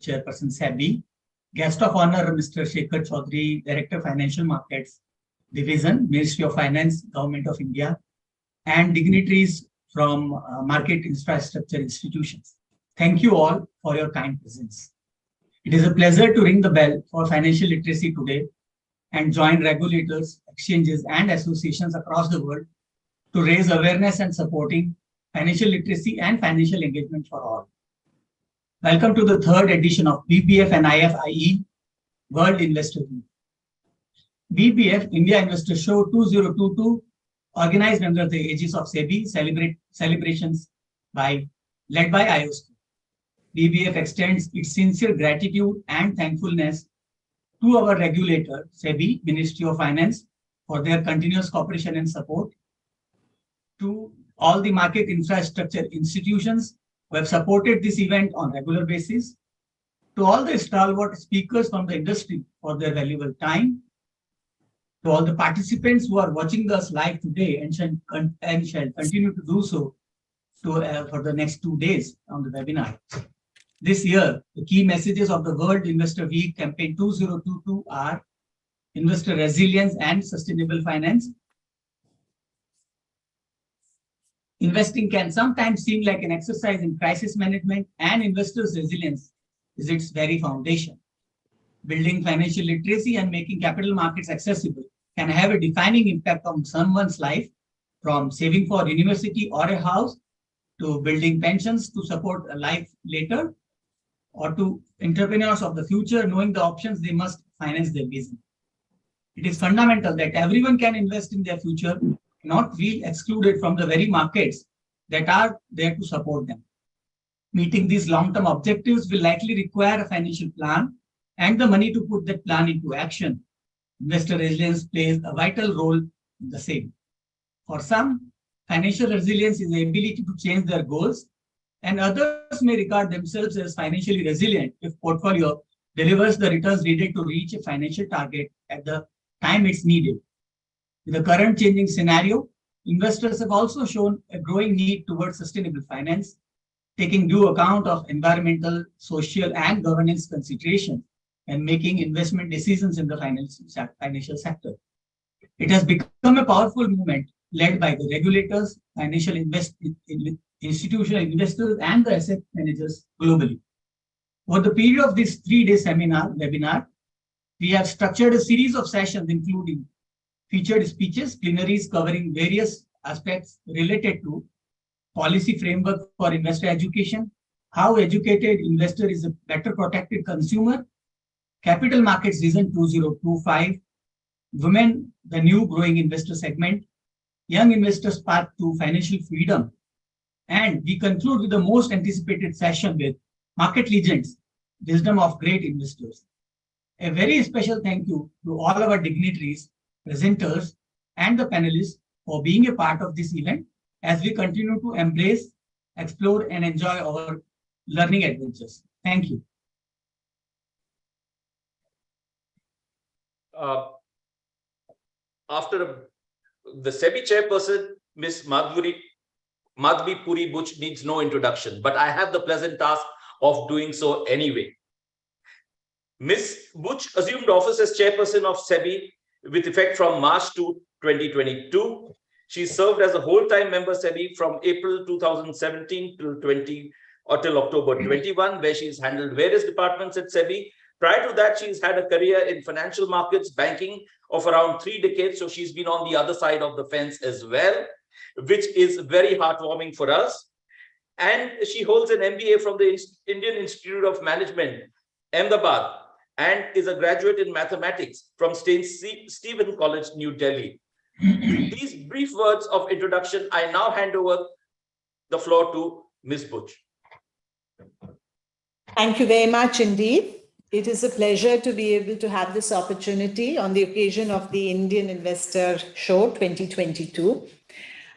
Chairperson SEBI, Guest of Honor Mr. Shekhar Chaudhary, Director Financial Markets Division, Ministry of Finance, Government of India, and dignitaries from market infrastructure institutions. Thank you all for your kind presence. It is a pleasure to ring the bell for financial literacy today and join regulators, exchanges, and associations across the world to raise awareness and supporting financial literacy and financial engagement for all. Welcome to the third edition of BBF and IFIE World Investor Week. BBF India Investor Show 2022, organized under the aegis of SEBI, celebrations led by IOSCO. BBF extends its sincere gratitude and thankfulness to our regulator, SEBI, Ministry of Finance, for their continuous cooperation and support, to all the market infrastructure institutions who have supported this event on regular basis, to all the stalwart speakers from the industry for their valuable time, to all the participants who are watching us live today and shall continue to do so for the next 2 days on the webinar. This year, the key messages of the World Investor Week Campaign 2022 are investor resilience and sustainable finance. Investing can sometimes seem like an exercise in crisis management, and investors' resilience is its very foundation. Building financial literacy and making capital markets accessible can have a defining impact on someone's life, from saving for university or a house, to building pensions to support a life later, or to entrepreneurs of the future knowing the options they must finance their business. It is fundamental that everyone can invest in their future, not feel excluded from the very markets that are there to support them. Meeting these long-term objectives will likely require a financial plan and the money to put that plan into action. Investor resilience plays a vital role in the same. For some, financial resilience is the ability to change their goals, and others may regard themselves as financially resilient if portfolio delivers the returns needed to reach a financial target at the time it's needed. In the current changing scenario, investors have also shown a growing need towards sustainable finance, taking due account of environmental, social, and governance considerations and making investment decisions in the financial sector. It has become a powerful movement led by the regulators, financial institutional investors, and the asset managers globally. Over the period of this 3-day webinar, we have structured a series of sessions including featured speeches, plenaries covering various aspects related to policy framework for investor education, how educated investor is a better protected consumer, capital markets vision 2025, women, the new growing investor segment, young investors' path to financial freedom. And we conclude with the most anticipated session with market legends, wisdom of great investors. A very special thank you to all our dignitaries, presenters, and the panelists for being a part of this event as we continue to embrace, explore, and enjoy our learning adventures. Thank you. After the SEBI chairperson, Ms. Madhvi Puri Butch needs no introduction, but I have the pleasant task of doing so anyway. Ms. Butch assumed office as chairperson of SEBI with effect from March 2022. She served as a whole-time member SEBI from April 2017 till October 21, where she's handled various departments at SEBI. Prior to that, she's had a career in financial markets, banking of around 3 decades. So she's been on the other side of the fence as well, which is very heartwarming for us. And she holds an MBA from the Indian Institute of Management, Ahmedabad, and is a graduate in mathematics from St. Stephen College, New Delhi. With these brief words of introduction, I now hand over the floor to Ms. Butch. Thank you very much indeed. It is a pleasure to be able to have this opportunity on the occasion of the Indian Investor Show 2022.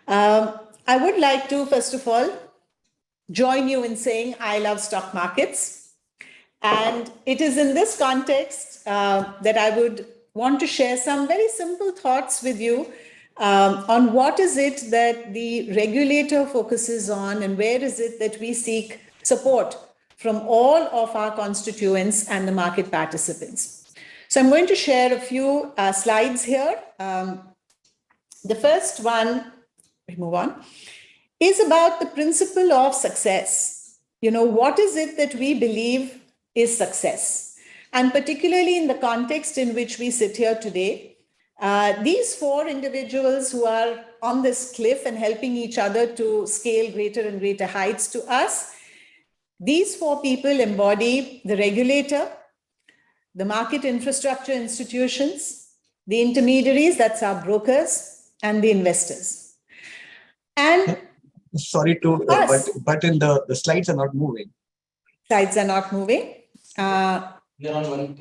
I would like to, first of all, join you in saying I love stock markets. And it is in this context that I would want to share some very simple thoughts with you on what is it that the regulator focuses on and where is it that we seek support from all of our constituents and the market participants. So I'm going to share a few slides here. The first one, we move on, is about the principle of success. What is it that we believe is success? And particularly in the context in which we sit here today, these four individuals who are on this cliff and helping each other to scale greater and greater heights to us, these four people embody the regulator, the market infrastructure institutions, the intermediaries, that's our brokers, and the investors. And sorry to, but in the slides are not moving. Slides are not moving. They're on one.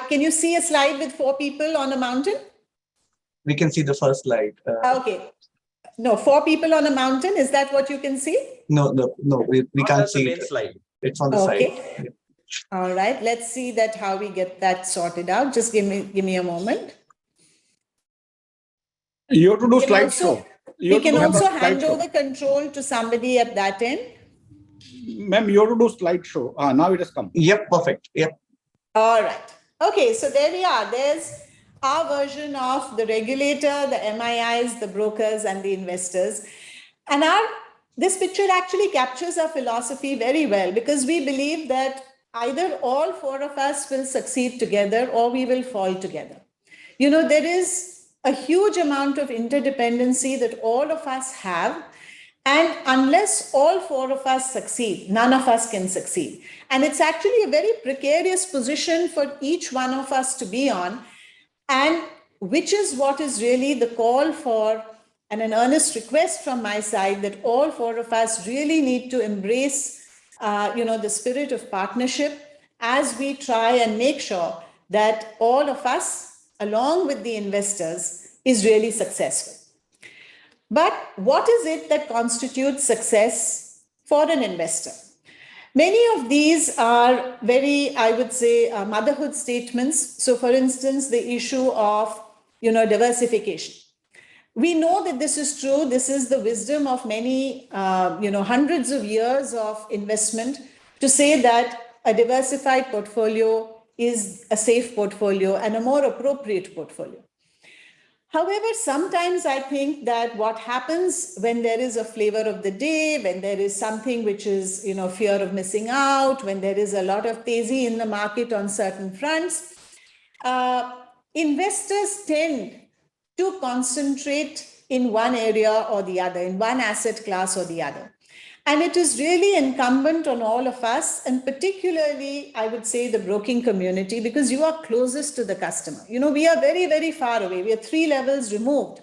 Can you see a slide with four people on a mountain? We can see the first slide. Okay. No, four people on a mountain. Is that what you can see? No, we can't see the main it. slide. It's on the Okay. side. All right. Let's see that how we get that sorted out. Just give me a moment. You have to do slideshow. We can also hand over control to somebody at that end. Ma'am, you have to do slideshow. Now it has come. Yep, perfect. Yep. All right. Okay, so there we are. There's our version of the regulator, the MIIs, the brokers, and the investors. And this picture actually captures our philosophy very well, because we believe that either all four of us will succeed together or we will fall together. There is a huge amount of interdependency that all of us have. And unless all four of us succeed, none of us can succeed. And it's actually a very precarious position for each one of us to be on, and which is what is really the call for and an earnest request from my side, that all four of us really need to embrace the spirit of partnership as we try and make sure that all of us, along with the investors, is really successful. But what is it that constitutes success for an investor? Many of these are very, I would say, motherhood statements. So for instance, the issue of, diversification. We know that this is true. This is the wisdom of many, hundreds of years of investment, to say that a diversified portfolio is a safe portfolio and a more appropriate portfolio. However, sometimes I think that what happens when there is a flavor of the day, when there is something which is, fear of missing out, when there is a lot of tezi in the market on certain fronts, investors tend to concentrate in one area or the other, in one asset class or the other. And it is really incumbent on all of us, and particularly, I would say, the broking community, because you are closest to the customer. We are very, very far away. We are 3 levels removed.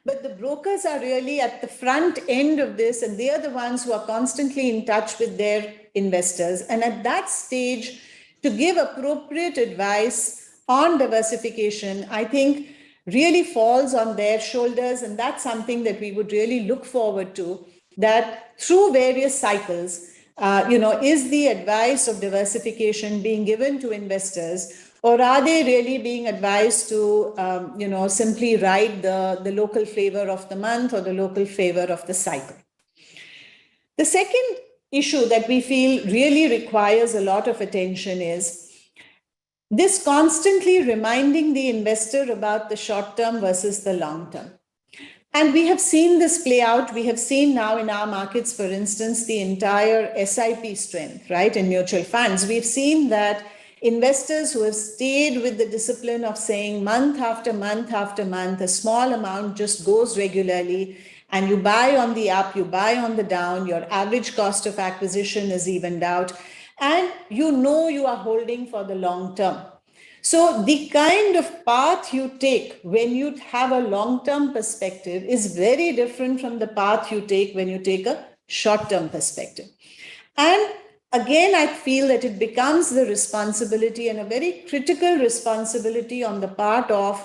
But the brokers are really at the front end of this, and they are the ones who are constantly in touch with their investors. And at that stage, to give appropriate advice on diversification, I think really falls on their shoulders. And that's something that we would really look forward to, that through various cycles, is the advice of diversification being given to investors, or are they really being advised to, simply ride the local flavor of the month or the local flavor of the cycle? The second issue that we feel really requires a lot of attention is this constantly reminding the investor about the short term versus the long term. And we have seen this play out. We have seen now in our markets, for instance, the entire SIP strength, right, in mutual funds. We've seen that investors who have stayed with the discipline of saying month after month after month, a small amount just goes regularly, and you buy on the up, you buy on the down, your average cost of acquisition is evened out, and you are holding for the long term. So the kind of path you take when you have a long-term perspective is very different from the path you take when you take a short-term perspective. And again, I feel that it becomes the responsibility, and a very critical responsibility on the part of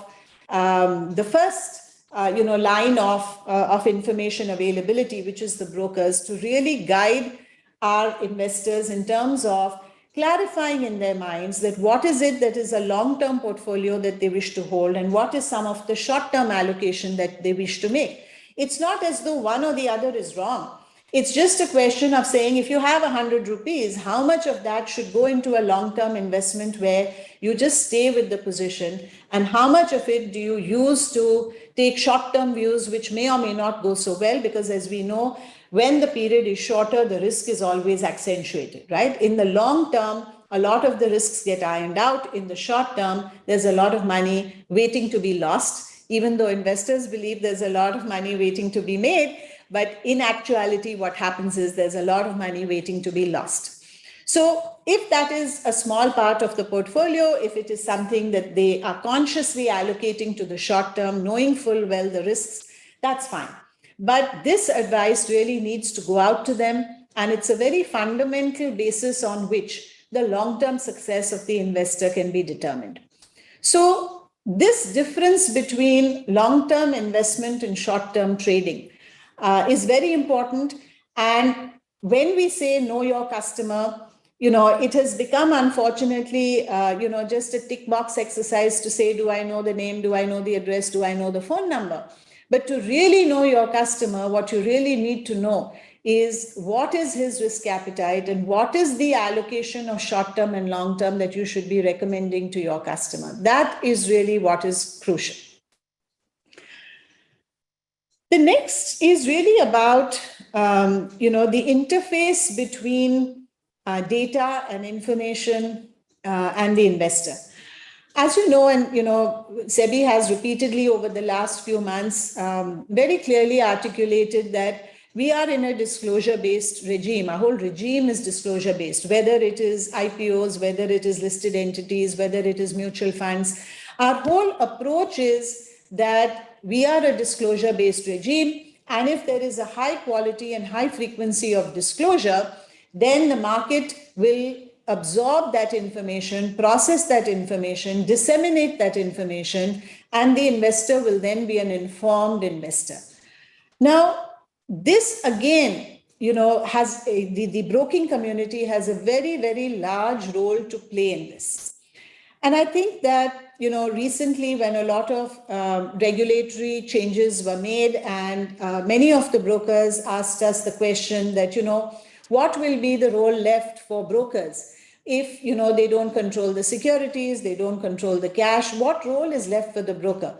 the first line of information availability, which is the brokers, to really guide our investors in terms of clarifying in their minds that what is it that is a long-term portfolio that they wish to hold, and what is some of the short-term allocation that they wish to make. It's not as though one or the other is wrong. It's just a question of saying, if you have 100 rupees, how much of that should go into a long-term investment where you just stay with the position, and how much of it do you use to take short-term views, which may or may not go so well, because as we know, when the period is shorter, the risk is always accentuated, right? In the long term, a lot of the risks get ironed out. In the short term, there's a lot of money waiting to be lost, even though investors believe there's a lot of money waiting to be made. But in actuality, what happens is there's a lot of money waiting to be lost. So if that is a small part of the portfolio, if it is something that they are consciously allocating to the short term, knowing full well the risks, that's fine. But this advice really needs to go out to them, and it's a very fundamental basis on which the long-term success of the investor can be determined. So this difference between long-term investment and short-term trading is very important. And when we say know your customer, it has become, unfortunately, just a tick box exercise to say, do I know the name? Do I know the address? Do I know the phone number? But to really know your customer, what you really need to know is what is his risk appetite and what is the allocation of short-term and long-term that you should be recommending to your customer. That is really what is crucial. The next is really about, the interface between data and information and the investor. As you know, and SEBI has repeatedly over the last few months very clearly articulated that we are in a disclosure-based regime. Our whole regime is disclosure-based, whether it is IPOs, whether it is listed entities, whether it is mutual funds. Our whole approach is that we are a disclosure-based regime, and if there is a high quality and high frequency of disclosure, then the market will absorb that information, process that information, disseminate that information, and the investor will then be an informed investor. Now, this again, has the broking community has a very, very large role to play in this. And I think that, recently when a lot of regulatory changes were made, and many of the brokers asked us the question that, what will be the role left for brokers? If, they don't control the securities, they don't control the cash, what role is left for the broker?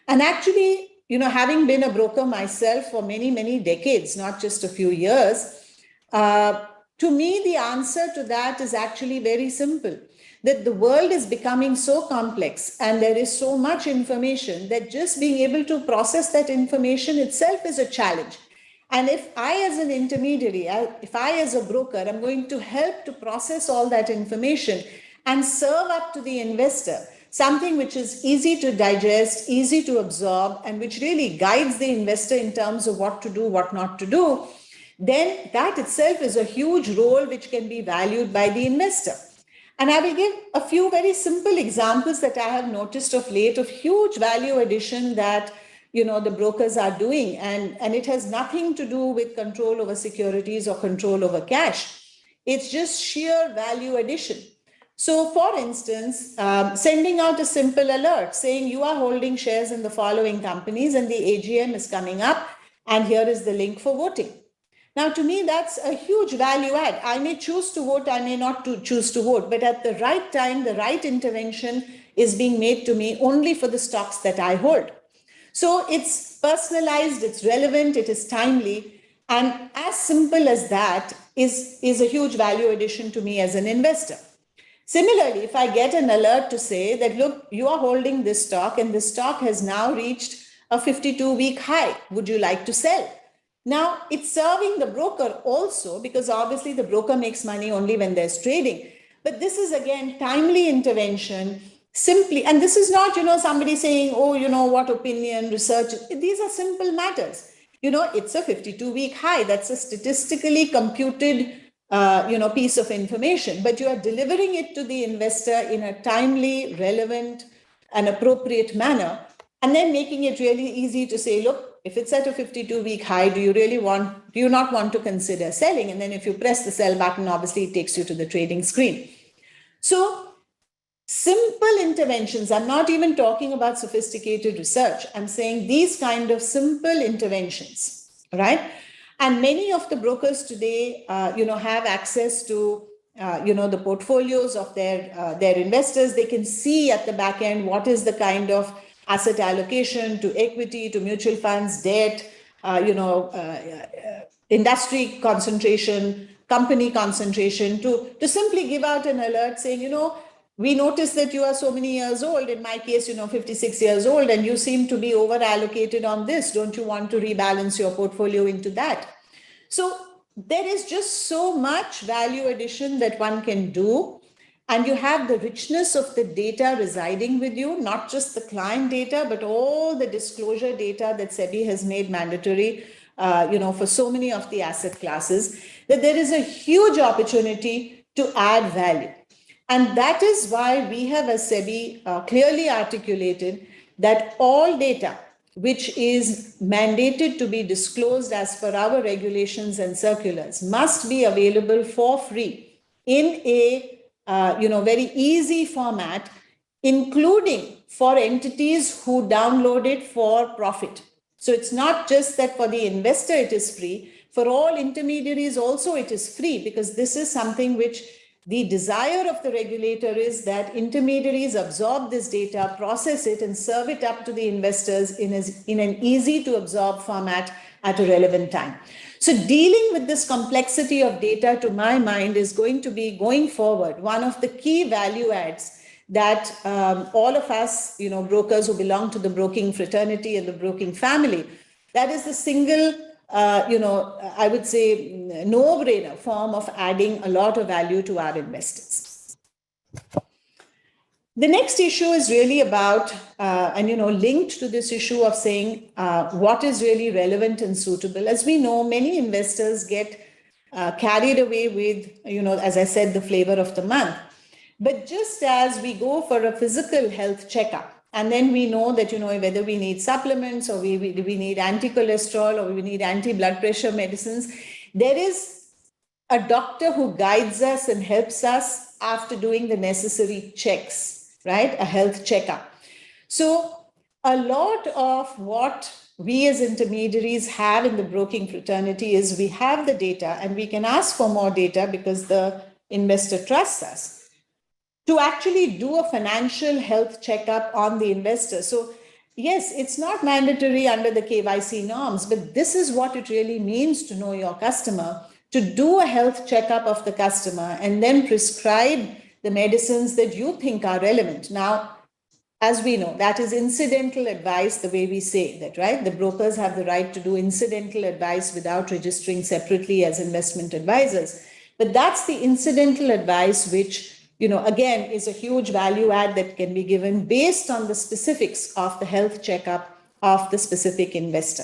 And actually, having been a broker myself for many, many decades, not just a few years, to me, the answer to that is actually very simple. That the world is becoming so complex and there is so much information that just being able to process that information itself is a challenge. And if I, as an intermediary, if I, as a broker, am going to help to process all that information and serve up to the investor something which is easy to digest, easy to absorb, and which really guides the investor in terms of what to do, what not to do, then that itself is a huge role which can be valued by the investor. And I will give a few very simple examples that I have noticed of late of huge value addition that the brokers are doing. And it has nothing to do with control over securities or control over cash. It's just sheer value addition. So for instance, sending out a simple alert saying you are holding shares in the following companies and the AGM is coming up and here is the link for voting. Now, to me, that's a huge value add. I may choose to vote, I may not choose to vote, but at the right time, the right intervention is being made to me only for the stocks that I hold. So it's personalized, it's relevant, it is timely, and as simple as that is a huge value addition to me as an investor. Similarly, if I get an alert to say that, look, you are holding this stock and this stock has now reached a 52-week high, would you like to sell? Now, it's serving the broker also, because obviously the broker makes money only when there's trading. But this is, again, timely intervention, simply, and this is not, somebody saying, oh, what opinion, research. These are simple matters. It's a 52-week high. That's a statistically computed, piece of information. But you are delivering it to the investor in a timely, relevant, and appropriate manner, and then making it really easy to say, look, if it's at a 52-week high, do you not want to consider selling? And then if you press the sell button, obviously it takes you to the trading screen. So simple interventions, I'm not even talking about sophisticated research. I'm saying these kind of simple interventions, right? And many of the brokers today, have access to, the portfolios of their investors. They can see at the back end what is the kind of asset allocation to equity, to mutual funds, debt, industry concentration, company concentration, to simply give out an alert saying, we notice that you are so many years old, in my case, 56 years old, and you seem to be over allocated on this. Don't you want to rebalance your portfolio into that? So there is just so much value addition that one can do. And you have the richness of the data residing with you, not just the client data, but all the disclosure data that SEBI has made mandatory, for so many of the asset classes, that there is a huge opportunity to add value. And that is why we have, as SEBI, clearly articulated that all data which is mandated to be disclosed as per our regulations and circulars must be available for free in a very easy format, including for entities who download it for profit. So it's not just that for the investor it is free, for all intermediaries also it is free, because this is something which the desire of the regulator is that intermediaries absorb this data, process it, and serve it up to the investors in an easy to absorb format at a relevant time. So dealing with this complexity of data, to my mind, is going to be, going forward, one of the key value adds that all of us, brokers who belong to the broking fraternity and the broking family, that is the single I would say, no-brainer form of adding a lot of value to our investors. The next issue is really about, linked to this issue of saying what is really relevant and suitable. As we know, many investors get carried away with, as I said, the flavor of the month. But just as we go for a physical health checkup, and then we know that, whether we need supplements or we need anti-cholesterol or we need anti-blood pressure medicines, there is a doctor who guides us and helps us after doing the necessary checks, right? A health checkup. So a lot of what we as intermediaries have in the broking fraternity is we have the data and we can ask for more data because the investor trusts us to actually do a financial health checkup on the investor. So yes, it's not mandatory under the KYC norms, but this is what it really means to know your customer, to do a health checkup of the customer and then prescribe the medicines that you think are relevant. Now, as we know, that is incidental advice, the way we say that, right? The brokers have the right to do incidental advice without registering separately as investment advisors. But that's the incidental advice which, again, is a huge value add that can be given based on the specifics of the health checkup of the specific investor.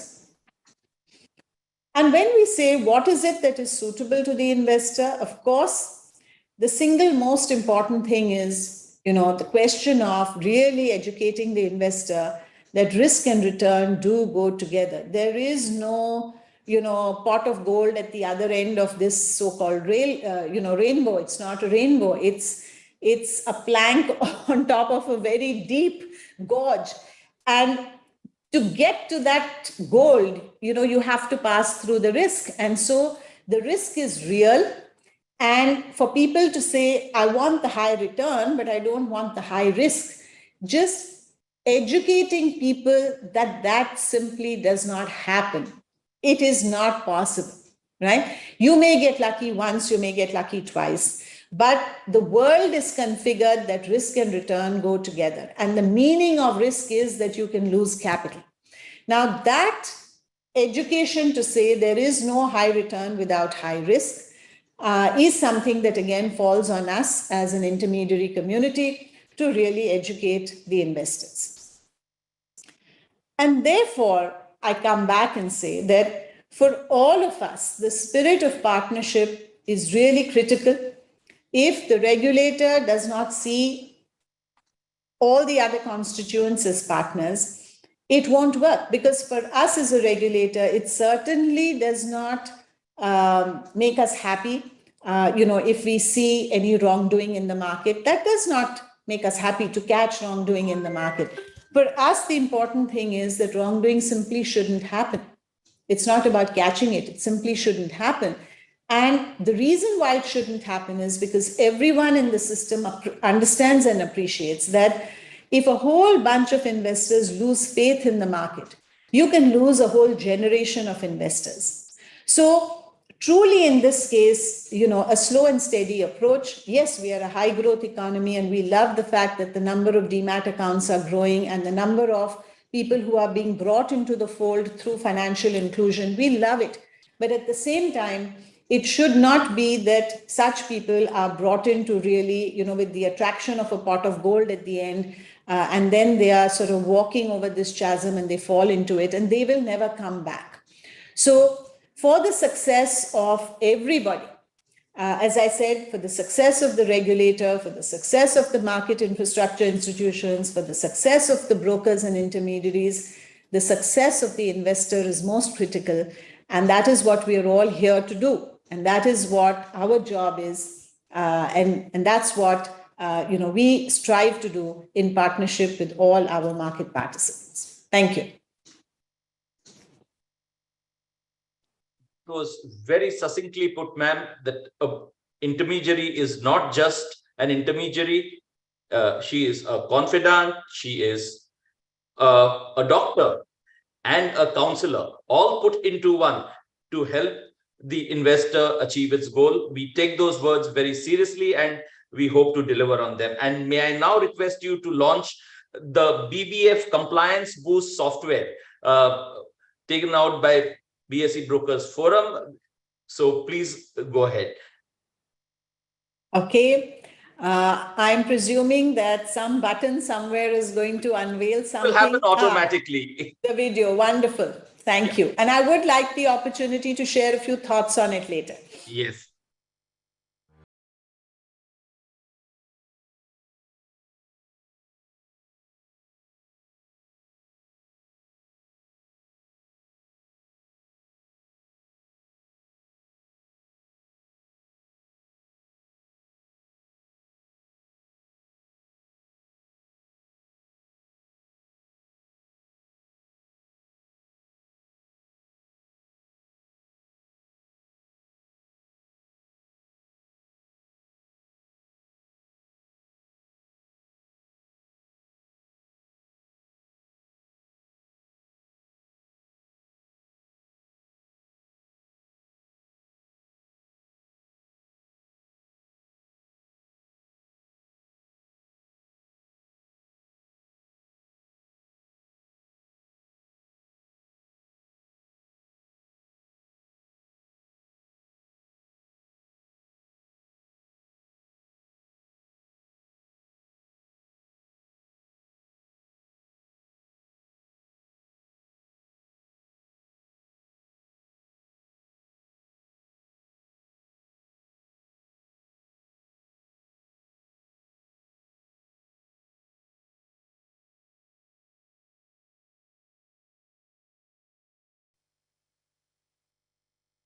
And when we say what is it that is suitable to the investor, of course, the single most important thing is, the question of really educating the investor that risk and return do go together. There is no, pot of gold at the other end of this so-called rainbow. It's not a rainbow. It's a plank on top of a very deep gorge. And to get to that gold, you have to pass through the risk. And so the risk is real. And for people to say, I want the high return, but I don't want the high risk, just educating people that simply does not happen. It is not possible, right? You may get lucky once, you may get lucky twice, but the world is configured that risk and return go together. And the meaning of risk is that you can lose capital. Now, that education to say there is no high return without high risk is something that, again, falls on us as an intermediary community to really educate the investors. And therefore, I come back and say that for all of us, the spirit of partnership is really critical. If the regulator does not see all the other constituents as partners, it won't work. Because for us as a regulator, it certainly does not make us happy. If we see any wrongdoing in the market, that does not make us happy to catch wrongdoing in the market. For us, the important thing is that wrongdoing simply shouldn't happen. It's not about catching it. It simply shouldn't happen. And the reason why it shouldn't happen is because everyone in the system understands and appreciates that if a whole bunch of investors lose faith in the market, you can lose a whole generation of investors. So truly in this case, a slow and steady approach. Yes, we are a high growth economy and we love the fact that the number of demat accounts are growing and the number of people who are being brought into the fold through financial inclusion. We love it. But at the same time, it should not be that such people are brought in to really, with the attraction of a pot of gold at the end, and then they are sort of walking over this chasm and they fall into it and they will never come back. So for the success of everybody, as I said, for the success of the regulator, for the success of the market infrastructure institutions, for the success of the brokers and intermediaries, the success of the investor is most critical. And that is what we are all here to do. And that is what our job is. And that's what we strive to do in partnership with all our market participants. Thank you. It was very succinctly put, ma'am, that an intermediary is not just an intermediary. She is a confidant, she is a doctor and a counselor, all put into one to help the investor achieve its goal. We take those words very seriously and we hope to deliver on them. And may I now request you to launch the BBF Compliance Boost software taken out by BSE Brokers Forum. So please go ahead. Okay. I'm presuming that some button somewhere is going to unveil something. It will happen automatically. The video. Wonderful. Thank you. And I would like the opportunity to share a few thoughts on it later. Yes.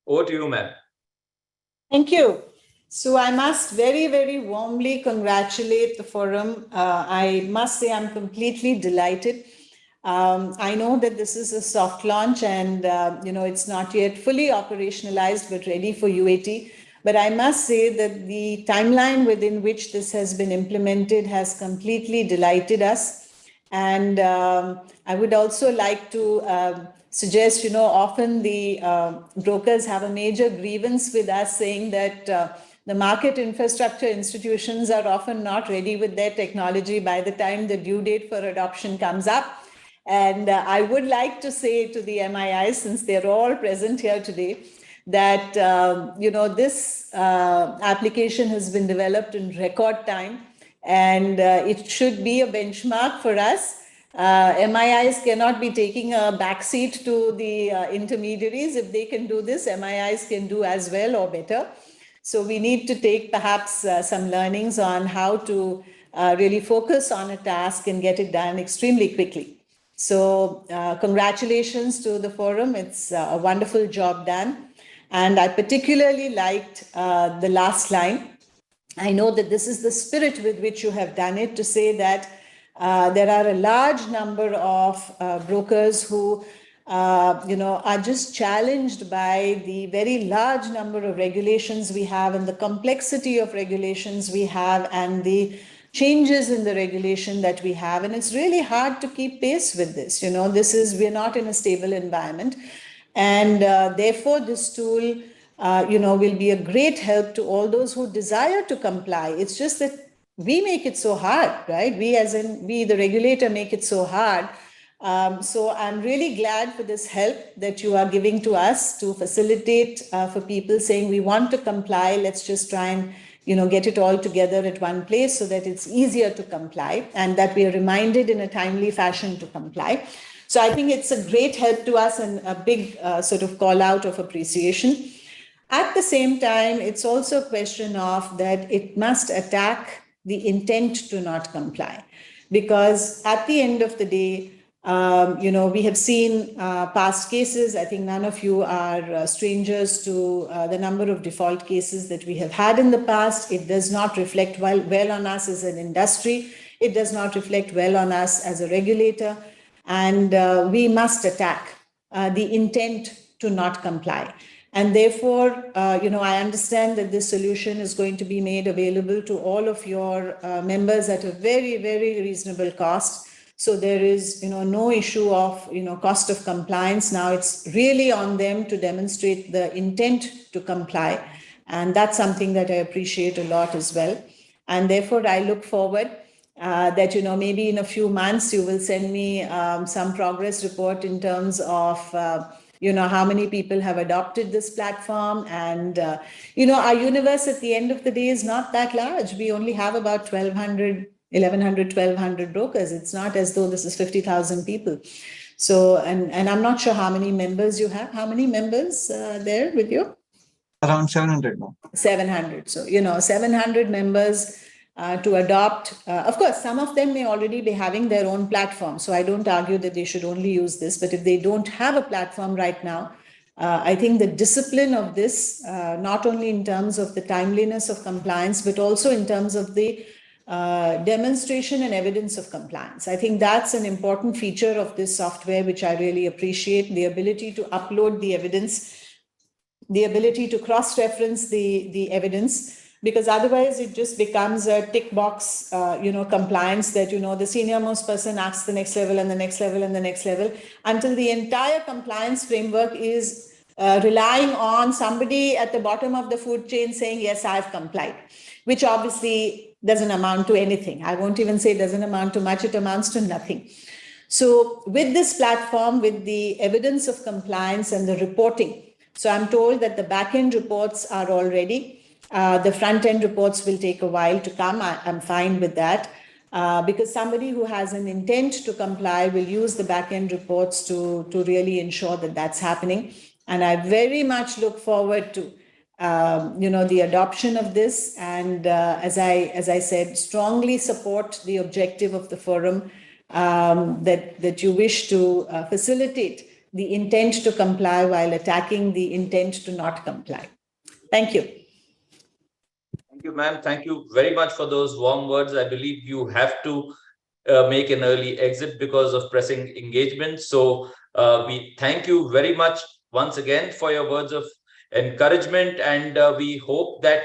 Over to you, ma'am. Thank you. So I must very, very warmly congratulate the forum. I must say I'm completely delighted. I know that this is a soft launch and, it's not yet fully operationalized, but ready for UAT. But I must say that the timeline within which this has been implemented has completely delighted us. And I would also like to suggest, often the brokers have a major grievance with us saying that the market infrastructure institutions are often not ready with their technology by the time the due date for adoption comes up. And I would like to say to the MIIs, since they're all present here today, that, this application has been developed in record time and it should be a benchmark for us. MIIs cannot be taking a backseat to the intermediaries. If they can do this, MIIs can do as well or better. So we need to take perhaps some learnings on how to really focus on a task and get it done extremely quickly. So congratulations to the forum. It's a wonderful job done. And I particularly liked the last line. I know that this is the spirit with which you have done it, to say that there are a large number of brokers who are just challenged by the very large number of regulations we have and the complexity of regulations we have and the changes in the regulation that we have. And it's really hard to keep pace with this. We're not in a stable environment. And therefore, this tool, will be a great help to all those who desire to comply. It's just that we make it so hard, right? We, the regulator, make it so hard. So I'm really glad for this help that you are giving to us to facilitate for people saying we want to comply. Let's just try and get it all together at one place so that it's easier to comply and that we are reminded in a timely fashion to comply. So I think it's a great help to us and a big sort of call out of appreciation. At the same time, it's also a question of that it must attack the intent to not comply, because at the end of the day, we have seen past cases. I think none of you are strangers to the number of default cases that we have had in the past. It does not reflect well on us as an industry. It does not reflect well on us as a regulator. And we must attack the intent to not comply. And therefore, I understand that this solution is going to be made available to all of your members at a very, very reasonable cost. So there is, no issue of, cost of compliance. Now it's really on them to demonstrate the intent to comply. And that's something that I appreciate a lot as well. And therefore, I look forward that, maybe in a few months, you will send me some progress report in terms of, how many people have adopted this platform. And, our universe at the end of the day is not that large. We only have about 1,100 brokers. It's not as though this is 50,000 people. So, and I'm not sure how many members you have. How many members there with you? Around 700 now. 700. So, 700 members to adopt. Of course, some of them may already be having their own platform. So I don't argue that they should only use this. But if they don't have a platform right now, I think the discipline of this, not only in terms of the timeliness of compliance, but also in terms of the demonstration and evidence of compliance. I think that's an important feature of this software, which I really appreciate, the ability to upload the evidence, the ability to cross-reference the evidence, because otherwise it just becomes a tick box, compliance that, the senior most person asks the next level and the next level and the next level, until the entire compliance framework is relying on somebody at the bottom of the food chain saying, yes, I've complied, which obviously doesn't amount to anything. I won't even say it doesn't amount to much, it amounts to nothing. So with this platform, with the evidence of compliance and the reporting, so I'm told that the back-end reports are all ready. The front-end reports will take a while to come. I'm fine with that because somebody who has an intent to comply will use the back-end reports to really ensure that that's happening. And I very much look forward to, the adoption of this. And as I said, strongly support the objective of the forum that you wish to facilitate the intent to comply while attacking the intent to not comply. Thank you. Thank you, ma'am. Thank you very much for those warm words. I believe you have to make an early exit because of pressing engagement. So we thank you very much once again for your words of encouragement. And we hope that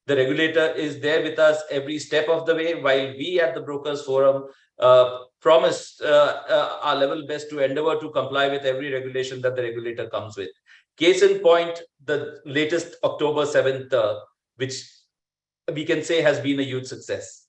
the regulator is there with us every step of the way, while we at the Brokers Forum promise our level best to endeavor to comply with every regulation that the regulator comes with. Case in point, the latest October 7th, which we can say has been a huge success.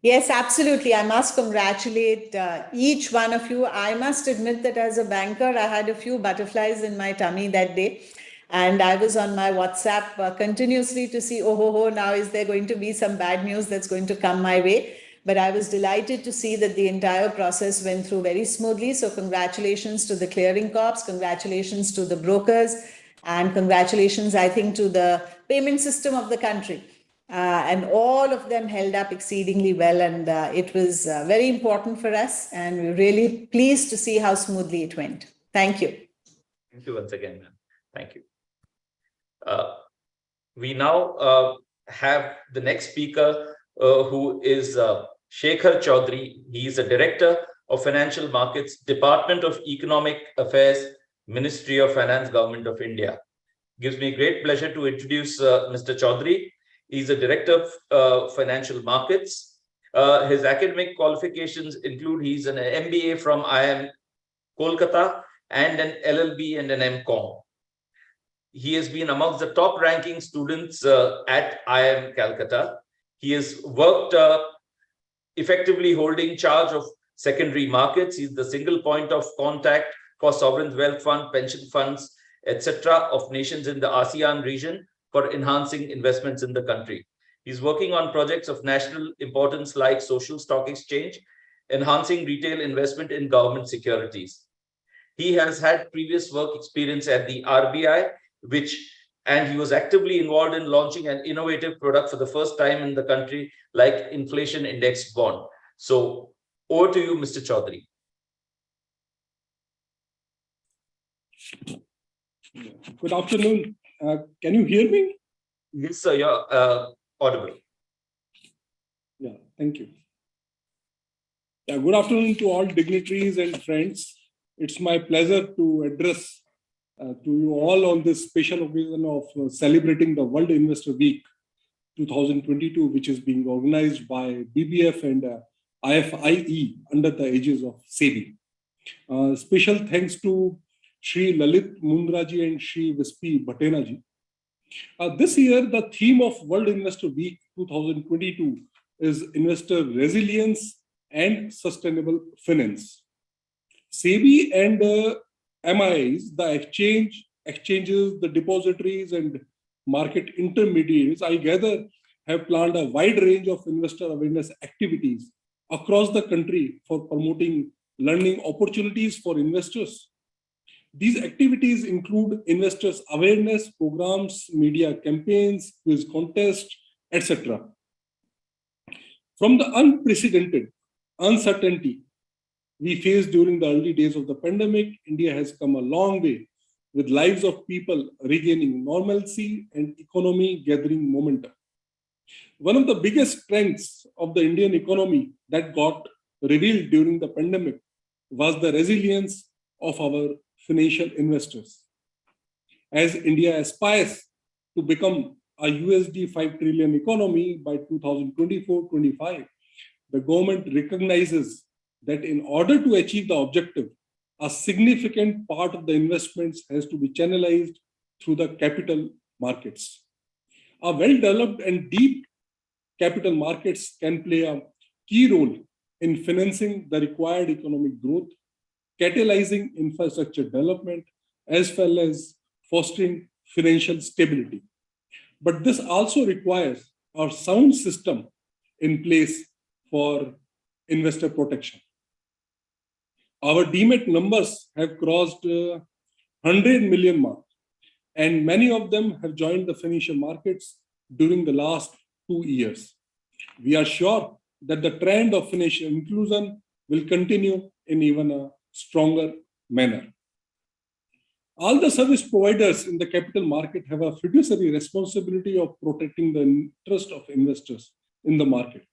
Yes, absolutely. I must congratulate each one of you. I must admit that as a banker, I had a few butterflies in my tummy that day. And I was on my WhatsApp continuously to see, now is there going to be some bad news that's going to come my way? But I was delighted to see that the entire process went through very smoothly. So congratulations to the clearing corps, congratulations to the brokers, and congratulations, I think, to the payment system of the country. And all of them held up exceedingly well. And it was very important for us. And we're really pleased to see how smoothly it went. Thank you. Thank you once again, ma'am. Thank you. We now have the next speaker, who is Shekhar Chaudhary. He is a director of Financial Markets, Department of Economic Affairs, Ministry of Finance, Government of India. Gives me great pleasure to introduce Mr. Chaudhary. He's a Director of Financial Markets. His academic qualifications include he's an MBA from IIM Kolkata and an LLB and an MCom. He has been amongst the top ranking students at IIM Calcutta. He has worked effectively holding charge of secondary markets. He's the single point of contact for sovereign wealth fund, pension funds, etc. of nations in the ASEAN region for enhancing investments in the country. He's working on projects of national importance like social stock exchange, enhancing retail investment in government securities. He has had previous work experience at the RBI, and he was actively involved in launching an innovative product for the first time in the country, like inflation index bond. So over to you, Mr. Chaudhary. Good afternoon. Can you hear me? Yes, sir, you're audible. Yeah, thank you. Yeah, good afternoon to all dignitaries and friends. It's my pleasure to address to you all on this special occasion of celebrating the World Investor Week 2022, which is being organized by BBF and IFIE under the aegis of SEBI. Special thanks to Shri Lalit Mundraji and Shri Vispi Bhatenaji. This year, the theme of World Investor Week 2022 is Investor Resilience and Sustainable Finance. SEBI and MIs, the exchanges, the depositories and market intermediaries, I gather, have planned a wide range of investor awareness activities across the country for promoting learning opportunities for investors. These activities include investors awareness programs, media campaigns, quiz contests, etc. From the unprecedented uncertainty we faced during the early days of the pandemic, India has come a long way, with lives of people regaining normalcy and economy gathering momentum. One of the biggest strengths of the Indian economy that got revealed during the pandemic was the resilience of our financial investors. As India aspires to become a USD 5 trillion economy by 2024-25, the government recognizes that in order to achieve the objective, a significant part of the investments has to be channelized through the capital markets. A well-developed and deep capital markets can play a key role in financing the required economic growth, catalyzing infrastructure development, as well as fostering financial stability. But this also requires a sound system in place for investor protection. Our DMAT numbers have crossed 100 million mark, and many of them have joined the financial markets during the last 2 years. We are sure that the trend of financial inclusion will continue in even a stronger manner. All the service providers in the capital market have a fiduciary responsibility of protecting the interest of investors in the market.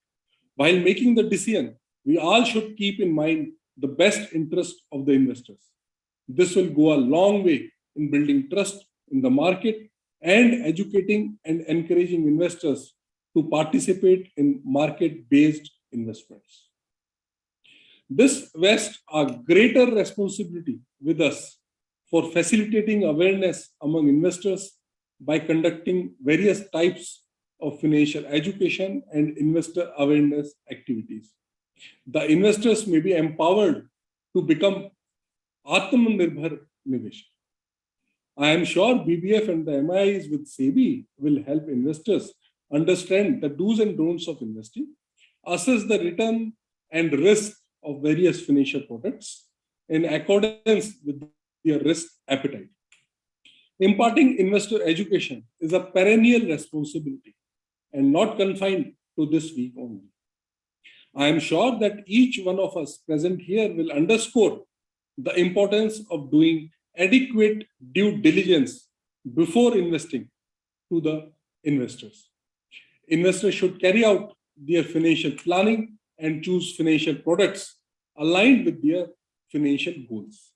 While making the decision, we all should keep in mind the best interest of the investors. This will go a long way in building trust in the market and educating and encouraging investors to participate in market-based investments. This vests a greater responsibility with us for facilitating awareness among investors by conducting various types of financial education and investor awareness activities. The investors may be empowered to become Atmanirbhar Nivesh. I am sure BBF and the MIs with SEBI will help investors understand the do's and don'ts of investing, assess the return and risk of various financial products in accordance with their risk appetite. Imparting investor education is a perennial responsibility and not confined to this week only. I am sure that each one of us present here will underscore the importance of doing adequate due diligence before investing to the investors. Investors should carry out their financial planning and choose financial products aligned with their financial goals.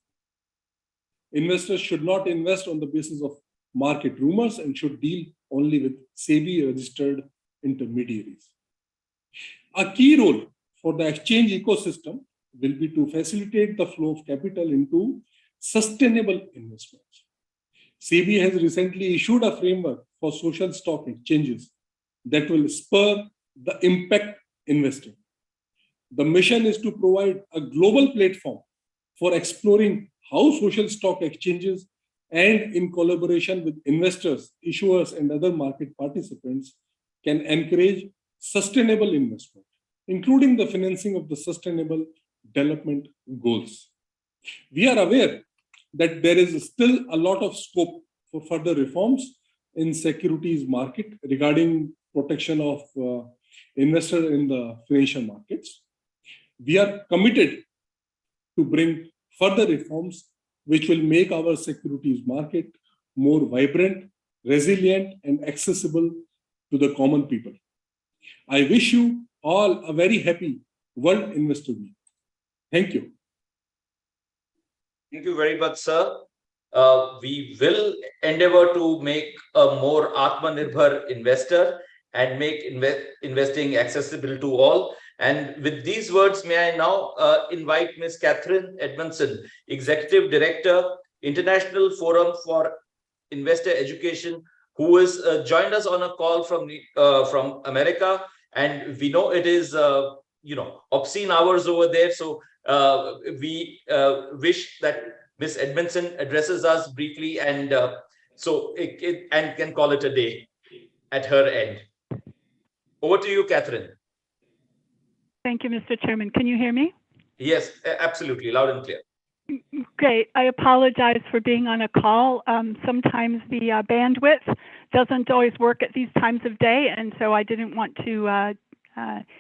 Investors should not invest on the basis of market rumors and should deal only with SEBI-registered intermediaries. A key role for the exchange ecosystem will be to facilitate the flow of capital into sustainable investments. SEBI has recently issued a framework for social stock exchanges that will spur the impact investing. The mission is to provide a global platform for exploring how social stock exchanges and in collaboration with investors, issuers, and other market participants can encourage sustainable investment, including the financing of the sustainable development goals. We are aware that there is still a lot of scope for further reforms in securities market regarding protection of investors in the financial markets. We are committed to bring further reforms which will make our securities market more vibrant, resilient, and accessible to the common people. I wish you all a very happy World Investor Week. Thank you. Thank you very much, sir. We will endeavor to make a more Atmanirbhar investor and make investing accessible to all. And with these words, may I now invite Ms. Catherine Edmondson, Executive Director, International Forum for Investor Education, who has joined us on a call from America. And we know it is, obscene hours over there. So we wish that Ms. Edmondson addresses us briefly and and can call it a day at her end. Over to you, Catherine. Thank you, Mr. Chairman. Can you hear me? Yes, absolutely. Loud and clear. Great. I apologize for being on a call. Sometimes the bandwidth doesn't always work at these times of day, and so I didn't want to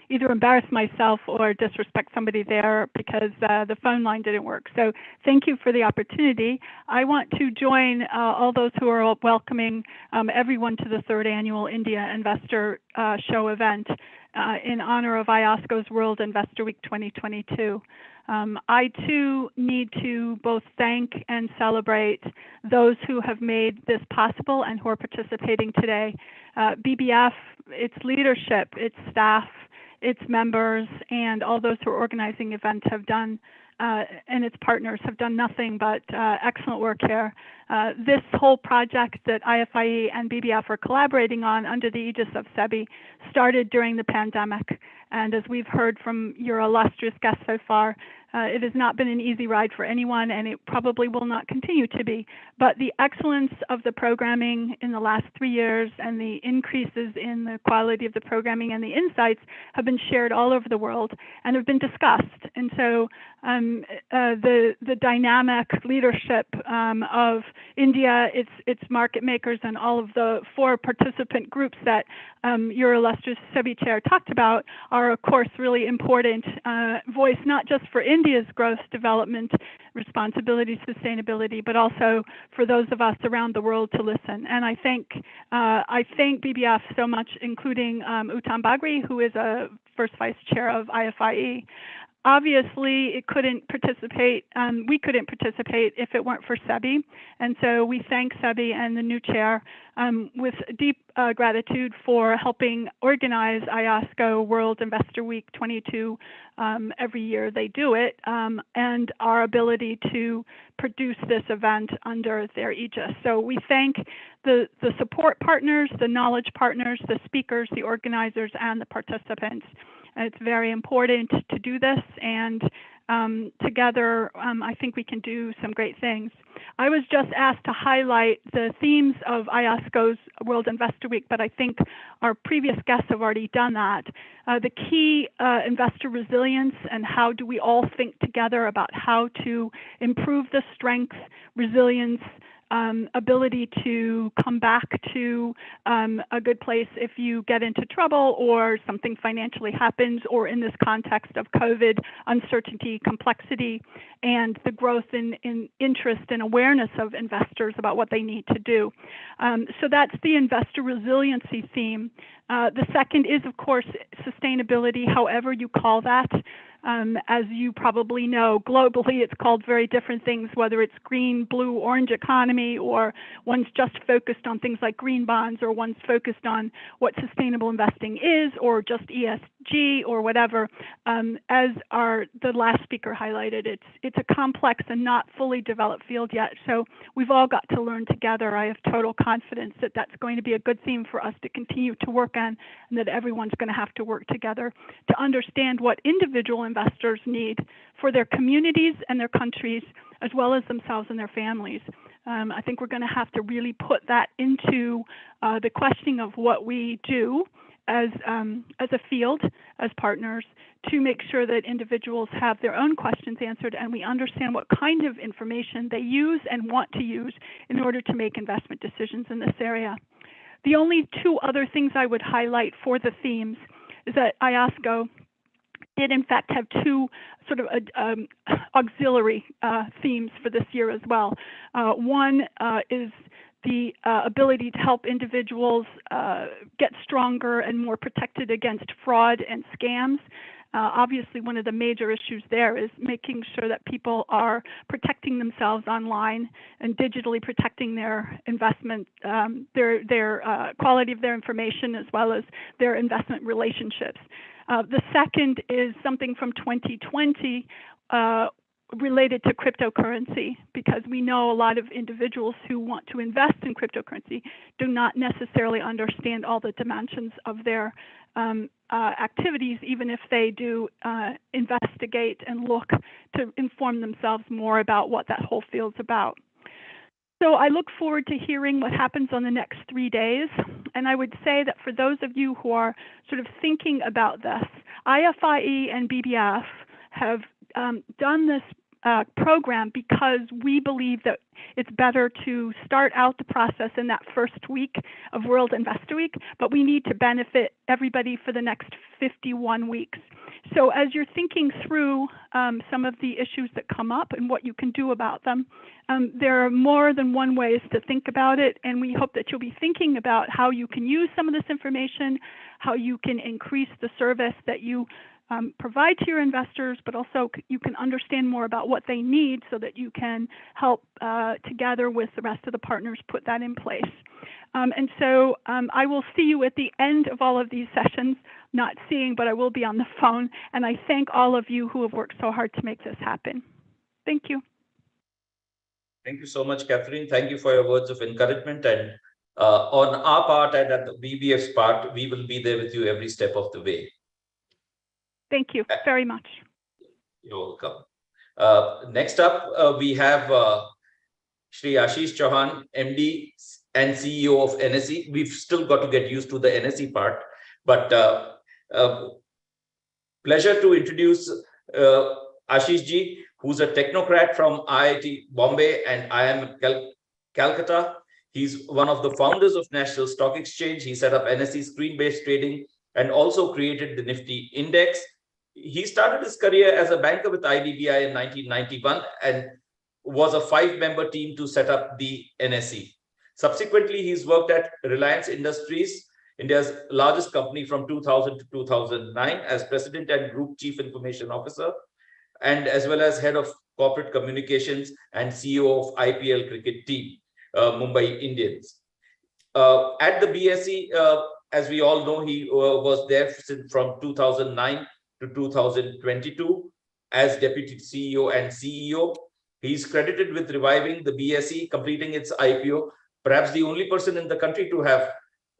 either embarrass myself or disrespect somebody there because the phone line didn't work. So thank you for the opportunity. I want to join all those who are welcoming everyone to the third annual India Investor Show event in honor of IOSCO's World Investor Week 2022. I too need to both thank and celebrate those who have made this possible and who are participating today. BBF, its leadership, its staff, its members, and all those who are organizing events have done, and its partners have done nothing but excellent work here. This whole project that IFIE and BBF are collaborating on under the aegis of SEBI started during the pandemic. And as we've heard from your illustrious guests so far, it has not been an easy ride for anyone, and it probably will not continue to be. But the excellence of the programming in the last 3 years and the increases in the quality of the programming and the insights have been shared all over the world and have been discussed. And so the dynamic leadership of India, its market makers, and all of the 4 participant groups that your illustrious SEBI chair talked about are, of course, really important voice, not just for India's growth, development, responsibility, sustainability, but also for those of us around the world to listen. And I thank BBF so much, including Uttam Bagri, who is a first vice chair of IFIE. Obviously, it couldn't participate. We couldn't participate if it weren't for SEBI, and so we thank SEBI and the new chair with deep gratitude for helping organize IOSCO World Investor Week 22 every year they do it, and our ability to produce this event under their aegis. So we thank the support partners, the knowledge partners, the speakers, the organizers, and the participants. It's very important to do this, and together I think we can do some great things. I was just asked to highlight the themes of IOSCO's World Investor Week, but I think our previous guests have already done that. The key investor resilience, and how do we all think together about how to improve the strength, resilience, ability to come back to a good place if you get into trouble or something financially happens, or in this context of COVID, uncertainty, complexity, and the growth in interest and awareness of investors about what they need to do. So that's the investor resiliency theme. The second is, of course, sustainability, however you call that. As you probably know, globally, it's called very different things, whether it's green, blue, orange economy, or one's just focused on things like green bonds, or one's focused on what sustainable investing is, or just ESG, or whatever. As the last speaker highlighted, it's a complex and not fully developed field yet. So we've all got to learn together. I have total confidence that that's going to be a good theme for us to continue to work on, and that everyone's going to have to work together to understand what individual investors need for their communities and their countries, as well as themselves and their families. I think we're going to have to really put that into the questioning of what we do as a field, as partners, to make sure that individuals have their own questions answered and we understand what kind of information they use and want to use in order to make investment decisions in this area. The only two other things I would highlight for the themes is that IOSCO did in fact have two sort of auxiliary themes for this year as well. One is the ability to help individuals get stronger and more protected against fraud and scams. Obviously, one of the major issues there is making sure that people are protecting themselves online and digitally protecting their investment, their quality of their information, as well as their investment relationships. The second is something from 2020 related to cryptocurrency, because we know a lot of individuals who want to invest in cryptocurrency do not necessarily understand all the dimensions of their activities, even if they do investigate and look to inform themselves more about what that whole field's about. So I look forward to hearing what happens on the next 3 days. And I would say that for those of you who are sort of thinking about this, IFIE and BBF have done this program because we believe that it's better to start out the process in that first week of World Investor Week, but we need to benefit everybody for the next 51 weeks. So as you're thinking through some of the issues that come up and what you can do about them, there are more than one ways to think about it, and we hope that you'll be thinking about how you can use some of this information, how you can increase the service that you provide to your investors, but also you can understand more about what they need so that you can help together with the rest of the partners put that in place. And so I will see you at the end of all of these sessions, not seeing, but I will be on the phone. And I thank all of you who have worked so hard to make this happen. Thank you. Thank you so much, Catherine. Thank you for your words of encouragement. And on our part and at the BBF's part, we will be there with you every step of the way. Thank you very much. You're welcome. Next up, we have Shri Ashish Chauhan, MD and CEO of NSE. We've still got to get used to the NSE part, but pleasure to introduce Ashish ji, who's a technocrat from IIT Bombay and IIM Calcutta. He's one of the founders of National Stock Exchange. He set up NSE screen-based trading and also created the Nifty Index. He started his career as a banker with IDBI in 1991 and was a 5-member team to set up the NSE. Subsequently, he's worked at Reliance Industries, India's largest company, from 2000 to 2009 as President and Group Chief Information Officer, and as well as Head of Corporate Communications and CEO of IPL cricket team, Mumbai Indians. At the BSE, as we all know, he was there from 2009 to 2022 as Deputy CEO and CEO. He's credited with reviving the BSE, completing its IPO, perhaps the only person in the country to have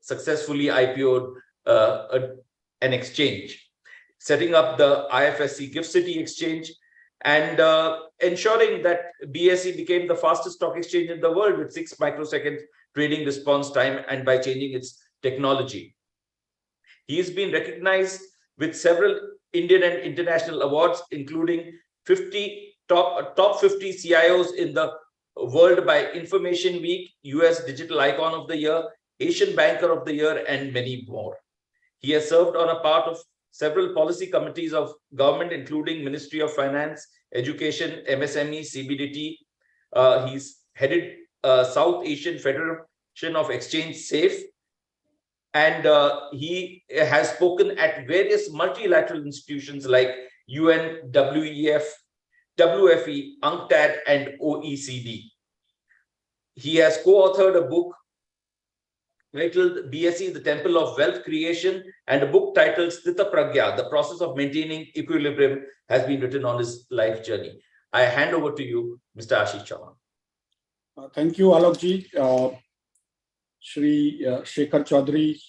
successfully IPO'd an exchange, setting up the IFSC Gift City exchange, and ensuring that BSE became the fastest stock exchange in the world with 6 microsecond trading response time, and by changing its technology. He has been recognized with several Indian and international awards, including top 50 CIOs in the world by Information Week, US Digital Icon of the Year, Asian Banker of the Year, and many more. He has served on a part of several policy committees of government, including Ministry of Finance, Education, MSME, CBDT. He's headed South Asian Federation of Exchange SAFE, and he has spoken at various multilateral institutions like UN, WFE, UNCTAD, and OECD. He has co-authored a book titled BSE, the Temple of Wealth Creation, and a book titled Sthita Pragya, the process of maintaining equilibrium, has been written on his life journey. I hand over to you, Mr. Ashish Chauhan. Thank you, Alokji. Shri Shekhar Chaudhary,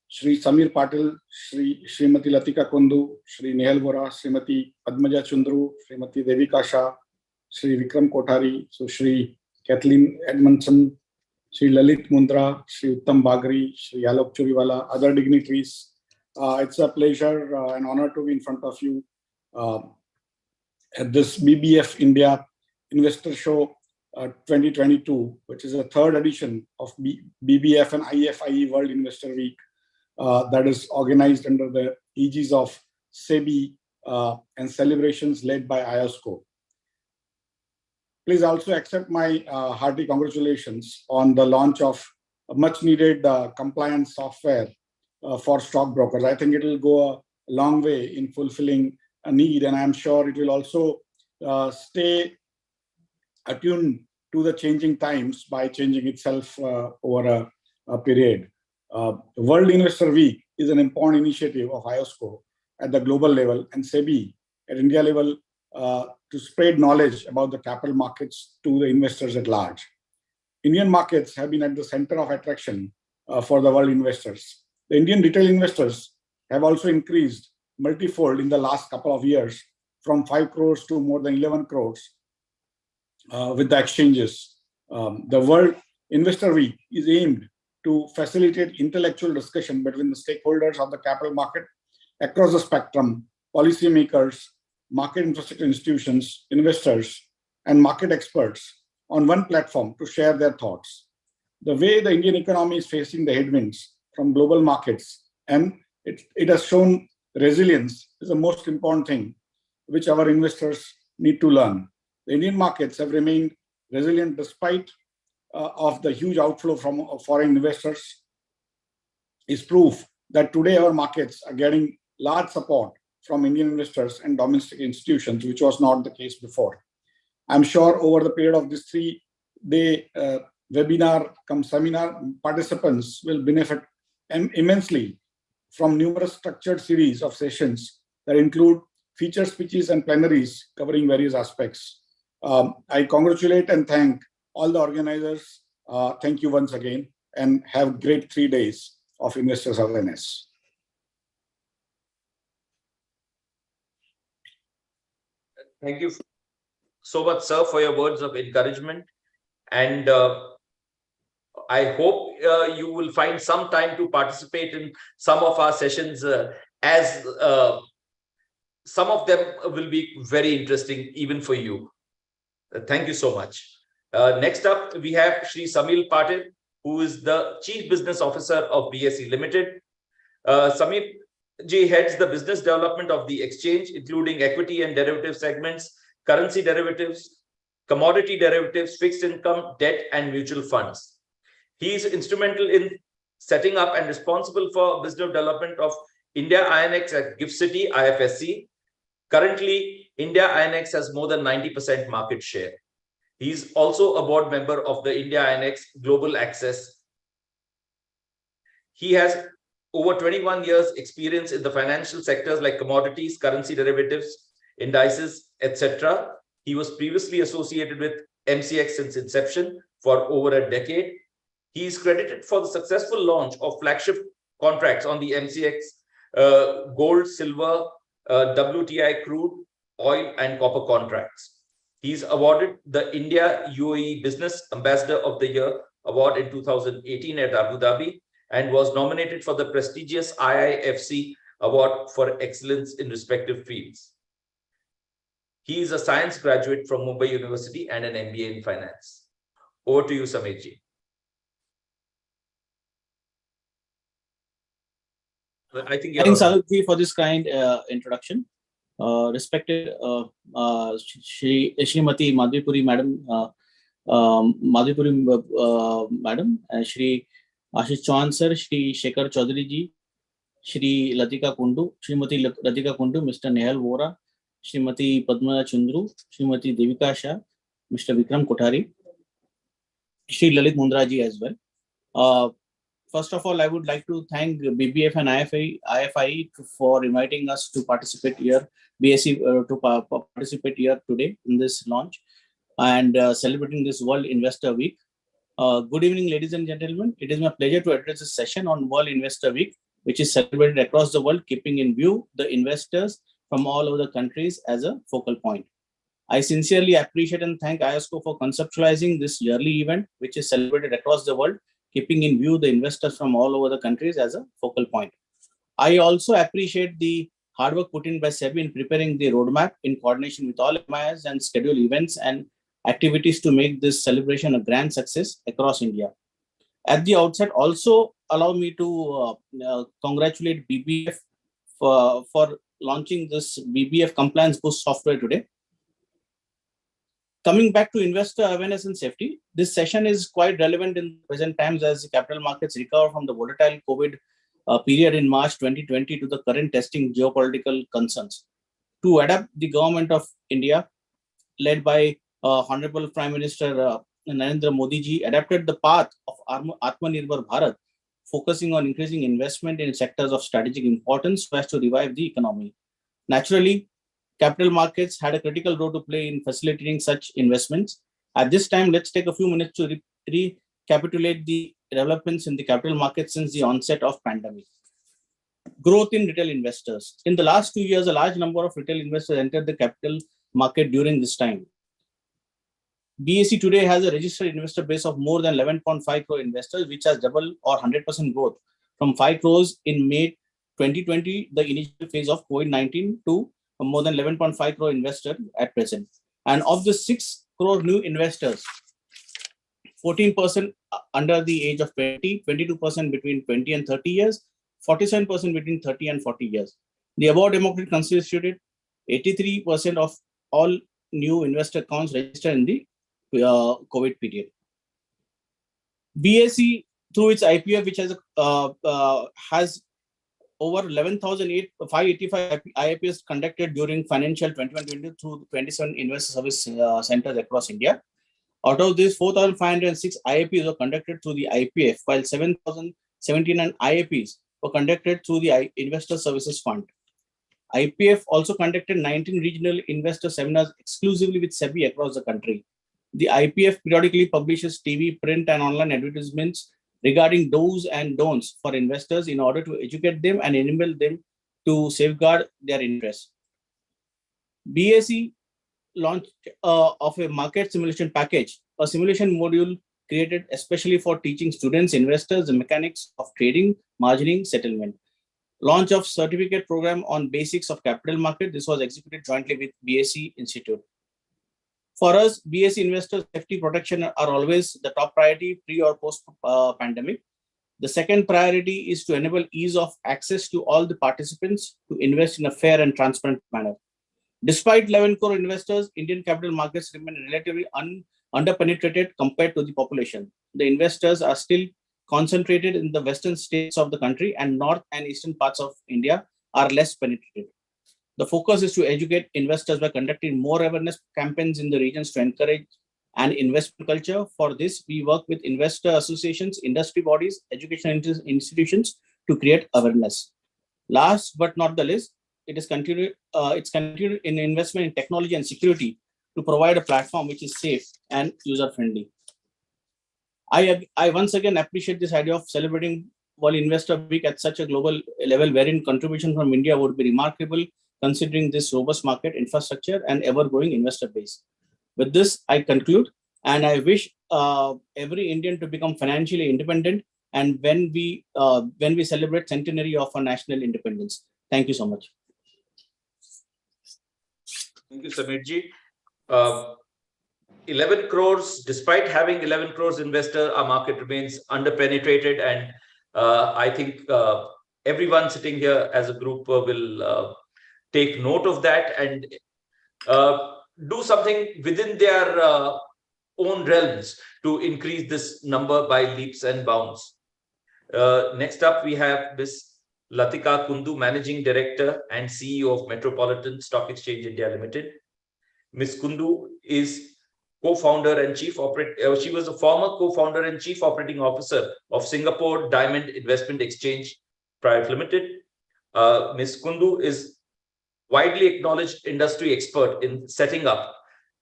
Shri Samir Patil, Srimati Latika Kundu, Shri Nehal Vora, Srimati Padmaja Chundru, Srimati Devika Shah, Shri Vikram Kothari, so Shri Kathleen Edmondson, Shri Lalit Mundra, Shri Uttam Bagri, Shri Alok Churiwala, other dignitaries. It's a pleasure and honor to be in front of you at this BBF India Investor Show 2022, which is a third edition of BBF and IFIE World Investor Week that is organized under the aegis of SEBI and celebrations led by IOSCO. Please also accept my hearty congratulations on the launch of a much needed compliance software for stockbrokers. I think it will go a long way in fulfilling a need, and I'm sure it will also stay attuned to the changing times by changing itself over a period. World Investor Week is an important initiative of IOSCO at the global level and SEBI at India level to spread knowledge about the capital markets to the investors at large. Indian markets have been at the center of attraction for the world investors. The Indian retail investors have also increased multifold in the last couple of years, from 5 crores to more than 11 crores with the exchanges. The World Investor Week is aimed to facilitate intellectual discussion between the stakeholders of the capital market across the spectrum, policymakers, market infrastructure institutions, investors, and market experts on one platform to share their thoughts. The way the Indian economy is facing the headwinds from global markets, and it has shown resilience, is the most important thing which our investors need to learn. The Indian markets have remained resilient despite of the huge outflow from foreign investors, is proof that today our markets are getting large support from Indian investors and domestic institutions, which was not the case before. I'm sure over the period of this 3-day webinar cum seminar, participants will benefit immensely from numerous structured series of sessions that include feature speeches and plenaries covering various aspects. I congratulate and thank all the organizers. Thank you once again, and have great 3 days of investors awareness. Thank you so much, sir, for your words of encouragement. And I hope you will find some time to participate in some of our sessions, as some of them will be very interesting even for you. Thank you so much. Next up, we have Shri Samir Patil, who is the Chief Business Officer of BSE Limited. Samir Ji heads the business development of the exchange, including equity and derivative segments, currency derivatives, commodity derivatives, fixed income, debt, and mutual funds. He is instrumental in setting up and responsible for business development of India INX at GIFT City, IFSC. Currently, India INX has more than 90% market share. He is also a board member of the India INX Global Access. He has over 21 years experience in the financial sectors like commodities, currency derivatives, indices, etc. He was previously associated with MCX since inception for over a decade. He is credited for the successful launch of flagship contracts on the MCX, gold, silver, WTI crude, oil, and copper contracts. He is awarded the India UAE Business Ambassador of the Year award in 2018 at Abu Dhabi, and was nominated for the prestigious IIFC Award for Excellence in respective fields. He is a science graduate from Bombay University and an MBA in finance. Over to you, Samir Ji. I think thanks, Alok, for this kind introduction. Respected Srimati Madhvipuri Madam, Madam, Shri Ashish Chauhan Sir, Shri Shekhar Chaudhary Ji, Shri Latika Kundu, Srimati Latika Kundu, Mr. Nehal Vora, Srimati Padma Chundru, Srimati Devika Shah, Mr. Vikram Kothari, Shri Lalit Mundraji as well. First of all, I would like to thank BBF and IFIE for inviting us to participate here, BSE participate here today in this launch and celebrating this World Investor Week. Good evening, ladies and gentlemen. It is my pleasure to address this session on World Investor Week, which is celebrated across the world, keeping in view the investors from all over the countries as a focal point. I sincerely appreciate and thank IOSCO for conceptualizing this yearly event, which is celebrated across the world, keeping in view the investors from all over the countries as a focal point. I also appreciate the hard work put in by SEBI in preparing the roadmap in coordination with all MIS and schedule events and activities to make this celebration a grand success across India. At the outset, also allow me to congratulate BBF for launching this BBF Compliance Boost software today. Coming back to investor awareness and safety, this session is quite relevant in present times as the capital markets recover from the volatile COVID period in March 2020 to the current testing geopolitical concerns. To adapt, the government of India, led by Honorable Prime Minister Narendra Modi ji, adapted the path of Atmanirbhar Bharat, focusing on increasing investment in sectors of strategic importance so as to revive the economy. Naturally, capital markets had a critical role to play in facilitating such investments. At this time, let's take a few minutes to recapitulate the developments in the capital markets since the onset of pandemic. Growth in retail investors. In the last 2 years, a large number of retail investors entered the capital market during this time. BSE today has a registered investor base of more than 11.5 crore investors, which has double or 100% growth from 5 crores in May 2020, the initial phase of COVID-19, to more than 11.5 crore investors at present. And of the 6 crore new investors, 14% under the age of 20, 22% between 20 and 30 years, 47% between 30 and 40 years. The above demographic constituted 83% of all new investor accounts registered in the COVID period. BSE, through its IPF, which has over 11,585 IPOs conducted during financial 2021-22 through 27 investor service centers across India. Out of this, 4,506 IPOs were conducted through the IPF, while 7,079 IPOs were conducted through the Investor Services Fund. IPF also conducted 19 regional investor seminars exclusively with SEBI across the country. The IPF periodically publishes TV, print, and online advertisements regarding do's and don'ts for investors in order to educate them and enable them to safeguard their interests. BSE launched of a market simulation package, a simulation module created especially for teaching students, investors, the mechanics of trading, margining, settlement. Launch of certificate program on basics of capital market. This was executed jointly with BSE Institute. For us, BSE investors' safety protection are always the top priority pre or post pandemic. The second priority is to enable ease of access to all the participants to invest in a fair and transparent manner. Despite 11 crore investors, Indian capital markets remain relatively underpenetrated compared to the population. The investors are still concentrated in the western states of the country, and north and eastern parts of India are less penetrated. The focus is to educate investors by conducting more awareness campaigns in the regions to encourage an investment culture. For this, we work with investor associations, industry bodies, educational institutions to create awareness. Last but not the least, it's continued in investment in technology and security to provide a platform which is safe and user-friendly. I once again appreciate this idea of celebrating World Investor Week at such a global level, wherein contribution from India would be remarkable considering this robust market infrastructure and ever-growing investor base. With this, I conclude, and I wish every Indian to become financially independent, and when we celebrate centenary of our national independence. Thank you so much. Thank you, Samirji. 11 crores, despite having 11 crores investor, our market remains underpenetrated, and I think everyone sitting here as a group will take note of that and do something within their own realms to increase this number by leaps and bounds. Next up, we have Ms. Latika Kundu, Managing Director and CEO of Metropolitan Stock Exchange India Limited. Ms. Kundu is co-founder and she was a former co-founder and chief operating officer of Singapore Diamond Investment Exchange Private Limited. Ms. Kundu is widely acknowledged industry expert in setting up,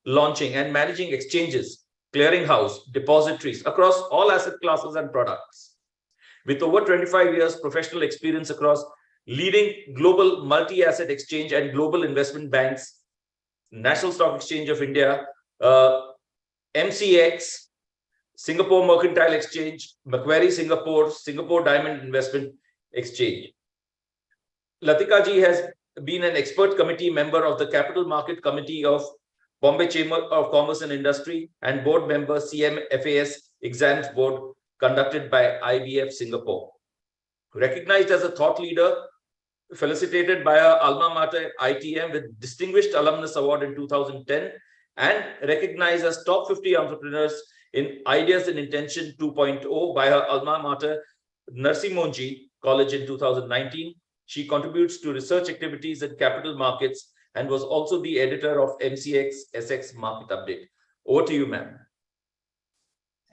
launching and managing exchanges, clearinghouse, depositories across all asset classes and products. With over 25 years professional experience across leading global multi-asset exchange and global investment banks, National Stock Exchange of India, MCX, Singapore Mercantile Exchange, Macquarie Singapore, Singapore Diamond Investment Exchange. Latika ji has been an expert committee member of the Capital Market Committee of Bombay Chamber of Commerce and Industry and board member CMFAS Exams Board conducted by IBF Singapore. Recognized as a thought leader, felicitated by her alma mater ITM with Distinguished Alumnus Award in 2010 and recognized as top 50 entrepreneurs in Ideas and Intention 2.0 by her alma mater Narsimmonji College in 2019. She contributes to research activities in capital markets and was also the editor of MCX SX Market Update. Over to you, ma'am.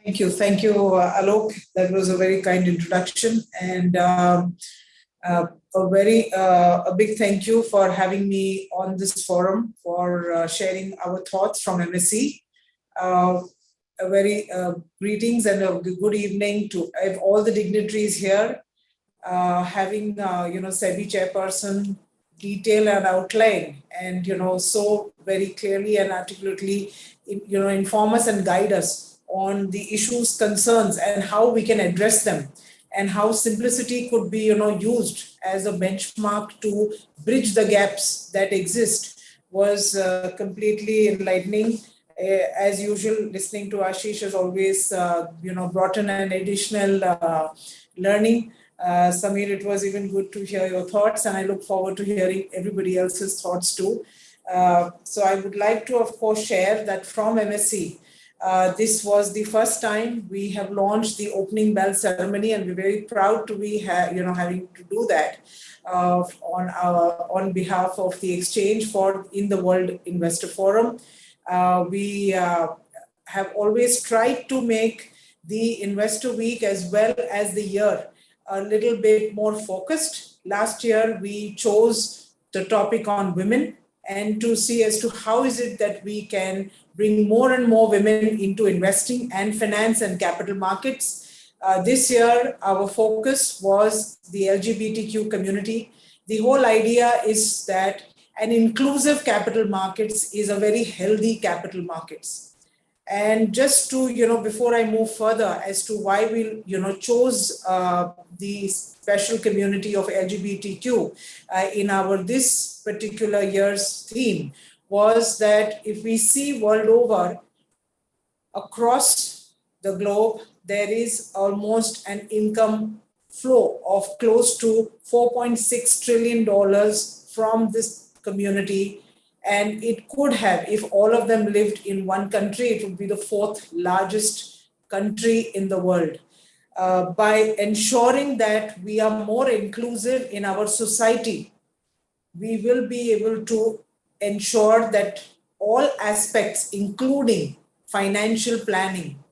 Thank you, Alok. That was a very kind introduction, and a big thank you for having me on this forum for sharing our thoughts from MSC. A very greetings and a good evening to all the dignitaries here. Having SEBI chairperson detail and outline, and so very clearly and articulately inform us and guide us on the issues, concerns, and how we can address them, and how simplicity could be used as a benchmark to bridge the gaps that exist was completely enlightening. As usual, listening to Ashish has always brought in an additional learning. Samir, it was even good to hear your thoughts, and I look forward to hearing everybody else's thoughts too. So I would like to, of course, share that from MSC, this was the first time we have launched the opening bell ceremony, and we're very proud to be having to do that on behalf of the exchange in the World Investor Forum. We have always tried to make the Investor Week as well as the year a little bit more focused. Last year, we chose the topic on women, and to see as to how is it that we can bring more and more women into investing and finance and capital markets. This year, our focus was the LGBTQ community. The whole idea is that an inclusive capital markets is a very healthy capital markets. And just to, before I move further as to why we, chose the special community of LGBTQ in our this particular year's theme, was that if we see world over, across the globe, there is almost an income flow of close to $4.6 trillion from this community. And it could have, if all of them lived in one country, it would be the fourth largest country in the world. By ensuring that we are more inclusive in our society, we will be able to ensure that all aspects, including financial planning,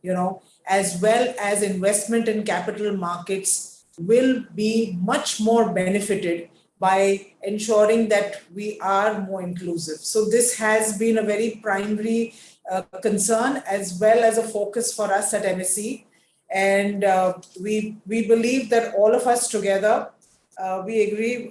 as well as investment in capital markets, will be much more benefited by ensuring that we are more inclusive. So this has been a very primary concern as well as a focus for us at MSC. And we believe that all of us together, we agree,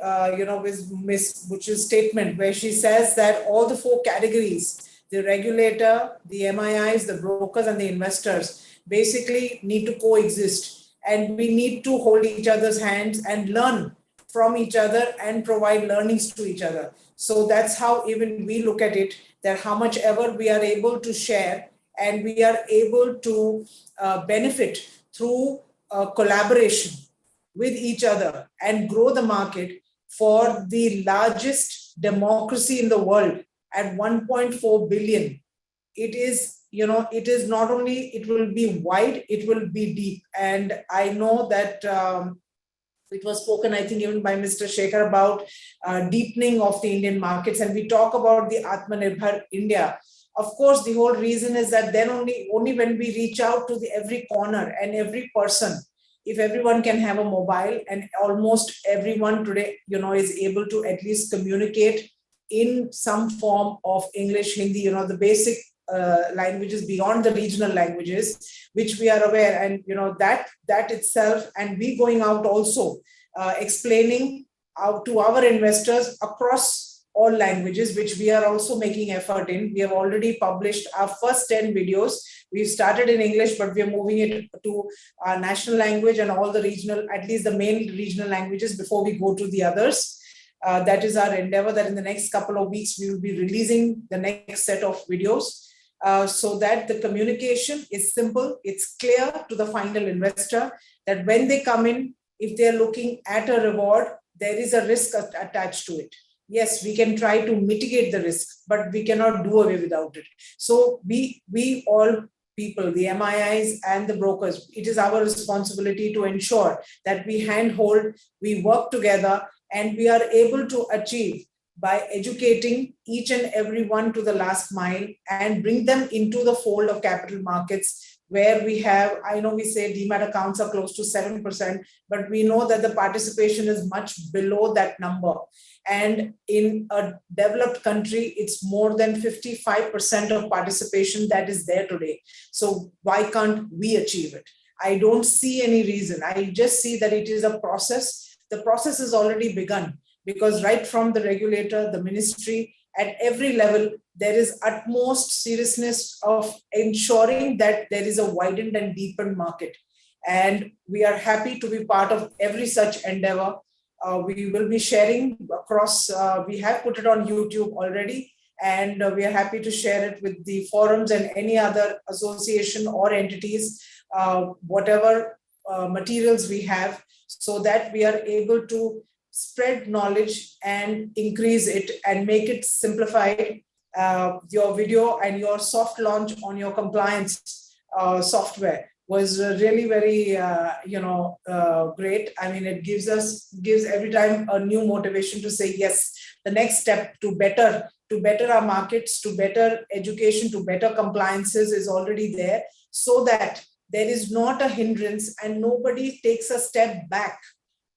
with Ms. Butch's statement where she says that all the four categories, the regulator, the MIIs, the brokers, and the investors, basically need to coexist. And we need to hold each other's hands and learn from each other and provide learnings to each other. So that's how even we look at it, that how much ever we are able to share and we are able to benefit through collaboration with each other and grow the market for the largest democracy in the world at 1.4 billion. It is, it is not only, it will be wide, it will be deep. And I know that It was spoken, I think, even by Mr. Shekhar about deepening of the Indian markets, and we talk about the Atmanirbhar India. Of course, the whole reason is that then only when we reach out to every corner and every person, if everyone can have a mobile, and almost everyone today, is able to at least communicate in some form of English, Hindi, the basic languages beyond the regional languages, which we are aware, and that itself, and we going out also explaining out to our investors across all languages, which we are also making effort in. We have already published our first 10 videos. We've started in English, but we are moving it to our national language and all the regional, at least the main regional languages, before we go to the others. That is our endeavor, that in the next couple of weeks, we will be releasing the next set of videos so that the communication is simple, it's clear to the final investor, that when they come in, if they're looking at a reward, there is a risk attached to it. Yes, we can try to mitigate the risk, but we cannot do away without it. So we all people, the MIIs and the brokers, it is our responsibility to ensure that we handhold, we work together, and we are able to achieve by educating each and every one to the last mile and bring them into the fold of capital markets, where we have, I know we say demat accounts are close to 7%, but we know that the participation is much below that number. And in a developed country, it's more than 55% of participation that is there today. So why can't we achieve it? I don't see any reason. I just see that it is a process. The process has already begun, because right from the regulator, the ministry, at every level, there is utmost seriousness of ensuring that there is a widened and deepened market. And we are happy to be part of every such endeavor. We will be sharing across, we have put it on YouTube already, and we are happy to share it with the forums and any other association or entities, whatever materials we have, so that we are able to spread knowledge and increase it and make it simplified. Your video and your soft launch on your compliance software was really very, great. I mean, it gives every time a new motivation to say, yes, the next step to better our markets, to better education, to better compliances is already there, so that there is not a hindrance and nobody takes a step back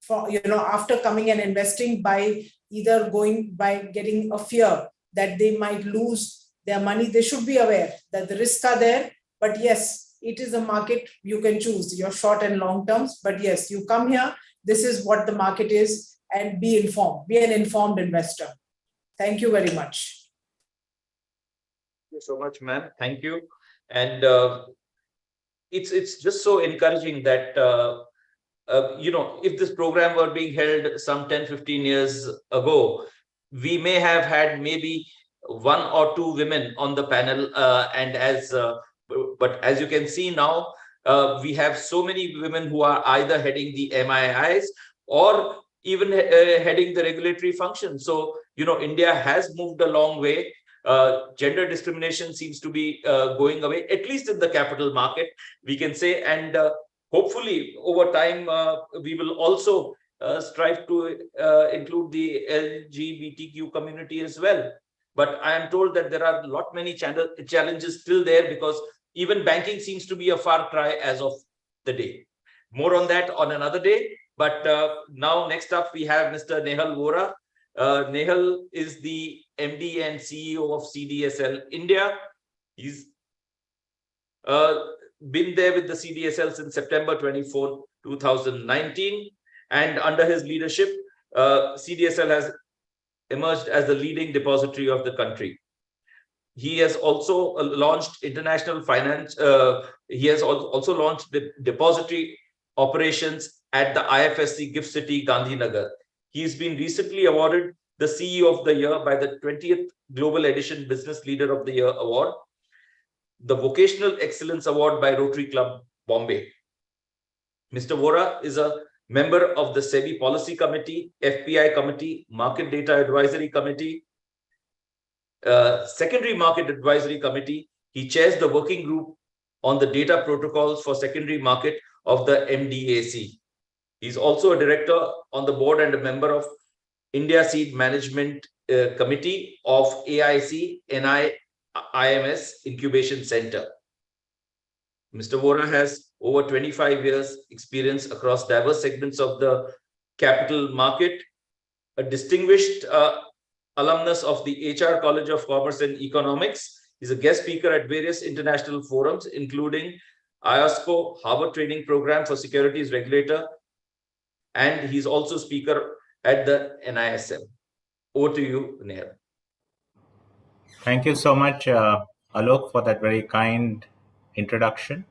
for, after coming and investing, by either getting a fear that they might lose their money. They should be aware that the risks are there, but yes, it is a market. You can choose your short and long terms, but yes, you come here, this is what the market is, and be informed, be an informed investor. Thank you very much. Thank you so much, ma'am. Thank you. And it's just so encouraging that, if this program were being held some 10-15 years ago, we may have had maybe 1 or 2 women on the panel, but as you can see now, we have so many women who are either heading the MIIs or even heading the regulatory function. So, India has moved a long way. Gender discrimination seems to be going away, at least in the capital market, we can say. And hopefully, over time, we will also strive to include the LGBTQ community as well. But I am told that there are many challenges still there, because even banking seems to be a far cry as of the day. More on that on another day. But now, next up, we have Mr. Nehal Vora. Nehal is the MD and CEO of CDSL India. He's been there with the CDSL since September 24, 2019. And under his leadership, CDSL has emerged as the leading depository of the country. He has also launched international finance. He has also launched the depository operations at the IFSC Gift City, Gandhinagar. He's been recently awarded the CEO of the Year by the 20th Global Edition Business Leader of the Year Award, the Vocational Excellence Award by Rotary Club, Bombay. Mr. Vora is a member of the SEBI Policy Committee, FPI Committee, Market Data Advisory Committee, Secondary Market Advisory Committee. He chairs the working group on the data protocols for secondary market of the MDAC. He's also a director on the board and a member of India Seed Management Committee of AIC NIMS Incubation Center. Mr. Vora has over 25 years experience across diverse segments of the capital market, a distinguished alumnus of the HR College of Commerce and Economics. He's a guest speaker at various international forums, including IOSCO, Harvard Training Program for Securities Regulator, and he's also speaker at the NISM. Over to you, Nehal. Thank you so much, Alok, for that very kind introduction.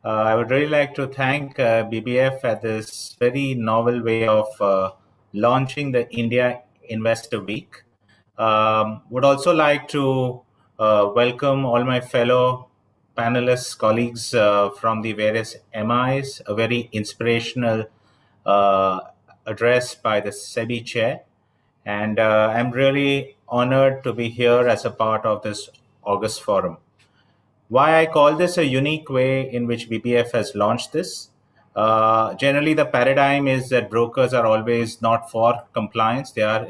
I would really like to thank BBF at this very novel way of launching the India Investor Week. Would also like to welcome all my fellow panelists, colleagues from the various MIs, a very inspirational address by the SEBI chair. And I'm really honored to be here as a part of this August forum. Why I call this a unique way in which BBF has launched this. Generally, the paradigm is that brokers are always not for compliance. They are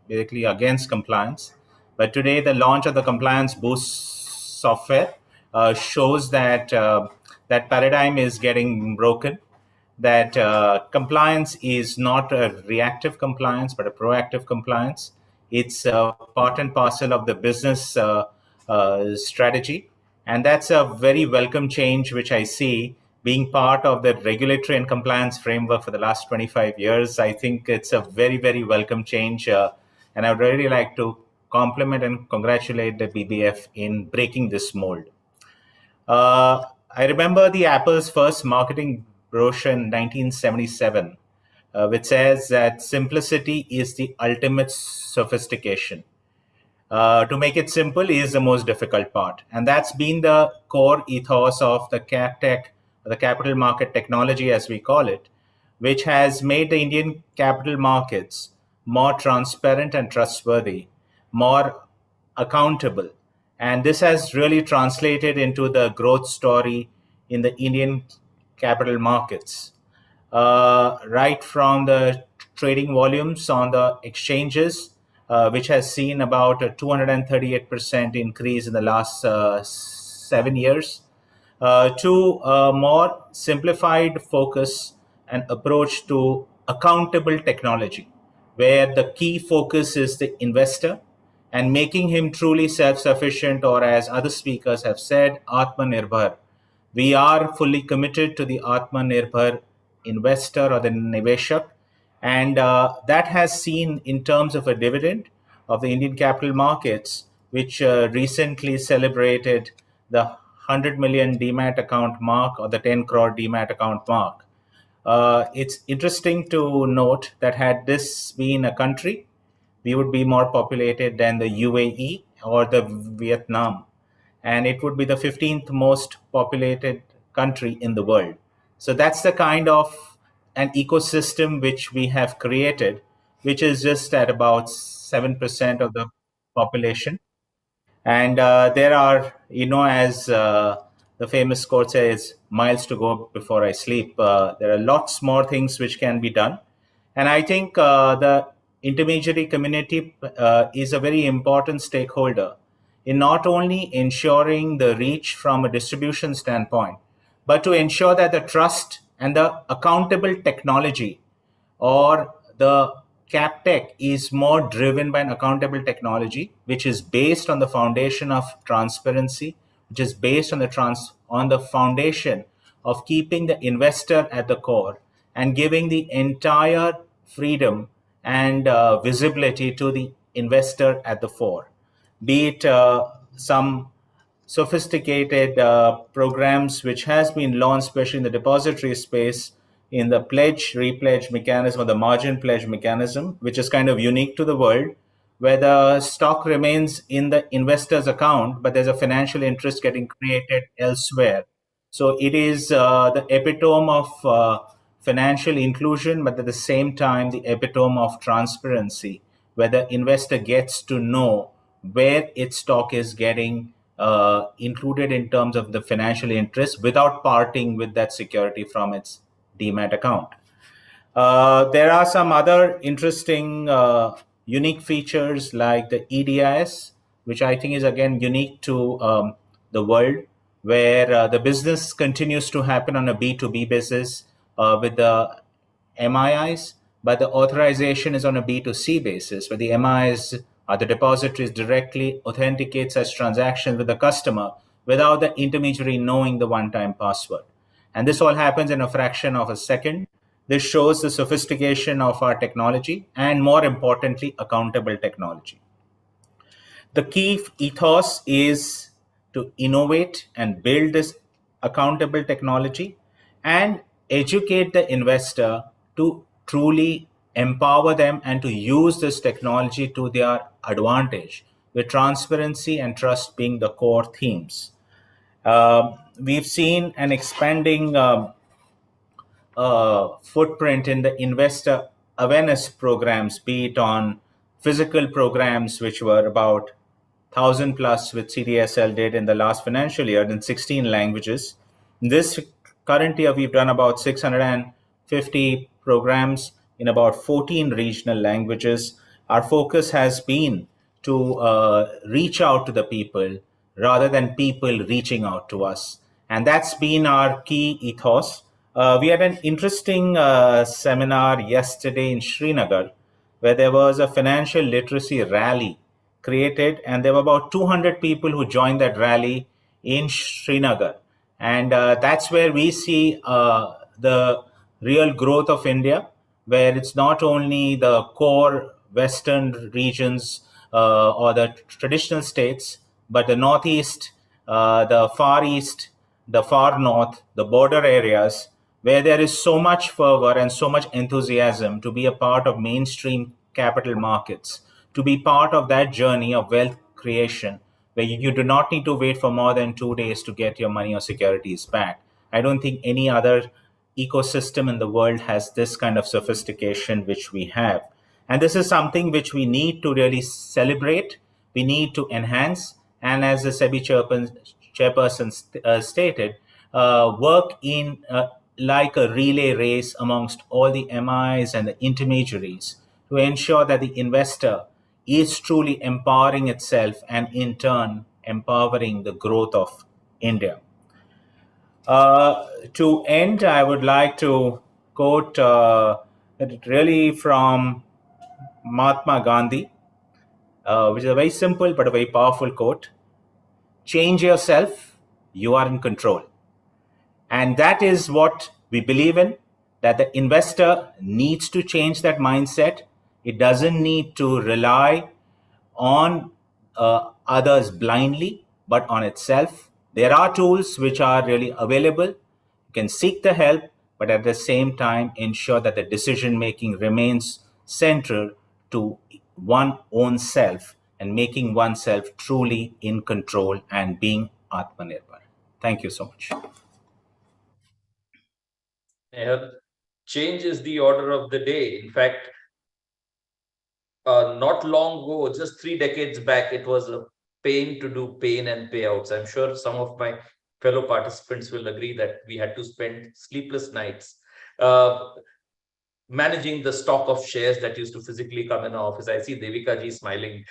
basically against compliance. But today, the launch of the Compliance Boost software shows that that paradigm is getting broken, that compliance is not a reactive compliance, but a proactive compliance. It's part and parcel of the business strategy. And that's a very welcome change, which I see being part of the regulatory and compliance framework for the last 25 years. I think it's a very, very welcome change. And I would really like to compliment and congratulate the BBF in breaking this mold. I remember the Apple's first marketing brochure in 1977, which says that simplicity is the ultimate sophistication. To make it simple is the most difficult part. And that's been the core ethos of the CapTech, the capital market technology, as we call it, which has made the Indian capital markets more transparent and trustworthy, more accountable. And this has really translated into the growth story in the Indian capital markets. Right from the trading volumes on the exchanges, which has seen about a 238% increase in the last 7 years, to a more simplified focus and approach to accountable technology, where the key focus is the investor and making him truly self-sufficient, or as other speakers have said, Atmanirbhar. We are fully committed to the Atmanirbhar investor or the Niveshak, and that has seen in terms of a dividend of the Indian capital markets, which recently celebrated the 100 million demat account mark or the 10 crore demat account mark. It's interesting to note that had this been a country, we would be more populated than the UAE or the Vietnam, and it would be the 15th most populated country in the world. So that's the kind of an ecosystem which we have created, which is just at about 7% of the population. And there are, as the famous quote says, miles to go before I sleep. There are lots more things which can be done. And I think the intermediary community is a very important stakeholder in not only ensuring the reach from a distribution standpoint, but to ensure that the trust and the accountable technology or the CapTech is more driven by an accountable technology, which is based on the foundation of transparency, which is based on the foundation of keeping the investor at the core and giving the entire freedom and visibility to the investor at the fore. Be it some sophisticated programs which has been launched, especially in the depository space, in the pledge repledge mechanism or the margin pledge mechanism, which is kind of unique to the world, where the stock remains in the investor's account, but there's a financial interest getting created elsewhere. So it is the epitome of financial inclusion, but at the same time, the epitome of transparency, where the investor gets to know where its stock is getting included in terms of the financial interest without parting with that security from its demat account. There are some other interesting unique features like the EDIS, which I think is again unique to the world, where the business continues to happen on a B2B basis with the MIIs, but the authorization is on a B2C basis, where the MIIs or the depositories directly authenticate such transactions with the customer without the intermediary knowing the one-time password. And this all happens in a fraction of a second. This shows the sophistication of our technology and, more importantly, accountable technology. The key ethos is to innovate and build this accountable technology and educate the investor to truly empower them and to use this technology to their advantage, with transparency and trust being the core themes. We've seen an expanding footprint in the investor awareness programs, be it on physical programs, which were about 1,000 plus, with CDSL did in the last financial year in 16 languages. This current year, we've done about 650 programs in about 14 regional languages. Our focus has been to reach out to the people rather than people reaching out to us. And that's been our key ethos. We had an interesting seminar yesterday in Srinagar, where there was a financial literacy rally created, and there were about 200 people who joined that rally in Srinagar. And that's where we see the real growth of India, where it's not only the core Western regions or the traditional states, but the Northeast, the Far East, the Far North, the border areas, where there is so much fervor and so much enthusiasm to be a part of mainstream capital markets, to be part of that journey of wealth creation, where you do not need to wait for more than 2 days to get your money or securities back. I don't think any other ecosystem in the world has this kind of sophistication which we have. And this is something which we need to really celebrate, we need to enhance, and as the SEBI chairperson stated, work in like a relay race amongst all the MIs and the intermediaries to ensure that the investor is truly empowering itself and in turn empowering the growth of India. To end, I would like to quote really from Mahatma Gandhi, which is a very simple but a very powerful quote. Change yourself, you are in control. And that is what we believe in, that the investor needs to change that mindset. It doesn't need to rely on others blindly, but on itself. There are tools which are really available. You can seek the help, but at the same time, ensure that the decision making remains central to one own self and making oneself truly in control and being Atmanirbhar. Thank you so much. Change is the order of the day. In fact, not long ago, just 3 decades back, it was a pain to do pain and payouts. I'm sure some of my fellow participants will agree that we had to spend sleepless nights managing the stock of shares that used to physically come in our office. I see Devika ji smiling.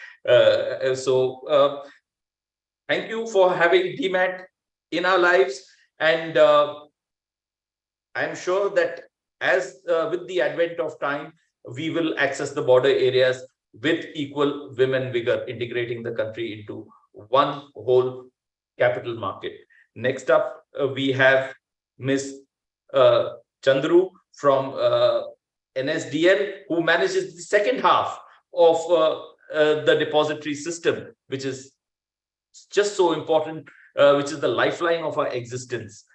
Thank you for having DMAT in our lives. And I'm sure that as with the advent of time, we will access the border areas with equal vim and vigor, integrating the country into one whole capital market. Next up, we have Ms. Chandru from NSDL, who manages the second half of the depository system, which is just so important, which is the lifeline of our existence.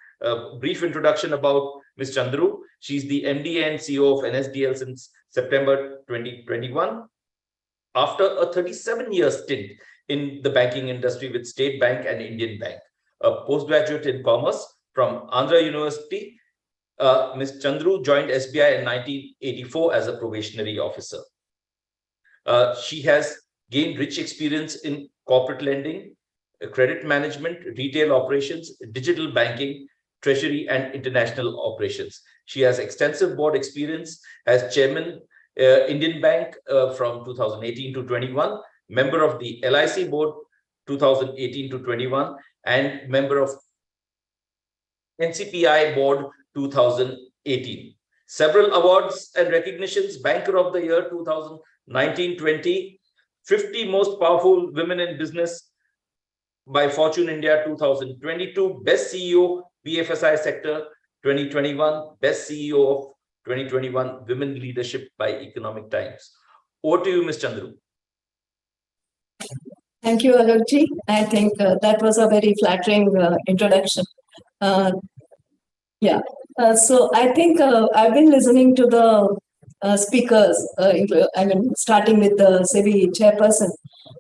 Brief introduction about Ms. Chandru. She's the MD and CEO of NSDL since September 2021. After a 37-year stint in the banking industry with State Bank and Indian Bank, a postgraduate in commerce from Andhra University, Ms. Chandru joined SBI in 1984 as a probationary officer. She has gained rich experience in corporate lending, credit management, retail operations, digital banking, treasury, and international operations. She has extensive board experience as chairman, Indian Bank from 2018 to 21, member of the LIC board 2018 to 21, and member of NCPI board 2018. Several awards and recognitions: Banker of the Year 2019-20, 50 Most Powerful Women in Business by Fortune India 2022, Best CEO BFSI Sector 2021, Best CEO of 2021, Women Leadership by Economic Times. Over to you, Ms. Chandru. Thank you, Alokji. I think that was a very flattering introduction. So I think I've been listening to the speakers, starting with the SEBI chairperson.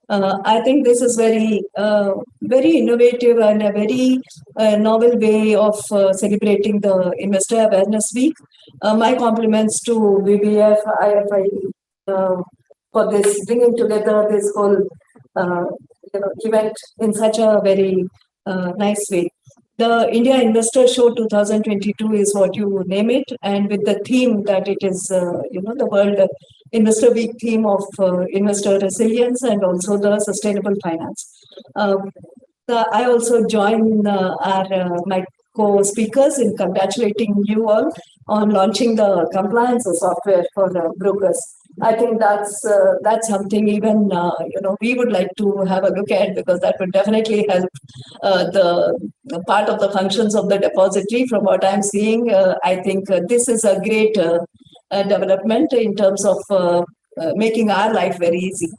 I think this is very innovative and a very novel way of celebrating the Investor Awareness Week. My compliments to BBF-IFIE for this, bringing together this whole event in such a very nice way. The India Investor Show 2022 is what you name it, and with the theme that it is, the World Investor Week theme of investor resilience and also the sustainable finance. I also join my co-speakers in congratulating you all on launching the compliance software for brokers. I think that's something even we would like to have a look at, because that would definitely help the part of the functions of the depository. From what I'm seeing, I think this is a great development in terms of making our life very easy.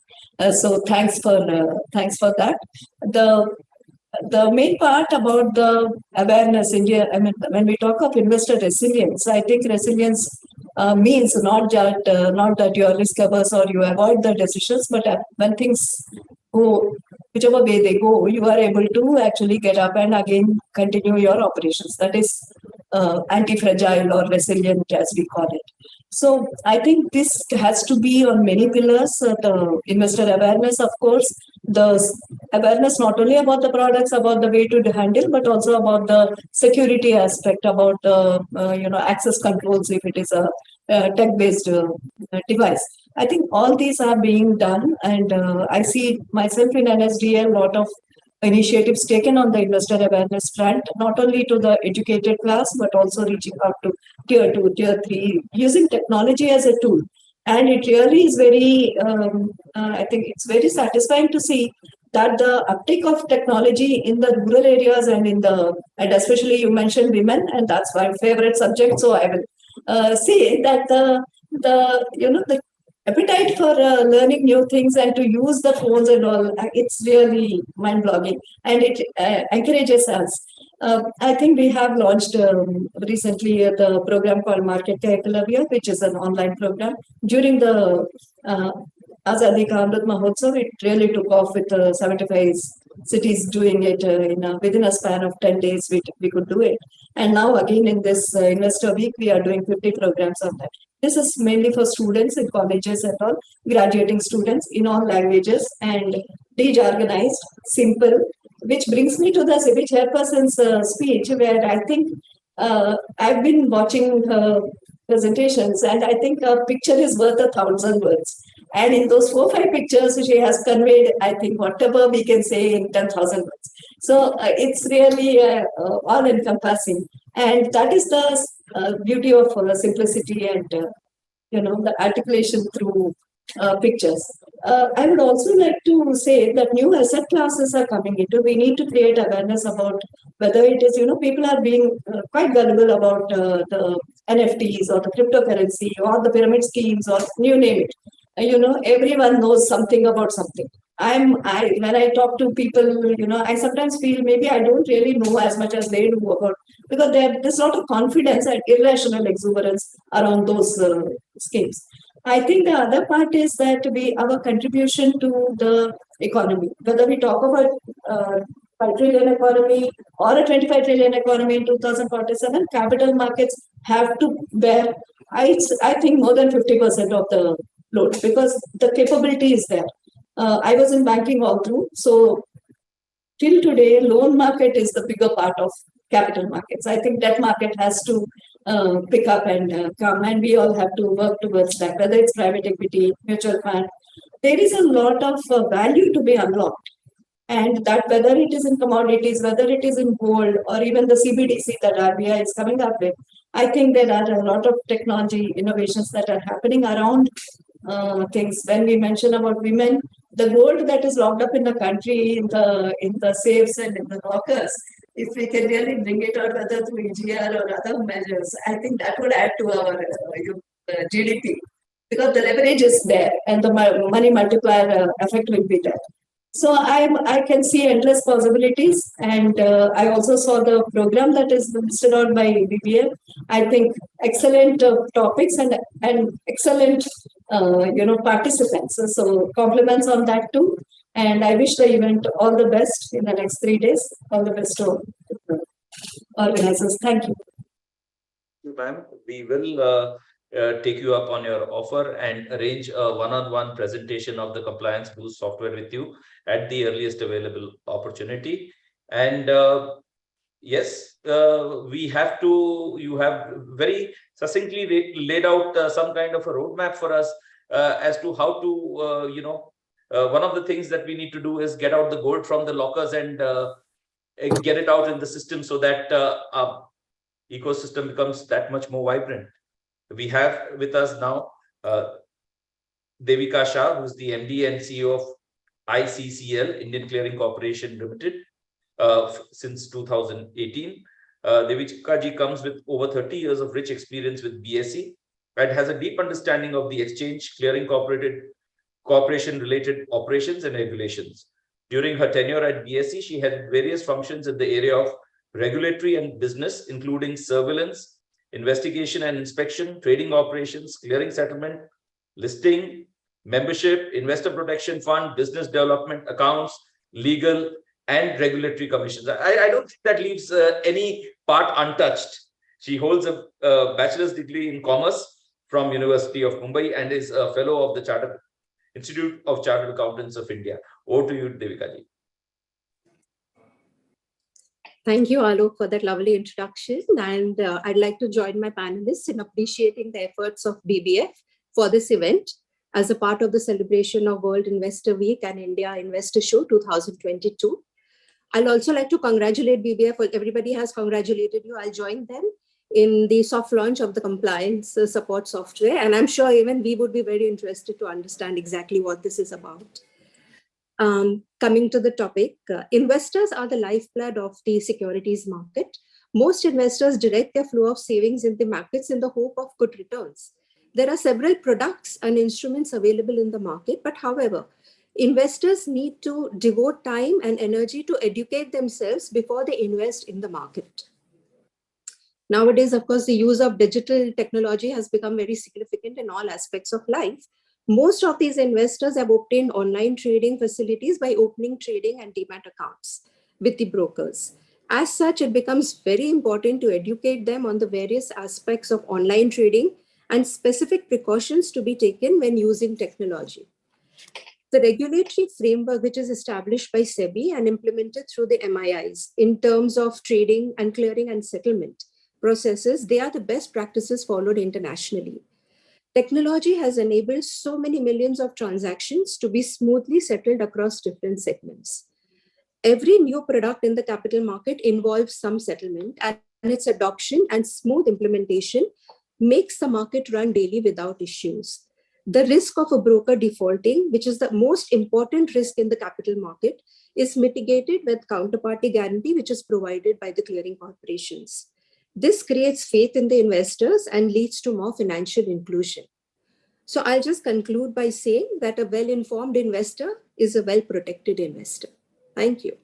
So thanks for that. The main part about the awareness, India, when we talk of investor resilience, I think resilience means not that you are risk averse or you avoid the decisions, but when things go whichever way they go, you are able to actually get up and again continue your operations. That is anti-fragile or resilient, as we call it. So I think this has to be on many pillars. The investor awareness, of course, the awareness not only about the products, about the way to handle, but also about the security aspect, about access controls if it is a tech-based device. I think all these are being done, and I see myself in NSDL, a lot of initiatives taken on the investor awareness front, not only to the educated class, but also reaching out to tier 2, tier 3, using technology as a tool. And it really is very, I think it's very satisfying to see that the uptake of technology in the rural areas and and especially you mentioned women, and that's my favorite subject. So I will say that the appetite for learning new things and to use the phones and all, it's really mind-blogging, and it encourages us. I think we have launched recently the program called Market Ka Ekalavya, which is an online program. During the Azadi Ka Amrit Mahotsav, it really took off with 75 cities doing it within a span of 10 days. We could do it. And now again in this Investor Week, we are doing 50 programs on that. This is mainly for students in colleges and all, graduating students in all languages, and disorganized, simple, which brings me to the SEBI chairperson's speech, where I think I've been watching her presentations, and I think a picture is worth 1,000 words. And in those 4 or 5 pictures, she has conveyed, I think, whatever we can say in 10,000 words. So it's really all-encompassing. And that is the beauty of simplicity and, the articulation through pictures. I would also like to say that new asset classes are coming into. We need to create awareness about whether it is, people are being quite gullible about the NFTs or the cryptocurrency or the pyramid schemes or you name it. Everyone knows something about something. When I talk to people, I sometimes feel maybe I don't really know as much as they do about, because there's a lot of confidence and irrational exuberance around those schemes. I think the other part is that our contribution to the economy, whether we talk about 5 trillion economy or a 25 trillion economy in 2047, capital markets have to bear, I think, more than 50% of the load, because the capability is there. I was in banking all through, so till today, loan market is the bigger part of capital markets. I think debt market has to pick up and come, and we all have to work towards that, whether it's private equity, mutual fund. There is a lot of value to be unlocked. And that whether it is in commodities, whether it is in gold, or even the CBDC that RBI is coming up with, I think there are a lot of technology innovations that are happening around things. When we mention about women, the gold that is locked up in the country, in the safes and in the lockers, if we can really bring it out, whether through EGR or other measures, I think that would add to our GDP, because the leverage is there and the money multiplier effect will be there. So I can see endless possibilities, and I also saw the program that is listed out by BBF. I think excellent topics and excellent participants. So compliments on that too. And I wish the event all the best in the next 3 days. All the best to organizers. Thank you. Ma'am, we will take you up on your offer and arrange a one-on-one presentation of the Compliance Boost software with you at the earliest available opportunity. And yes, you have very succinctly laid out some kind of a roadmap for us as to how to, one of the things that we need to do is get out the gold from the lockers and get it out in the system so that our ecosystem becomes that much more vibrant. We have with us now Devika Shah, who's the MD and CEO of ICCL, Indian Clearing Corporation Limited, since 2018. Devika ji comes with over 30 years of rich experience with BSE and has a deep understanding of the exchange, clearing corporation-related operations and regulations. During her tenure at BSE, she had various functions in the area of regulatory and business, including surveillance, investigation and inspection, trading operations, clearing settlement, listing, membership, investor protection fund, business development, accounts, legal, and regulatory commissions. I don't think that leaves any part untouched. She holds a bachelor's degree in commerce from University of Bombay and is a fellow of the Institute of Chartered Accountants of India. Over to you, Devika ji. Thank you, Alok, for that lovely introduction. And I'd like to join my panelists in appreciating the efforts of BBF for this event as a part of the celebration of World Investor Week and India Investor Show 2022. I'd also like to congratulate BBF. Everybody has congratulated you. I'll join them in the soft launch of the compliance support software. And I'm sure even we would be very interested to understand exactly what this is about. Coming to the topic, investors are the lifeblood of the securities market. Most investors direct their flow of savings in the markets in the hope of good returns. There are several products and instruments available in the market, but however, investors need to devote time and energy to educate themselves before they invest in the market. Nowadays, of course, the use of digital technology has become very significant in all aspects of life. Most of these investors have obtained online trading facilities by opening trading and demat accounts with the brokers. As such, it becomes very important to educate them on the various aspects of online trading and specific precautions to be taken when using technology. The regulatory framework, which is established by SEBI and implemented through the MIIs in terms of trading and clearing and settlement processes, they are the best practices followed internationally. Technology has enabled so many millions of transactions to be smoothly settled across different segments. Every new product in the capital market involves some settlement, and its adoption and smooth implementation makes the market run daily without issues. The risk of a broker defaulting, which is the most important risk in the capital market, is mitigated with counterparty guarantee, which is provided by the clearing corporations. This creates faith in the investors and leads to more financial inclusion. So I'll just conclude by saying that a well-informed investor is a well-protected investor. Thank you.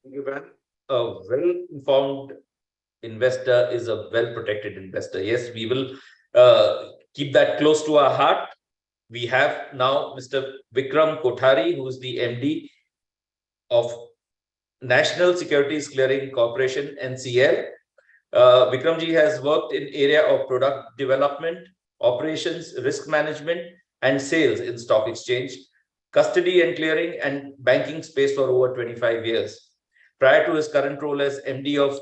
Thank you, ma'am. A well-informed investor is a well-protected investor. Yes, we will keep that close to our heart. We have now Mr. Vikram Kothari, who is the MD of National Securities Clearing Corporation, NCL. Vikramji has worked in area of product development, operations, risk management, and sales in stock exchange, custody and clearing, and banking space for over 25 years. Prior to his current role as MD of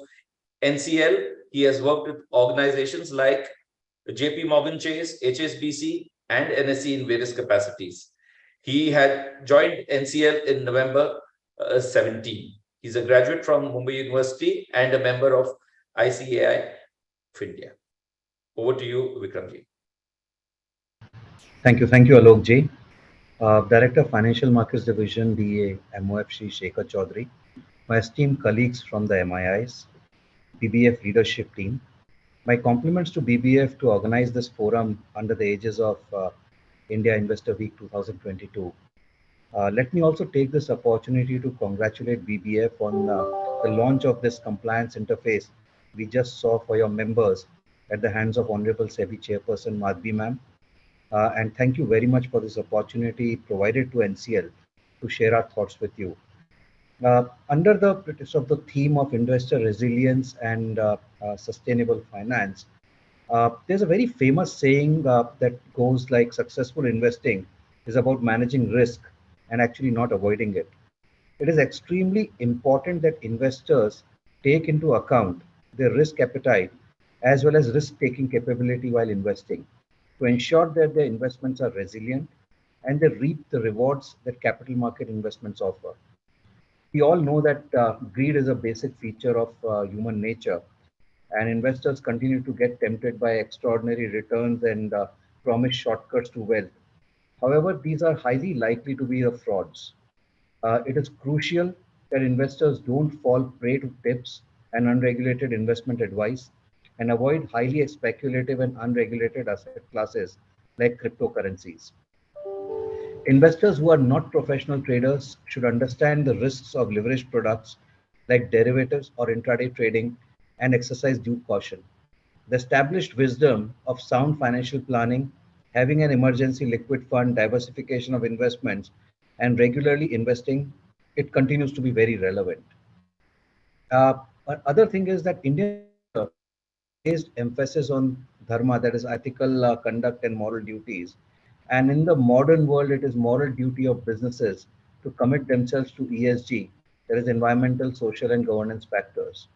NCL, he has worked with organizations like JP Morgan Chase, HSBC, and NSE in various capacities. He had joined NCL in November 17. He's a graduate from Bombay University and a member of ICAI of India. Over to you, Vikramji. Thank you, Alok Ji. Director of Financial Markets Division, DA, MOF Shri Shekhar Chaudhary, my esteemed colleagues from the MIIs, BBF leadership team. My compliments to BBF to organize this forum under the aegis of India Investor Week 2022. Let me also take this opportunity to congratulate BBF on the launch of this compliance interface we just saw for your members at the hands of Honorable SEBI Chairperson Madhvi Ma'am. And thank you very much for this opportunity provided to NCL to share our thoughts with you. Under the pretext of the theme of investor resilience and sustainable finance, there's a very famous saying that goes like successful investing is about managing risk and actually not avoiding it. It is extremely important that investors take into account their risk appetite as well as risk-taking capability while investing to ensure that their investments are resilient and they reap the rewards that capital market investments offer. We all know that greed is a basic feature of human nature, and investors continue to get tempted by extraordinary returns and promise shortcuts to wealth. However, these are highly likely to be the frauds. It is crucial that investors don't fall prey to tips and unregulated investment advice and avoid highly speculative and unregulated asset classes like cryptocurrencies. Investors who are not professional traders should understand the risks of leveraged products like derivatives or intraday trading and exercise due caution. The established wisdom of sound financial planning, having an emergency liquid fund, diversification of investments, and regularly investing, it continues to be very relevant. Other thing is that Indian placed emphasis on dharma, that is ethical conduct and moral duties. And in the modern world, it is moral duty of businesses to commit themselves to ESG, that is environmental, social, and governance factors.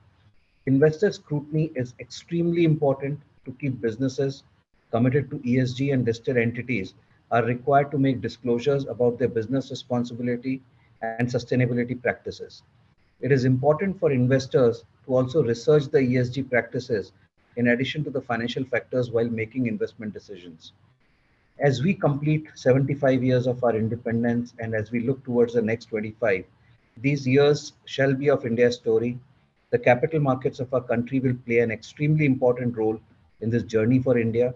Investor scrutiny is extremely important to keep businesses committed to ESG, and listed entities are required to make disclosures about their business responsibility and sustainability practices. It is important for investors to also research the ESG practices in addition to the financial factors while making investment decisions. As we complete 75 years of our independence and as we look towards the next 25, these years shall be of India's story. The capital markets of our country will play an extremely important role in this journey for India.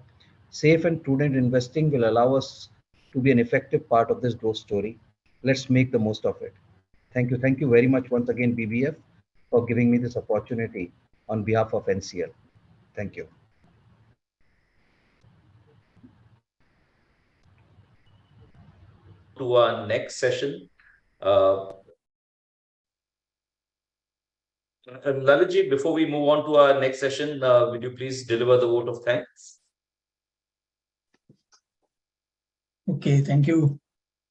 Safe and prudent investing will allow us to be an effective part of this growth story. Let's make the most of it. Thank you. Thank you very much once again, BBF, for giving me this opportunity on behalf of NCL. Thank you. To our next session. Lalitji, before we move on to our next session, will you please deliver the vote of thanks? Okay, thank you.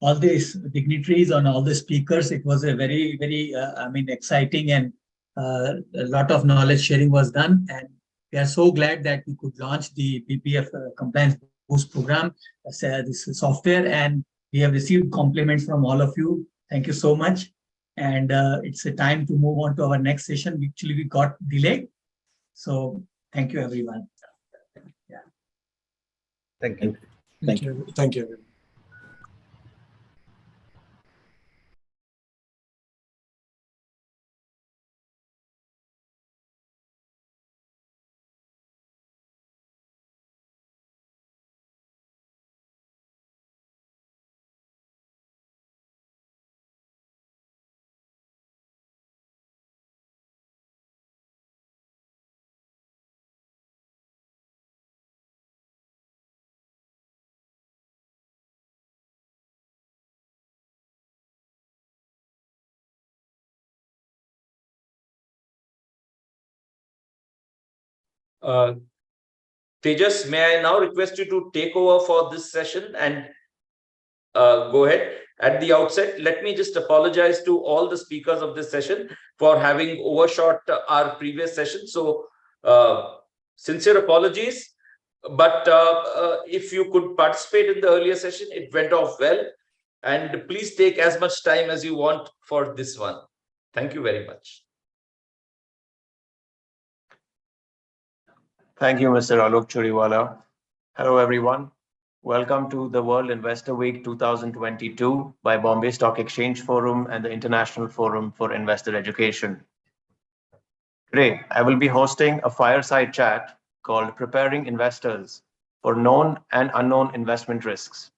All these dignitaries and all the speakers, it was a very, very, exciting and a lot of knowledge sharing was done. And we are so glad that we could launch the BBF Compliance Boost program, this software, and we have received compliments from all of you. Thank you so much. And it's a time to move on to our next session. Actually, we got delayed. So thank you, everyone. Yeah. Thank you. Thank you. Thank you. Tejas, may I now request you to take over for this session and go ahead? At the outset, let me just apologize to all the speakers of this session for having overshot our previous session. So sincere apologies. But if you could participate in the earlier session, it went off well. And please take as much time as you want for this one. Thank you very much. Thank you, Mr. Alok Churiwala. Hello, everyone. Welcome to the World Investor Week 2022 by Bombay Stock Exchange Forum and the International Forum for Investor Education. Today, I will be hosting a fireside chat called Preparing Investors for Known and Unknown Investment Risks.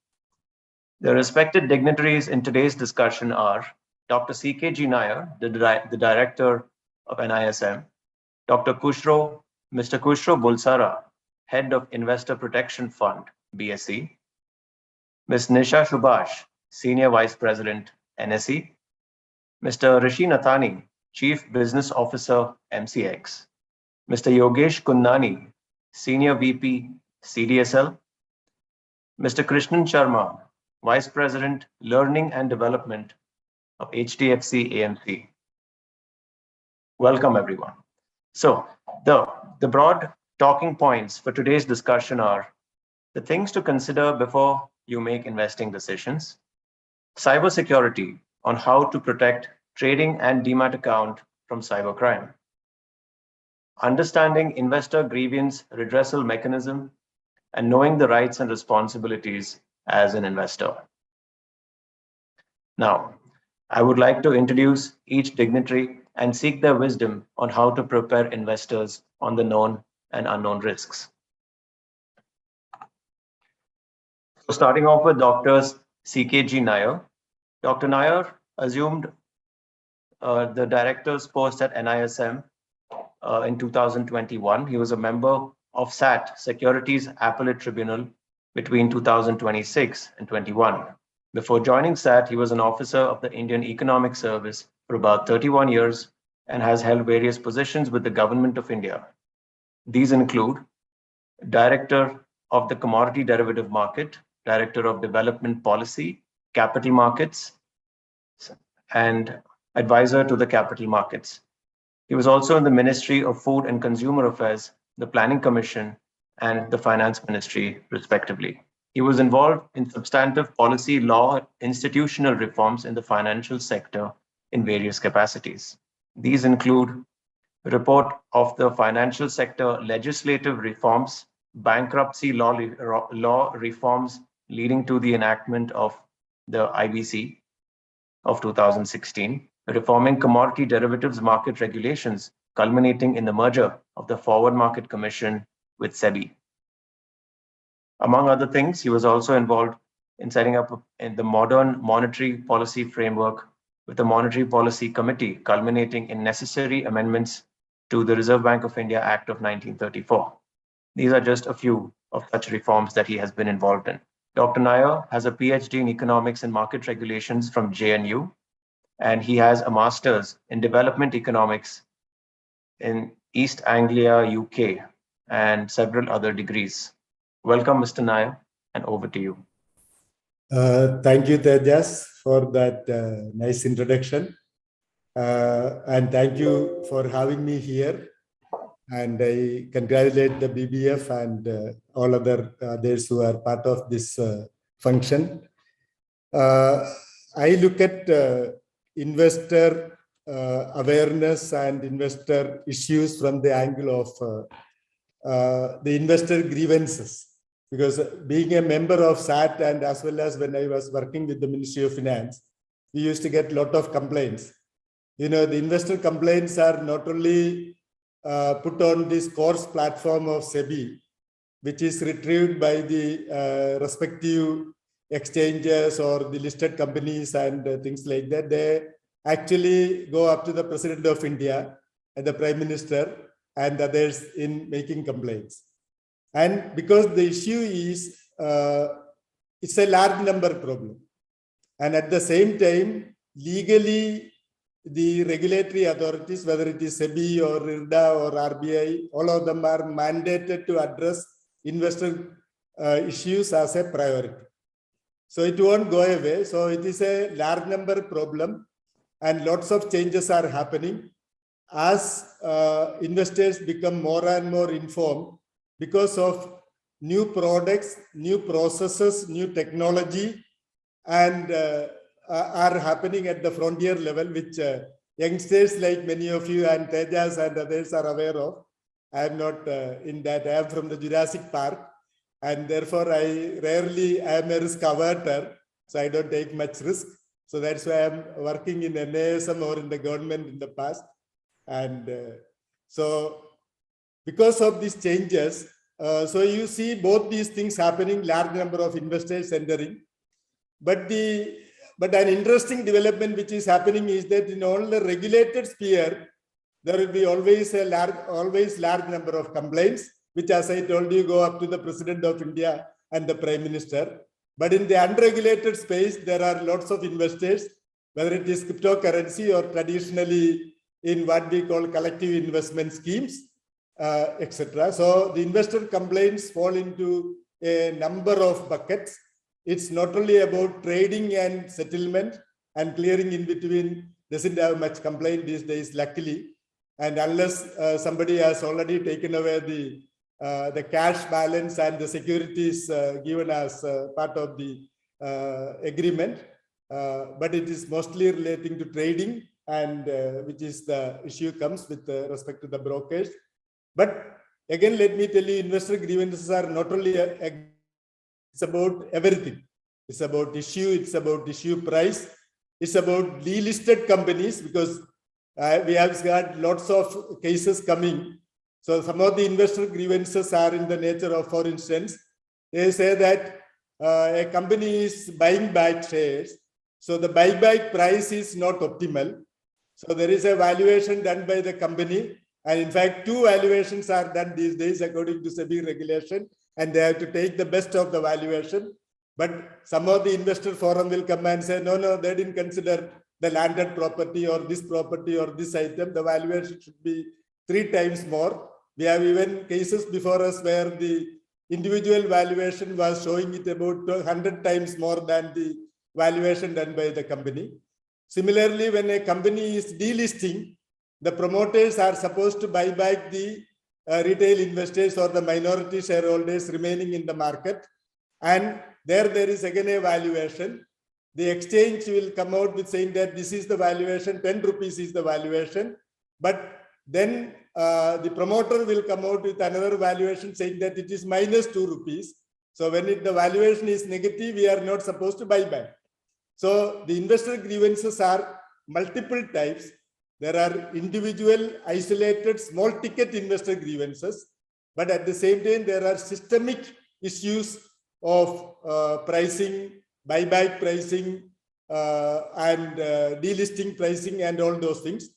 The respected dignitaries in today's discussion are Dr. C.K.G. Nair, the Director of NISM, Dr. Mr. Kushro Bulsara, Head of Investor Protection Fund, BSE, Ms. Nisha Subhash, Senior Vice President, NSE, Mr. Rishi Nathani, Chief Business Officer, MCX, Mr. Yogesh Kundani, Senior VP, CDSL, Mr. Krishnan Sharma, Vice President, Learning and Development of HDFC AMC. Welcome, everyone. So the broad talking points for today's discussion are the things to consider before you make investing decisions, cybersecurity on how to protect trading and demat account from cybercrime, understanding investor grievance redressal mechanism, and knowing the rights and responsibilities as an investor. Now, I would like to introduce each dignitary and seek their wisdom on how to prepare investors on the known and unknown risks. So starting off with Dr. C.K.G. Nair. Dr. Nair assumed the director's post at NISM in 2021. He was a member of SAT, Securities Appellate Tribunal, between 2026 and 21. Before joining SAT, he was an officer of the Indian Economic Service for about 31 years and has held various positions with the Government of India. These include Director of the Commodity Derivative Market, Director of Development Policy, Capital Markets, and Advisor to the Capital Markets. He was also in the Ministry of Food and Consumer Affairs, the Planning Commission, and the Finance Ministry, respectively. He was involved in substantive policy, law, institutional reforms in the financial sector in various capacities. These include a report of the financial sector legislative reforms, bankruptcy law reforms leading to the enactment of the IBC of 2016, reforming commodity derivatives market regulations, culminating in the merger of the Forward Market Commission with SEBI. Among other things, he was also involved in setting up the modern monetary policy framework with the Monetary Policy Committee, culminating in necessary amendments to the Reserve Bank of India Act of 1934. These are just a few of such reforms that he has been involved in. Dr. Nair has a PhD in economics and market regulations from JNU, and he has a master's in development economics in East Anglia, UK, and several other degrees. Welcome, Mr. Nair, and over to you. Thank you, Tejas, for that nice introduction. And thank you for having me here. And I congratulate the BBF and all others who are part of this function. I look at investor awareness and investor issues from the angle of the investor grievances. Because being a member of SAT and as well as when I was working with the Ministry of Finance, we used to get a lot of complaints. You know, the investor complaints are not only put on this course platform of SEBI, which is retrieved by the respective exchanges or the listed companies and things like that. They actually go up to the President of India and the Prime Minister and others in making complaints. And because the issue is, it's a large number problem. And at the same time, legally, the regulatory authorities, whether it is SEBI or IRDA or RBI, all of them are mandated to address investor issues as a priority. So it won't go away. So it is a large number problem and lots of changes are happening as investors become more and more informed because of new products, new processes, new technology, and are happening at the frontier level, which youngsters like many of you and Tejas and others are aware of. I am not in that. I am from the Jurassic Park, and therefore I rarely am a risk averter, so I don't take much risk. So that's why I'm working in NASM or in the government in the past. And so because of these changes, so you see both these things happening, large number of investors entering. But an interesting development which is happening is that in all the regulated sphere, there will be always large number of complaints, which, as I told you, go up to the President of India and the Prime Minister. But in the unregulated space, there are lots of investors, whether it is cryptocurrency or traditionally in what we call collective investment schemes, etc. So the investor complaints fall into a number of buckets. It's not only about trading and settlement and clearing in between, doesn't have much complaint these days, luckily. And unless somebody has already taken away the cash balance and the securities given as part of the agreement, but it is mostly relating to trading, and which is the issue comes with respect to the brokers. But again, let me tell you, investor grievances are not only it's about everything. It's about issue, it's about issue price, it's about delisted companies, because we have got lots of cases coming. So some of the investor grievances are in the nature of, for instance, they say that a company is buying back shares. So the buyback price is not optimal. So there is a valuation done by the company. And in fact, 2 valuations are done these days according to SEBI regulation, and they have to take the best of the valuation. But some of the investor forum will come and say, no, they didn't consider the landed property or this item. The valuation should be 3 times more. We have even cases before us where the individual valuation was showing it about 100 times more than the valuation done by the company. Similarly, when a company is delisting, the promoters are supposed to buy back the retail investors or the minority shareholders remaining in the market. And there is again a valuation. The exchange will come out with saying that this is the valuation, 10 rupees is the valuation. But then the promoter will come out with another valuation saying that it is minus 2 rupees. So when the valuation is negative, we are not supposed to buy back. So the investor grievances are multiple types. There are individual, isolated, small ticket investor grievances. But at the same time, there are systemic issues of pricing, buyback pricing, and delisting pricing and all those things.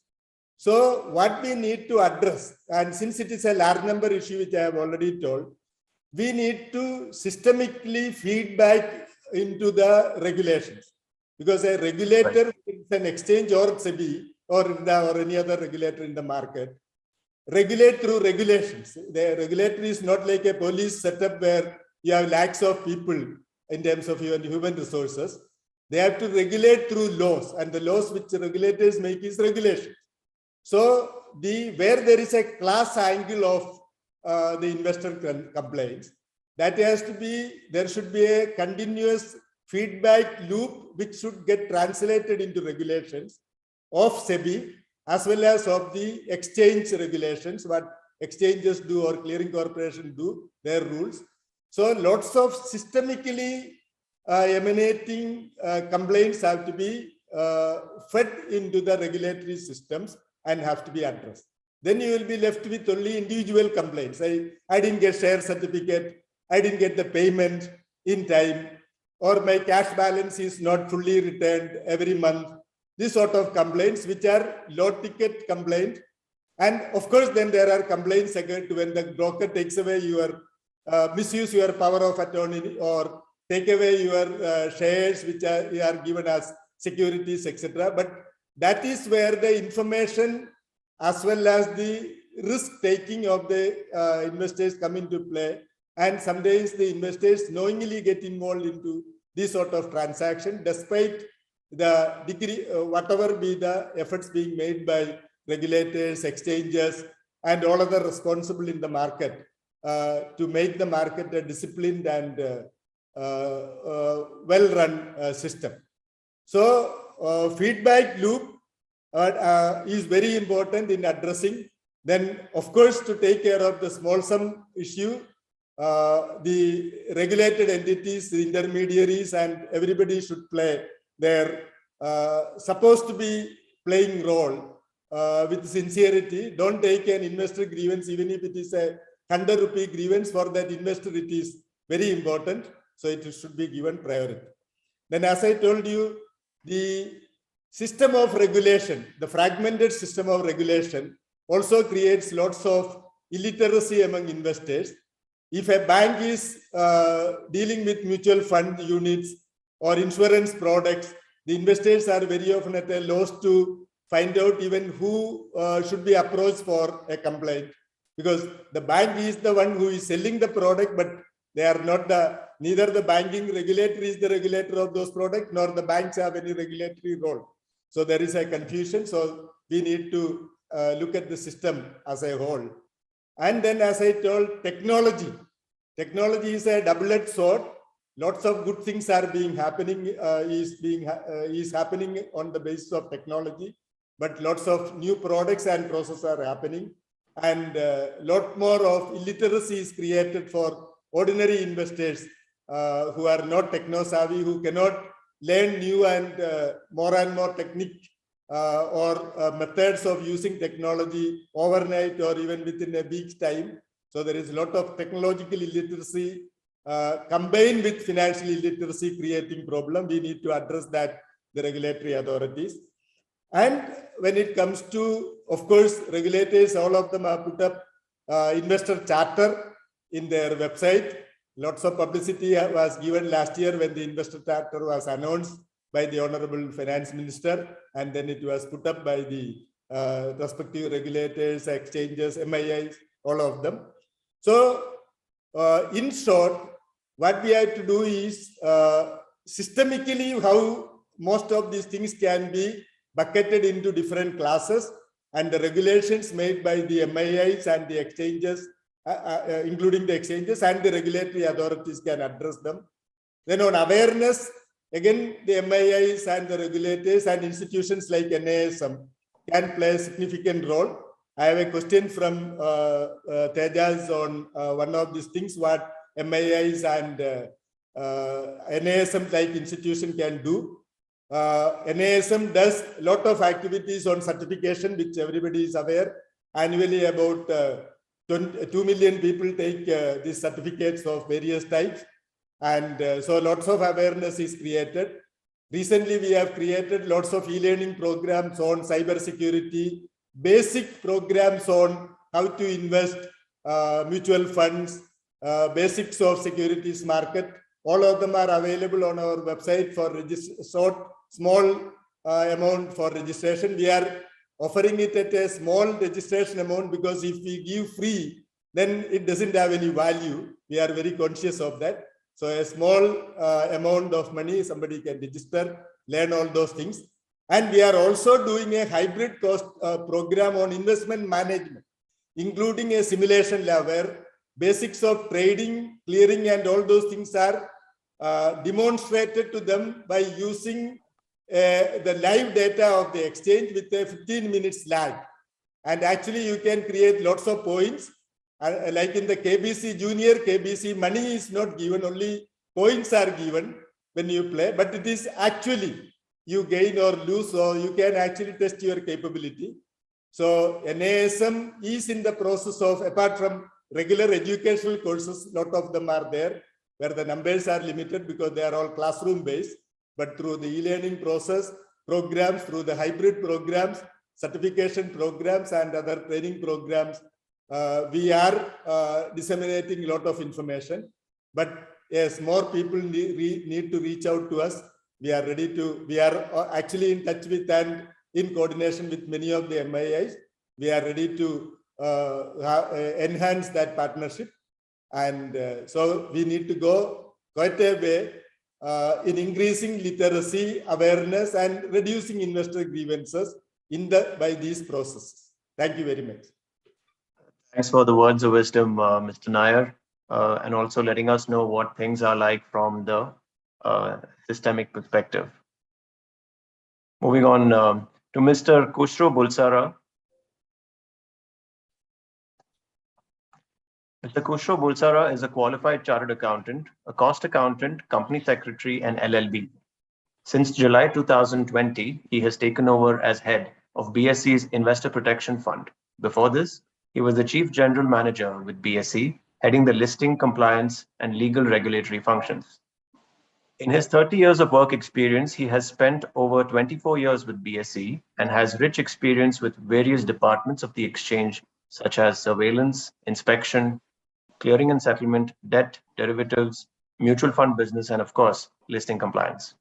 So what we need to address, and since it is a large number issue, which I have already told, we need to systemically feed back into the regulations. Because a regulator, it's an exchange or SEBI or any other regulator in the market, regulate through regulations. The regulator is not like a police setup where you have lakhs of people in terms of your human resources. They have to regulate through laws, and the laws which the regulators make is regulation. So where there is a class angle of the investor complaints, that has to be, there should be a continuous feedback loop which should get translated into regulations of SEBI as well as of the exchange regulations, what exchanges do or clearing corporation do, their rules. So lots of systemically emanating complaints have to be fed into the regulatory systems and have to be addressed. Then you will be left with only individual complaints. I didn't get share certificate, I didn't get the payment in time, or my cash balance is not fully returned every month. This sort of complaints, which are low ticket complaints. And of course, then there are complaints again when the broker takes away your, misuse your power of attorney or take away your shares which are given as securities, etc. But that is where the information as well as the risk taking of the investors come into play. And sometimes the investors knowingly get involved into this sort of transaction, despite the degree, whatever be the efforts being made by regulators, exchanges, and all other responsible in the market to make the market a disciplined and well-run system. So feedback loop is very important in addressing. Then, of course, to take care of the small sum issue, the regulated entities, the intermediaries, and everybody should play their supposed to be playing role with sincerity. Don't take an investor grievance, even if it is a 100 rupee grievance. For that investor, it is very important. So it should be given priority. Then, as I told you, the system of regulation, the fragmented system of regulation, also creates lots of illiteracy among investors. If a bank is dealing with mutual fund units or insurance products, the investors are very often at a loss to find out even who should be approached for a complaint, because the bank is the one who is selling the product, but they are not neither the banking regulator is the regulator of those products, nor the banks have any regulatory role. So there is a confusion. So we need to look at the system as a whole. And then, as I told, technology is a double-edged sword. Lots of good things are happening on the basis of technology, but lots of new products and processes are happening, and a lot more of illiteracy is created for ordinary investors who are not techno-savvy, who cannot learn new and more technique or methods of using technology overnight or even within a week's time. So there is a lot of technological illiteracy combined with financial illiteracy creating problem. We need to address that, the regulatory authorities. And when it comes to, of course, regulators, all of them have put up investor charter in their website. Lots of publicity was given last year when the investor charter was announced by the Honorable Finance Minister, and then it was put up by the respective regulators, exchanges, MIIs, all of them. So, in short, what we have to do is systemically how most of these things can be bucketed into different classes, and the regulations made by the MIIs and the exchanges, including the exchanges and the regulatory authorities, can address them. Then on awareness, again, the MIIs and the regulators and institutions like NASM can play a significant role. I have a question from Tejas on one of these things, what MIIs and NASM like institution can do. NASM does a lot of activities on certification, which everybody is aware. Annually, about 2 million people take these certificates of various types. And so lots of awareness is created. Recently, we have created lots of e-learning programs on cyber security, basic programs on how to invest, mutual funds, basics of securities market. All of them are available on our website for small amount for registration. We are offering it at a small registration amount because if we give free, then it doesn't have any value. We are very conscious of that. So a small amount of money, somebody can register, learn all those things. And we are also doing a hybrid cost program on investment management, including a simulation lab where basics of trading, clearing, and all those things are demonstrated to them by using the live data of the exchange with a 15 minutes lag. And actually, you can create lots of points. Like in the KBC Junior, KBC money is not given, only points are given when you play, but it is actually you gain or lose, or you can actually test your capability. So NASM is in the process of, apart from regular educational courses, a lot of them are there where the numbers are limited because they are all classroom based, but through the e-learning process, programs, through the hybrid programs, certification programs, and other training programs, we are disseminating a lot of information. But yes, more people need to reach out to us. We are ready to, we are actually in touch with and in coordination with many of the MIIs. We are ready to enhance that partnership. And so we need to go quite a way in increasing literacy, awareness, and reducing investor grievances by these processes. Thank you very much. Thanks for the words of wisdom, Mr. Nair, and also letting us know what things are like from the systemic perspective. Moving on to Mr. Kushro Bulsara. Mr. Kushro Bulsara is a qualified chartered accountant, a cost accountant, company secretary, and LLB. Since July 2020, he has taken over as head of BSE's Investor Protection Fund. Before this, he was the chief general manager with BSE, heading the listing, compliance, and legal regulatory functions. In his 30 years of work experience, he has spent over 24 years with BSE and has rich experience with various departments of the exchange, such as surveillance, inspection, clearing and settlement, debt, derivatives, mutual fund business, and of course, listing compliance.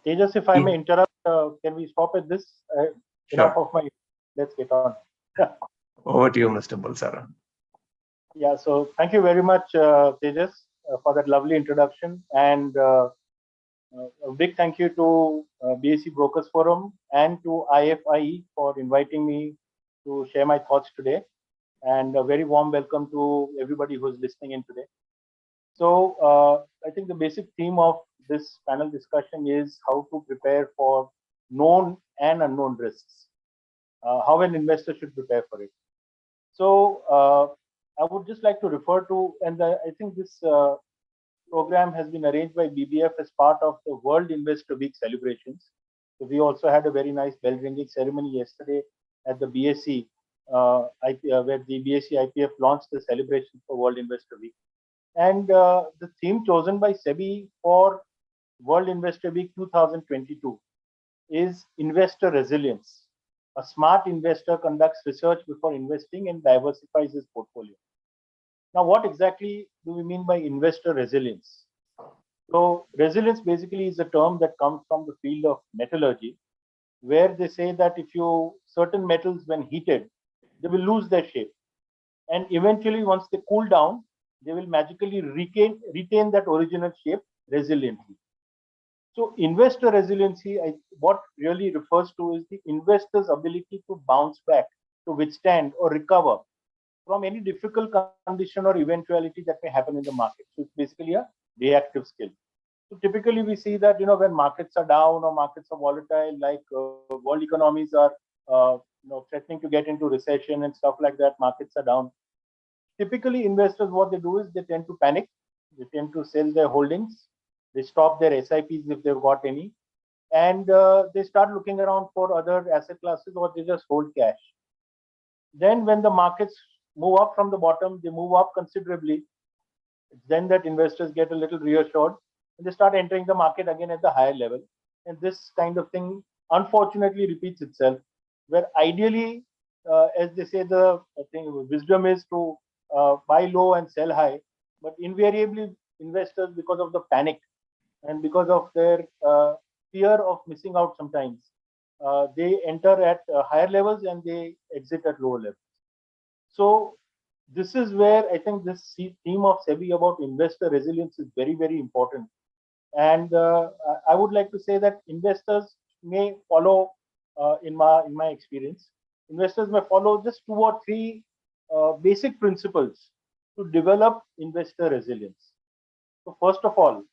Tejas, if I may interrupt, can we stop at this? Enough of my, let's get on. Over to you, Mr. Bulsara. Yeah, so thank you very much, Tejas, for that lovely introduction. And a big thank you to BSE Brokers Forum and to IFIE for inviting me to share my thoughts today. And a very warm welcome to everybody who's listening in today. So I think the basic theme of this panel discussion is how to prepare for known and unknown risks, how an investor should prepare for it. So I would just like to refer to, and I think this program has been arranged by BBF as part of the World Investor Week celebrations. So we also had a very nice bell ringing ceremony yesterday at the BSE, where the BSE IPF launched the celebration for World Investor Week. And the theme chosen by SEBI for World Investor Week 2022 is investor resilience. A smart investor conducts research before investing and diversifies his portfolio. Now, what exactly do we mean by investor resilience? So resilience basically is a term that comes from the field of metallurgy, where they say that if certain metals, when heated, they will lose their shape. And eventually, once they cool down, they will magically retain that original shape resiliently. So investor resiliency, what really refers to is the investor's ability to bounce back, to withstand or recover from any difficult condition or eventuality that may happen in the market. So it's basically a reactive skill. So typically we see that, when markets are down or markets are volatile, like world economies are threatening to get into recession and stuff like that, markets are down. Typically investors, what they do is they tend to panic. They tend to sell their holdings. They stop their SIPs if they've got any. And they start looking around for other asset classes, or they just hold cash. Then when the markets move up from the bottom, they move up considerably. It's then that investors get a little reassured and they start entering the market again at the higher level. And this kind of thing unfortunately repeats itself, where ideally, as they say, the wisdom is to buy low and sell high. But invariably, investors, because of the panic and because of their fear of missing out sometimes, they enter at higher levels and they exit at lower levels. So this is where I think this theme of SEBI about investor resilience is very, very important. And I would like to say that investors may follow, in my experience, investors may follow just 2 or 3 basic principles to develop investor resilience. So first of all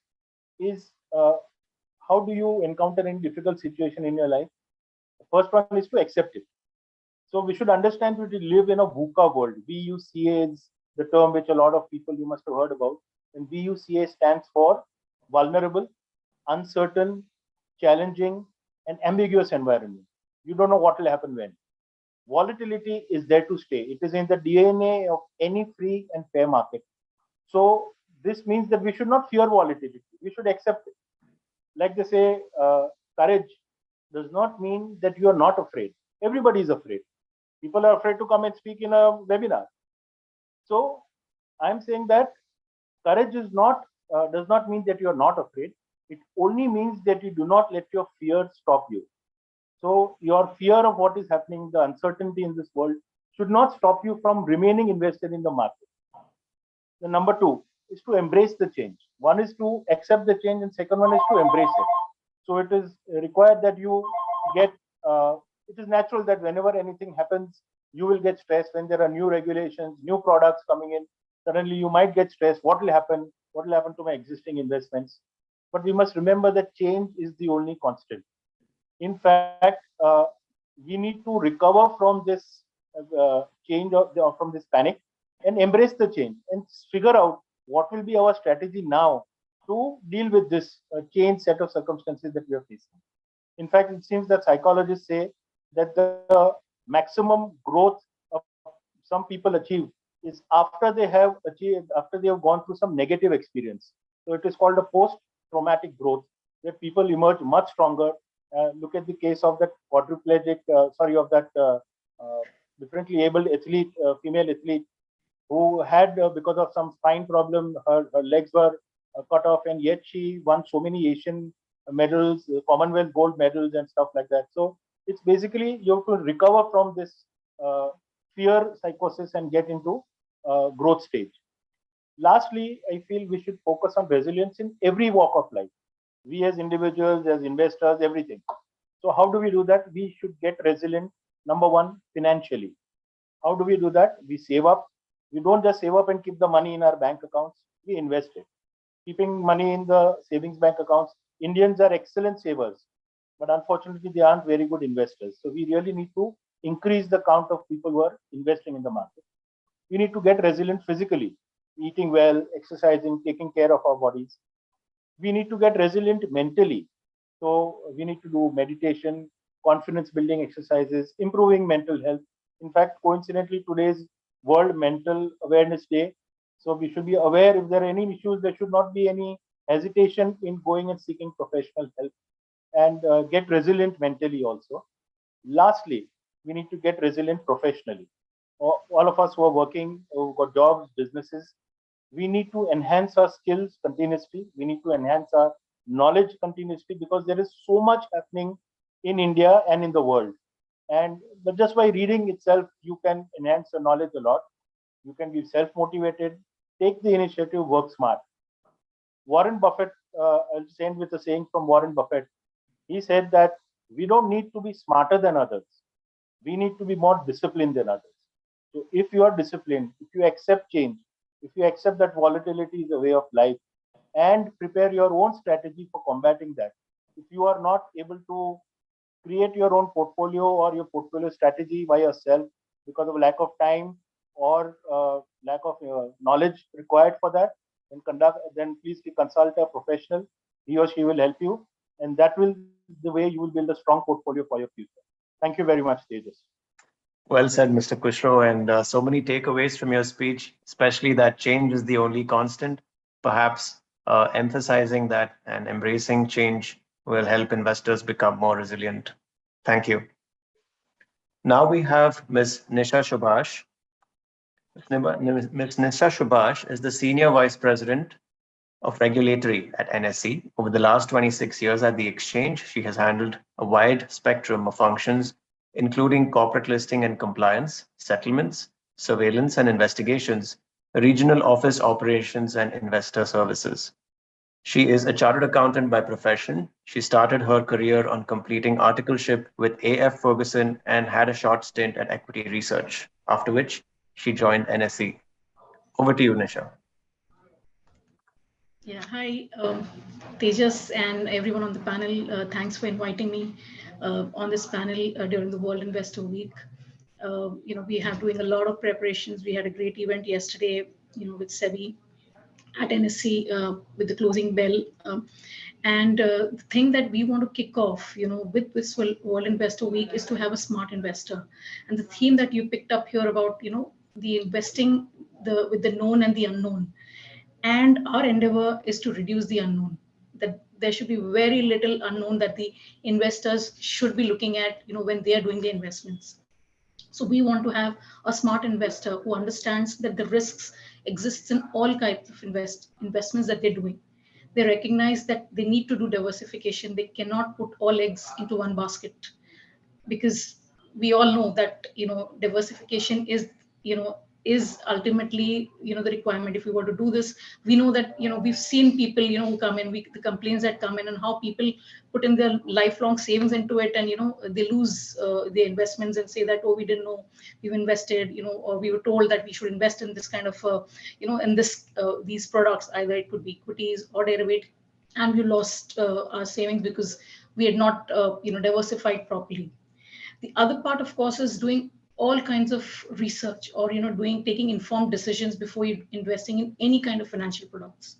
is how do you encounter any difficult situation in your life? The first one is to accept it. So we should understand that we live in a VUCA world. VUCA is the term which a lot of people you must have heard about. And VUCA stands for vulnerable, uncertain, challenging, and ambiguous environment. You don't know what will happen when. Volatility is there to stay. It is in the DNA of any free and fair market. So this means that we should not fear volatility. We should accept it. Like they say, courage does not mean that you are not afraid. Everybody is afraid. People are afraid to come and speak in a webinar. So I'm saying that courage is does not mean that you are not afraid. It only means that you do not let your fear stop you. So your fear of what is happening, the uncertainty in this world, should not stop you from remaining invested in the market. The number 2 is to embrace the change. One is to accept the change, and second one is to embrace it. So it is required that you get, it is natural that whenever anything happens, you will get stressed. When there are new regulations, new products coming in, suddenly you might get stressed. What will happen? What will happen to my existing investments? But we must remember that change is the only constant. In fact, we need to recover from this change or from this panic and embrace the change and figure out what will be our strategy now to deal with this change set of circumstances that we are facing. In fact, it seems that psychologists say that the maximum growth of some people achieve is after they have gone through some negative experience. So it is called a post-traumatic growth, where people emerge much stronger. Look at the case of that differently abled athlete, female athlete, who had, because of some spine problem, her legs were cut off, and yet she won so many Asian medals, Commonwealth gold medals, and stuff like that. So it's basically you have to recover from this fear psychosis and get into growth stage. Lastly, I feel we should focus on resilience in every walk of life. We as individuals, as investors, everything. So how do we do that? We should get resilient. Number one, financially. How do we do that? We save up. We don't just save up and keep the money in our bank accounts. We invest it. Keeping money in the savings bank accounts. Indians are excellent savers, but unfortunately they aren't very good investors. So we really need to increase the count of people who are investing in the market. We need to get resilient physically, eating well, exercising, taking care of our bodies. We need to get resilient mentally. So we need to do meditation, confidence building exercises, improving mental health. In fact, coincidentally, today is World Mental Awareness Day. So we should be aware if there are any issues, there should not be any hesitation in going and seeking professional help, and get resilient mentally also. Lastly, we need to get resilient professionally. All of us who are working, who've got jobs, businesses, we need to enhance our skills continuously. We need to enhance our knowledge continuously, because there is so much happening in India and in the world. And but just by reading itself, you can enhance your knowledge a lot. You can be self-motivated, take the initiative, work smart. Warren Buffett, I'll end with a saying from Warren Buffett. He said that we don't need to be smarter than others. We need to be more disciplined than others. So if you are disciplined, if you accept change, if you accept that volatility is a way of life, and prepare your own strategy for combating that, if you are not able to create your own portfolio or your portfolio strategy by yourself because of lack of time or lack of knowledge required for that, then please consult a professional. He or she will help you, and that will be the way you will build a strong portfolio for your future. Thank you very much, Tejas. Well said, Mr. Kushro, and so many takeaways from your speech, especially that change is the only constant. Perhaps emphasizing that and embracing change will help investors become more resilient. Thank you. Now we have Ms. Nisha Subhash. Ms. Nisha Subhash is the Senior Vice President of Regulatory at NSE. Over the last 26 years at the exchange, she has handled a wide spectrum of functions, including corporate listing and compliance, settlements, surveillance and investigations, regional office operations, and investor services. She is a chartered accountant by profession. She started her career on completing articleship with A.F. Ferguson and had a short stint at Equity Research, after which she joined NSE. Over to you, Nisha. Yeah, hi, Tejas and everyone on the panel. Thanks for inviting me on this panel during the World Investor Week. We have doing a lot of preparations. We had a great event yesterday, with SEBI at NSE with the closing bell. And the thing that we want to kick off, with this World Investor Week is to have a smart investor. And the theme that you picked up here about, the investing with the known and the unknown. And our endeavor is to reduce the unknown. That there should be very little unknown that the investors should be looking at, when they are doing the investments. So we want to have a smart investor who understands that the risks exist in all types of investments that they're doing. They recognize that they need to do diversification. They cannot put all eggs into one basket, because we all know that, diversification is, is ultimately, the requirement. If we were to do this, we know that, we've seen people, who come in, the complaints that come in, and how people put in their lifelong savings into it, and, they lose their investments and say that, oh, we didn't know we've invested, or we were told that we should invest in this kind of, in these products, either it could be equities or derivative, and we lost our savings because we had not, diversified properly. The other part, of course, is doing all kinds of research, or taking informed decisions before you investing in any kind of financial products.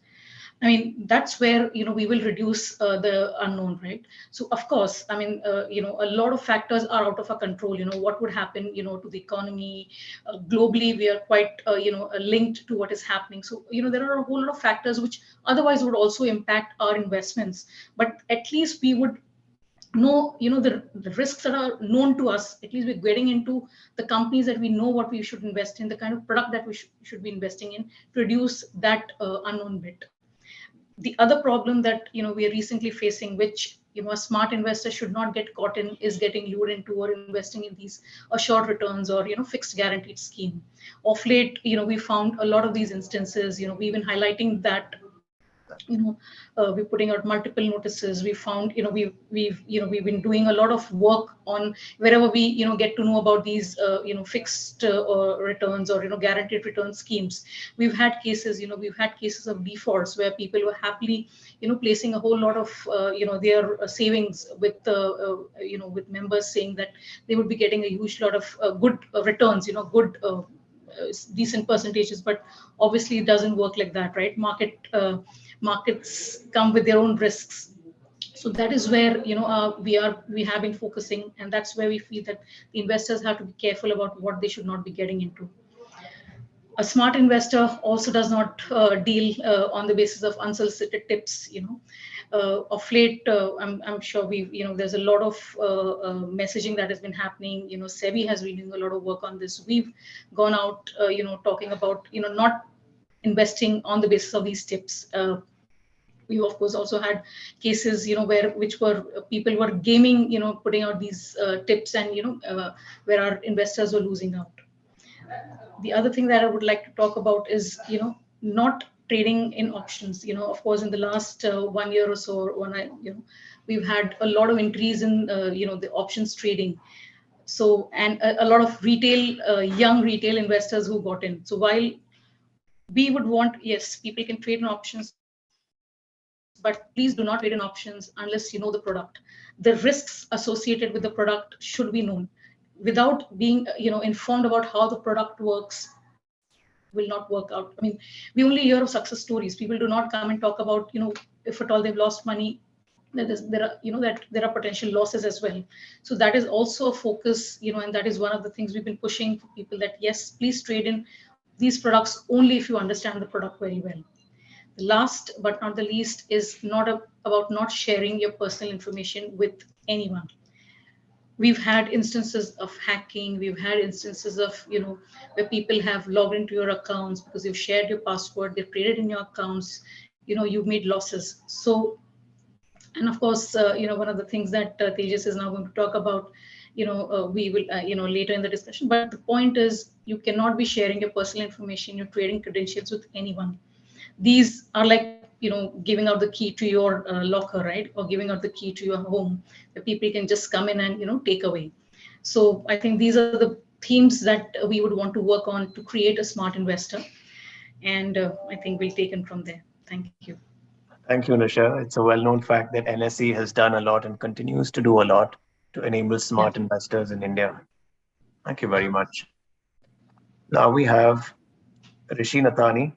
I mean, that's where we will reduce the unknown, right? So of course, I mean, a lot of factors are out of our control. What would happen, to the economy globally? We are quite linked to what is happening. So there are a whole lot of factors which otherwise would also impact our investments. But at least we would know, the risks that are known to us. At least we're getting into the companies that we know what we should invest in, the kind of product that we should be investing in, to reduce that unknown bit. The other problem that we are recently facing, which a smart investor should not get caught in, is getting lured into or investing in these assured returns or fixed guaranteed scheme. Of late, we found a lot of these instances. We've been highlighting that. We're putting out multiple notices. We found, we've been doing a lot of work on wherever we, get to know about these, fixed returns or, guaranteed return schemes. We've had cases, of defaults where people were happily, placing a whole lot of, their savings with, with members, saying that they would be getting a huge lot of good returns, good, decent percentages, but obviously it doesn't work like that, right? Markets come with their own risks. So that is where we have been focusing, and that's where we feel that the investors have to be careful about what they should not be getting into. A smart investor also does not deal on the basis of unsolicited tips. Of late, I'm sure there's a lot of messaging that has been happening. SEBI has been doing a lot of work on this. We've gone out, talking about not investing on the basis of these tips. We of course also had cases, which were people were gaming, putting out these tips, and where our investors were losing out. The other thing that I would like to talk about is, not trading in options. Of course, in the last 1 year or so, we've had a lot of increase in, the options trading. So, and a lot of retail, young retail investors who got in. So while we would want, yes, people can trade in options, but please do not trade in options unless you know the product. The risks associated with the product should be known. Without being, informed about how the product works, will not work out. I mean, we only hear of success stories. People do not come and talk about, if at all they've lost money, that there are potential losses as well. So that is also a focus, and that is one of the things we've been pushing for people, that yes, please trade in these products only if you understand the product very well. The last but not the least is not about not sharing your personal information with anyone. We've had instances of hacking. We've had instances of, where people have logged into your accounts because you've shared your password, they've traded in your accounts, you've made losses. So, and of course, one of the things that Tejas is now going to talk about, we will, later in the discussion. But the point is, you cannot be sharing your personal information, your trading credentials with anyone. These are like, giving out the key to your locker, right? Or giving out the key to your home, where people can just come in and, take away. So I think these are the themes that we would want to work on to create a smart investor. And I think we'll take it from there. Thank you. Thank you, Nisha. It's a well-known fact that NSE has done a lot and continues to do a lot to enable smart investors in India. Thank you very much. Now we have Rishi Nathani.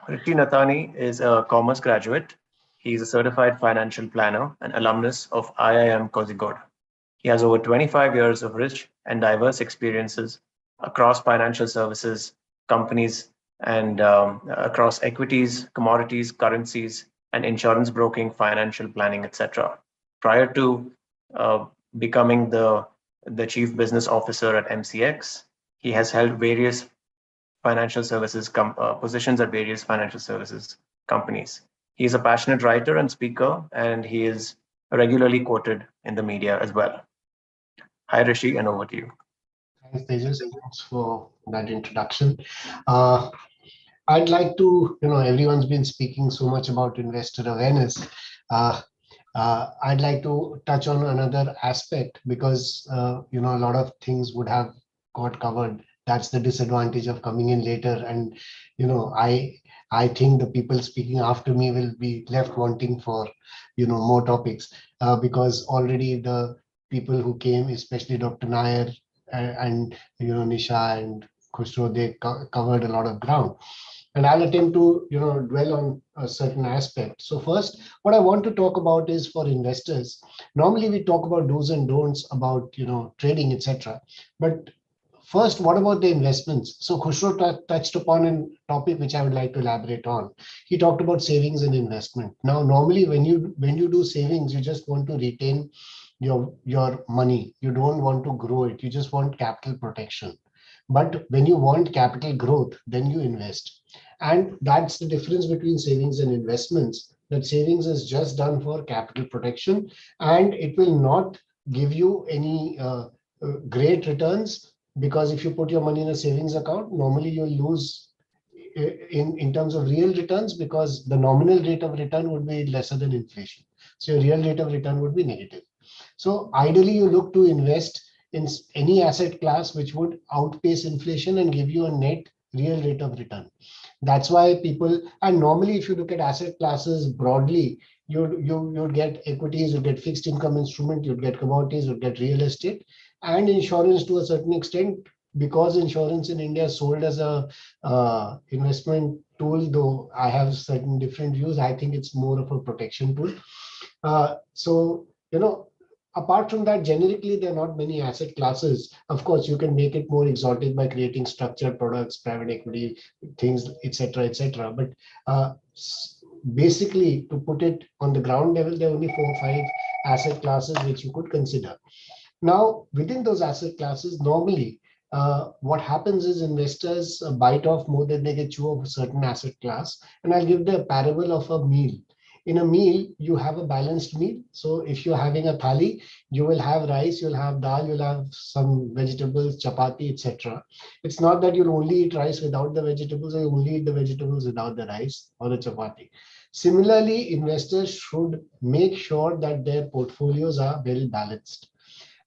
Rishi Nathani is a commerce graduate. He is a certified financial planner and alumnus of IIM Kozhikode. He has over 25 years of rich and diverse experiences across financial services, companies, and across equities, commodities, currencies, and insurance broking, financial planning, etc. Prior to becoming the chief business officer at MCX, he has held various financial services positions at various financial services companies. He is a passionate writer and speaker, and he is regularly quoted in the media as well. Hi, Rishi, and over to you. Thanks, Tejas. Thanks for that introduction. I'd like to, everyone's been speaking so much about investor awareness. I'd like to touch on another aspect because, a lot of things would have got covered. That's the disadvantage of coming in later. And, I think the people speaking after me will be left wanting for, more topics because already the people who came, especially Dr. Nair and Nisha and Khushro, they covered a lot of ground. And I'll attempt to, dwell on a certain aspect. So first, what I want to talk about is for investors. Normally, we talk about do's and don'ts about, trading, etc. But first, what about the investments? So Khushro touched upon a topic which I would like to elaborate on. He talked about savings and investment. Now, normally, when you do savings, you just want to retain your money. You don't want to grow it. You just want capital protection. But when you want capital growth, then you invest. And that's the difference between savings and investments. That savings is just done for capital protection, and it will not give you any great returns, because if you put your money in a savings account, normally you'll lose in terms of real returns, because the nominal rate of return would be lesser than inflation. So your real rate of return would be negative. So ideally, you look to invest in any asset class which would outpace inflation and give you a net real rate of return. That's why people, and normally if you look at asset classes broadly, you'd get equities, you'd get fixed income instrument, you'd get commodities, you'd get real estate, and insurance to a certain extent, because insurance in India is sold as a investment tool, though I have certain different views. I think it's more of a protection tool. So, apart from that, generically, there are not many asset classes. Of course, you can make it more exotic by creating structured products, private equity, things, etc., etc. But basically, to put it on the ground level, there are only 4 or 5 asset classes which you could consider. Now, within those asset classes, normally, what happens is investors bite off more than they can chew of a certain asset class. And I'll give the parable of a meal. In a meal, you have a balanced meal. So if you're having a thali, you will have rice, you'll have dal, you'll have some vegetables, chapati, etc. It's not that you'll only eat rice without the vegetables, or you only eat the vegetables without the rice or the chapati. Similarly, investors should make sure that their portfolios are well balanced.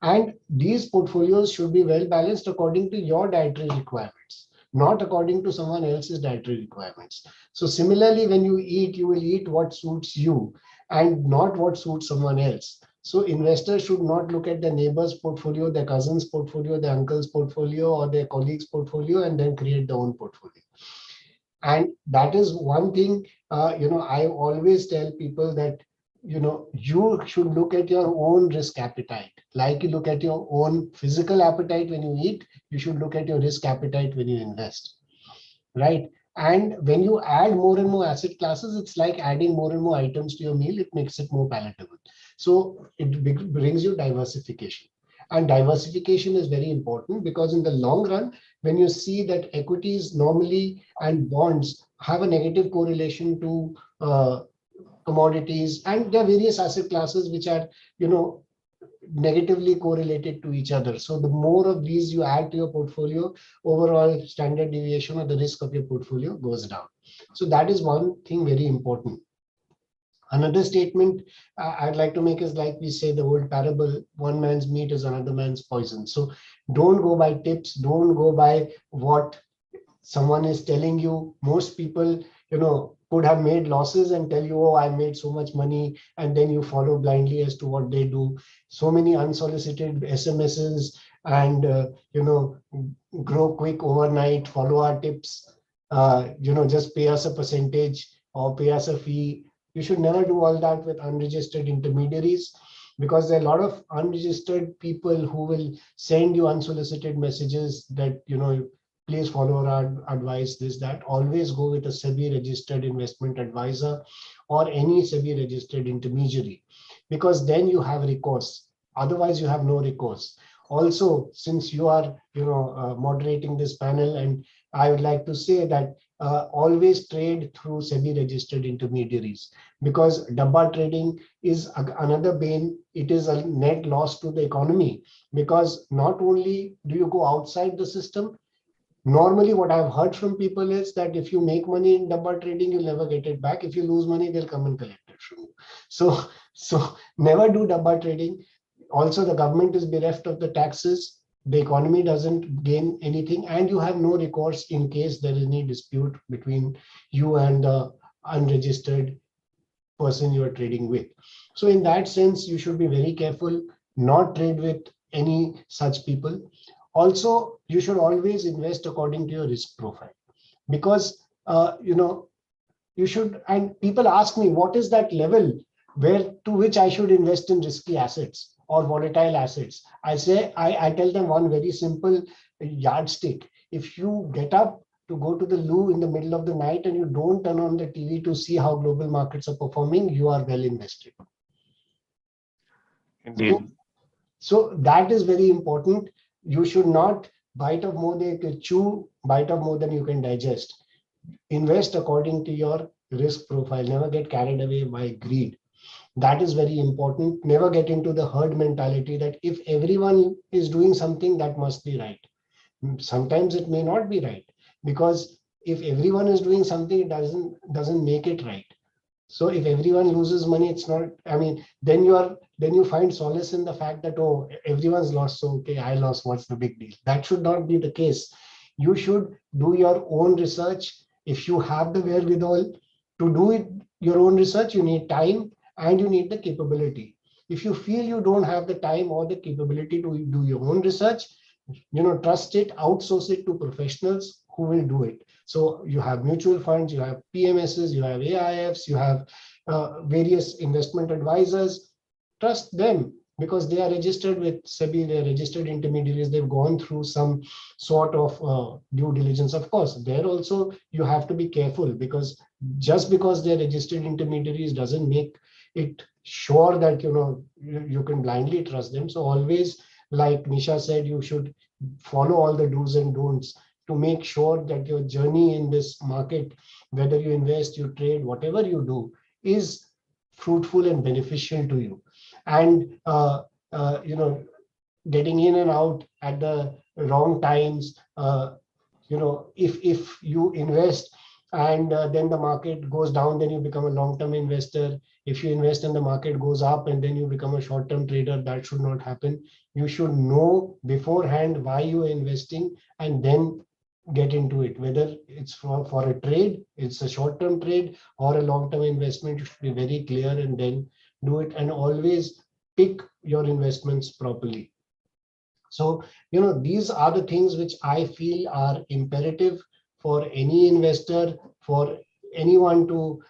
And these portfolios should be well balanced according to your dietary requirements, not according to someone else's dietary requirements. So similarly, when you eat, you will eat what suits you and not what suits someone else. So investors should not look at their neighbor's portfolio, their cousin's portfolio, their uncle's portfolio, or their colleague's portfolio, and then create their own portfolio. And that is one thing, I always tell people that, you should look at your own risk appetite. Like you look at your own physical appetite when you eat, you should look at your risk appetite when you invest, right? And when you add more and more asset classes, it's like adding more and more items to your meal. It makes it more palatable. So it brings you diversification. And diversification is very important, because in the long run, when you see that equities normally and bonds have a negative correlation to commodities, and there are various asset classes which are, negatively correlated to each other. So the more of these you add to your portfolio, overall standard deviation or the risk of your portfolio goes down. So that is one thing very important. Another statement I'd like to make is, like we say the old parable, one man's meat is another man's poison. So don't go by tips, don't go by what someone is telling you. Most people, could have made losses and tell you, oh, I made so much money, and then you follow blindly as to what they do. So many unsolicited SMSs and, grow quick overnight, follow our tips, just pay us a percentage or pay us a fee. You should never do all that with unregistered intermediaries, because there are a lot of unregistered people who will send you unsolicited messages that, please follow our advice, this, that. Always go with a SEBI registered investment advisor or any SEBI registered intermediary, because then you have recourse. Otherwise, you have no recourse. also, since you are, moderating this panel, and I would like to say that always trade through SEBI registered intermediaries, because dabba trading is another bane. It is a net loss to the economy, because not only do you go outside the system, normally what I've heard from people is that if you make money in dabba trading, you'll never get it back. If you lose money, they'll come and collect it from you. So never do dabba trading. Also, the government is bereft of the taxes. The economy doesn't gain anything, and you have no recourse in case there is any dispute between you and the unregistered person you are trading with. So in that sense, you should be very careful, not trade with any such people. Also, you should always invest according to your risk profile, because you should, and people ask me, what is that level to which I should invest in risky assets or volatile assets? I tell them one very simple yardstick. If you get up to go to the loo in the middle of the night and you don't turn on the TV to see how global markets are performing, you are well invested. Indeed. So that is very important. You should not bite off more than you can chew, bite off more than you can digest. Invest according to your risk profile. Never get carried away by greed. That is very important. Never get into the herd mentality that if everyone is doing something, that must be right. Sometimes it may not be right, because if everyone is doing something, it doesn't make it right. So if everyone loses money, it's not, then you find solace in the fact that, oh, everyone's lost, so okay, I lost, what's the big deal? That should not be the case. You should do your own research. If you have the wherewithal to do your own research, you need time and you need the capability. If you feel you don't have the time or the capability to do your own research, trust it, outsource it to professionals who will do it. So you have mutual funds, you have PMSs, you have AIFs, you have various investment advisors. Trust them, because they are registered with SEBI, they are registered intermediaries, they've gone through some sort of due diligence. Of course, there also you have to be careful, because just because they're registered intermediaries doesn't make it sure that you can blindly trust them. So always, like Nisha said, you should follow all the do's and don'ts to make sure that your journey in this market, whether you invest, you trade, whatever you do, is fruitful and beneficial to you. And getting in and out at the wrong times, if you invest and then the market goes down, then you become a long-term investor. If you invest and the market goes up and then you become a short-term trader, that should not happen. You should know beforehand why you are investing and then get into it. Whether it's for a trade, it's a short-term trade, or a long-term investment, you should be very clear and then do it, and always pick your investments properly. So, these are the things which I feel are imperative for any investor, for anyone to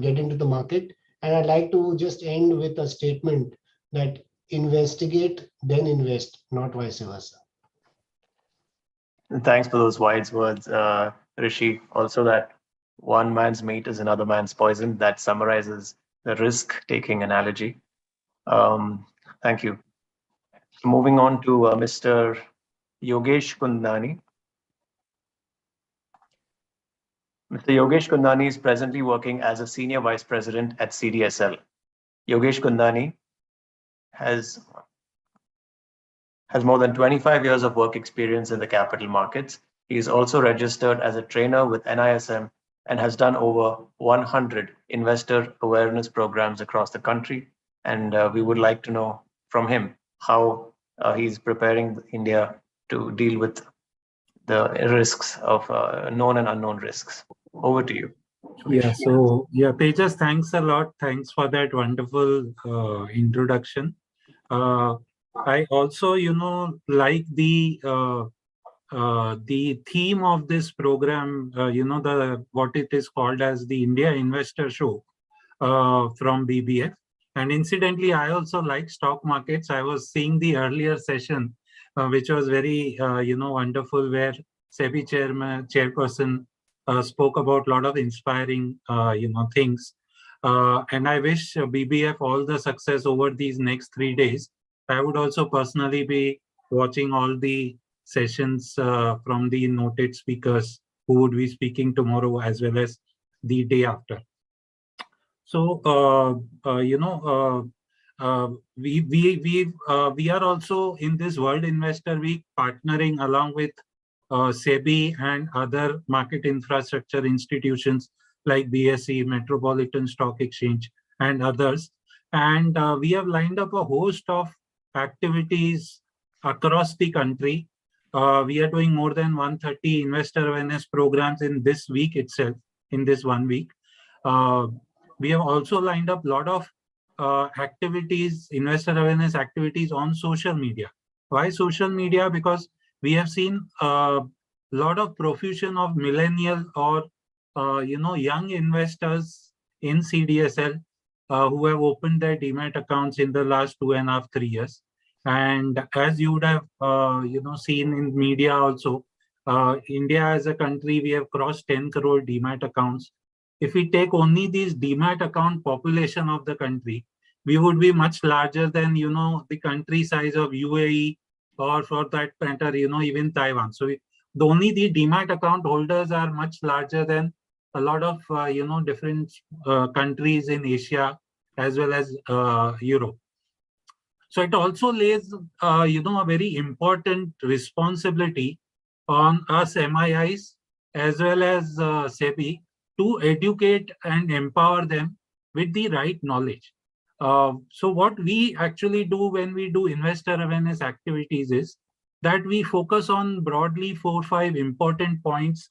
get into the market. And I'd like to just end with a statement that investigate, then invest, not vice versa. Thanks for those wise words, Rishi. Also, that one man's meat is another man's poison. That summarizes the risk-taking analogy. Thank you. Moving on to Mr. Yogesh Kundani. Mr. Yogesh Kundani is presently working as a Senior Vice President at CDSL. Yogesh Kundani has more than 25 years of work experience in the capital markets. He is also registered as a trainer with NISM and has done over 100 investor awareness programs across the country. And we would like to know from him how he's preparing India to deal with the risks of known and unknown risks. Over to you. Yeah, so Tejas, thanks a lot. Thanks for that wonderful introduction. I also, like the theme of this program, what it is called as the India Investor Show from BBF. And incidentally, I also like stock markets. I was seeing the earlier session, which was very, wonderful, where SEBI chairperson spoke about a lot of inspiring, things. And I wish BBF all the success over these next 3 days. I would also personally be watching all the sessions from the noted speakers who would be speaking tomorrow as well as the day after. So, we are also in this World Investor Week partnering along with SEBI and other market infrastructure institutions like BSE, Metropolitan Stock Exchange, and others. And we have lined up a host of activities across the country. We are doing more than 130 investor awareness programs in this week itself, in this 1 week. We have also lined up a lot of activities, investor awareness activities on social media. Why social media? Because we have seen a lot of profusion of millennial or young investors in CDSL who have opened their demat accounts in the last 2.5 to 3 years. And as you would have seen in media also, India as a country, we have crossed 10 crore demat accounts. If we take only these demat account population of the country, we would be much larger than the country size of UAE, or for that matter, even Taiwan. So only the demat account holders are much larger than a lot of different countries in Asia as well as Europe. So it also lays a very important responsibility on us MIIs as well as SEBI to educate and empower them with the right knowledge. So what we actually do when we do investor awareness activities is that we focus on broadly 4 or 5 important points,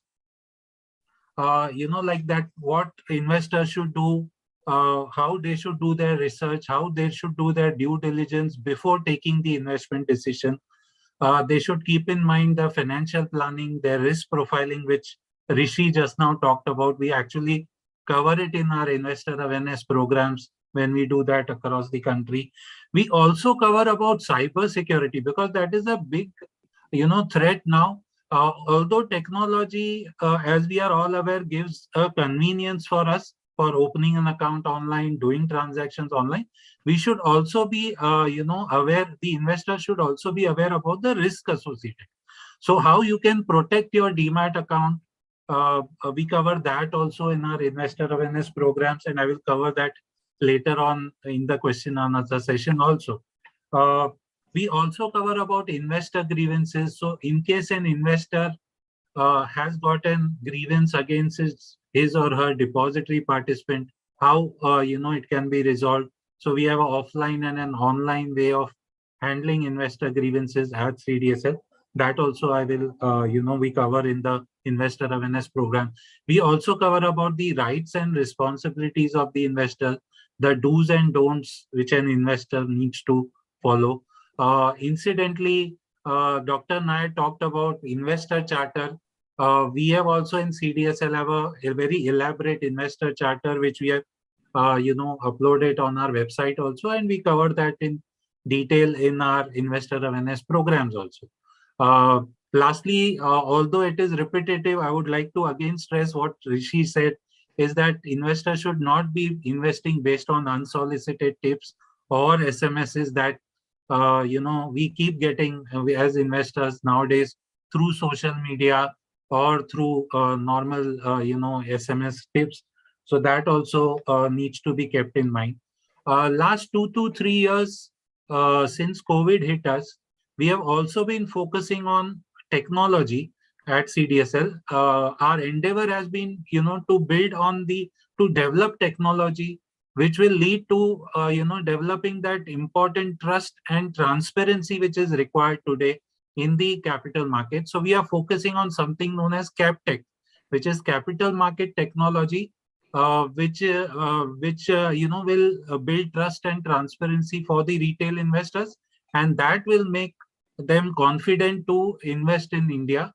like that what investors should do, how they should do their research, how they should do their due diligence before taking the investment decision. They should keep in mind the financial planning, their risk profiling, which Rishi just now talked about. We actually cover it in our investor awareness programs when we do that across the country. We also cover about cyber security, because that is a big threat now. Although technology, as we are all aware, gives a convenience for us for opening an account online, doing transactions online, we should also be aware, the investor should also be aware about the risk associated. So how you can protect your demat account, we cover that also in our investor awareness programs, and I will cover that later on in the question and answer session also. We also cover about investor grievances. So in case an investor has gotten grievance against his or her depository participant, how it can be resolved. So we have an offline and an online way of handling investor grievances at CDSL. That also I will we cover in the investor awareness program. We also cover about the rights and responsibilities of the investor, the do's and don'ts which an investor needs to follow. Incidentally, Dr. Nair talked about investor charter. We have also in CDSL have a very elaborate investor charter which we have uploaded on our website also, and we cover that in detail in our investor awareness programs also. Lastly, although it is repetitive, I would like to again stress what Rishi said, is that investors should not be investing based on unsolicited tips or SMSs that we keep getting as investors nowadays through social media or through normal SMS tips. So that also needs to be kept in mind. Last 2 to 3 years since COVID hit us, we have also been focusing on technology at CDSL. Our endeavor has been to build on to develop technology which will lead to developing that important trust and transparency which is required today in the capital market. So we are focusing on something known as CapTech, which is capital market technology, which will build trust and transparency for the retail investors, and that will make them confident to invest in India.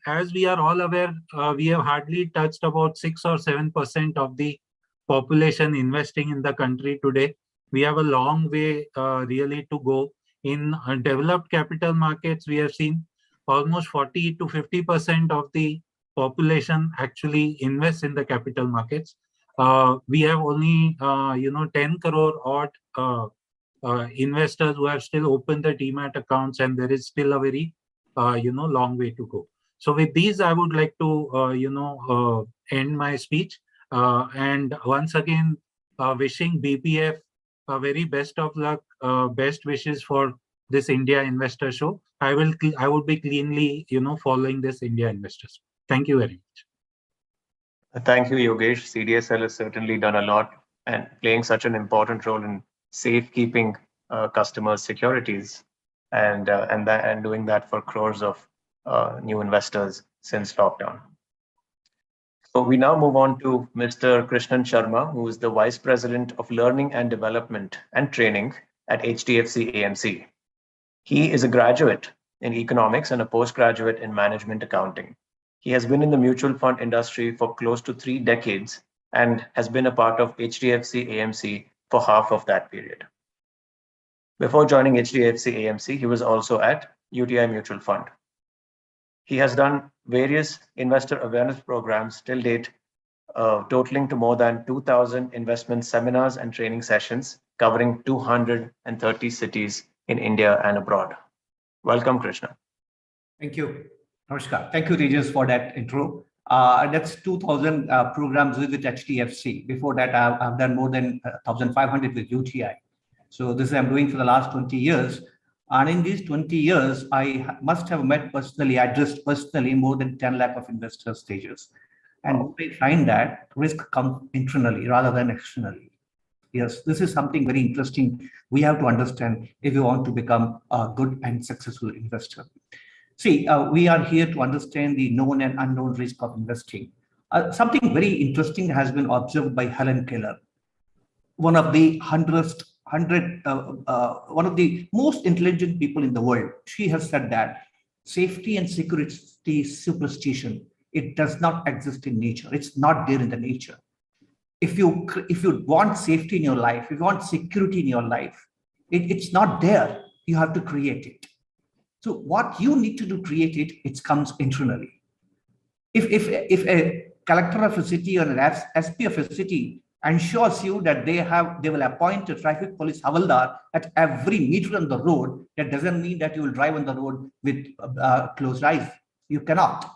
As we are all aware, we have hardly touched about 6 or 7% of the population investing in the country today. We have a long way really to go. In developed capital markets, we have seen almost 40 to 50% of the population actually invest in the capital markets. We have only 10 crore odd investors who have still opened the demat accounts, and there is still a very long way to go. So with these, I would like to end my speech, and once again wishing BBF a very best of luck, best wishes for this India Investor Show. I would be cleanly following this India Investors. Thank you very much. Thank you, Yogesh. CDSL has certainly done a lot and playing such an important role in safekeeping customers' securities and doing that for crores of new investors since lockdown. So we now move on to Mr. Krishnan Sharma, who is the Vice President of Learning and Development and Training at HDFC AMC. He is a graduate in economics and a postgraduate in management accounting. He has been in the mutual fund industry for close to 3 decades and has been a part of HDFC AMC for half of that period. Before joining HDFC AMC, he was also at UTI Mutual Fund. He has done various investor awareness programs till date, totaling to more than 2,000 investment seminars and training sessions covering 230 cities in India and abroad. Welcome, Krishna. Thank you. Namaskar. Thank you, Tejas, for that intro. That's 2,000 programs with HDFC. Before that, I've done more than 1,500 with UTI. So this I'm doing for the last 20 years. And in these 20 years, I must have met personally, addressed personally more than 10 lakh of investor stages. And I find that risk comes internally rather than externally. Yes, this is something very interesting we have to understand if you want to become a good and successful investor. See, we are here to understand the known and unknown risk of investing. Something very interesting has been observed by Helen Keller, one of the one of the most intelligent people in the world. She has said that safety and security is superstition. It does not exist in nature. It's not there in the nature. If you want safety in your life, if you want security in your life, it's not there. You have to create it. So what you need to do, create it, it comes internally. If a collector of a city or an SP of a city ensures you that they will appoint a traffic police havaldar at every meter on the road, that doesn't mean that you will drive on the road with closed eyes. You cannot,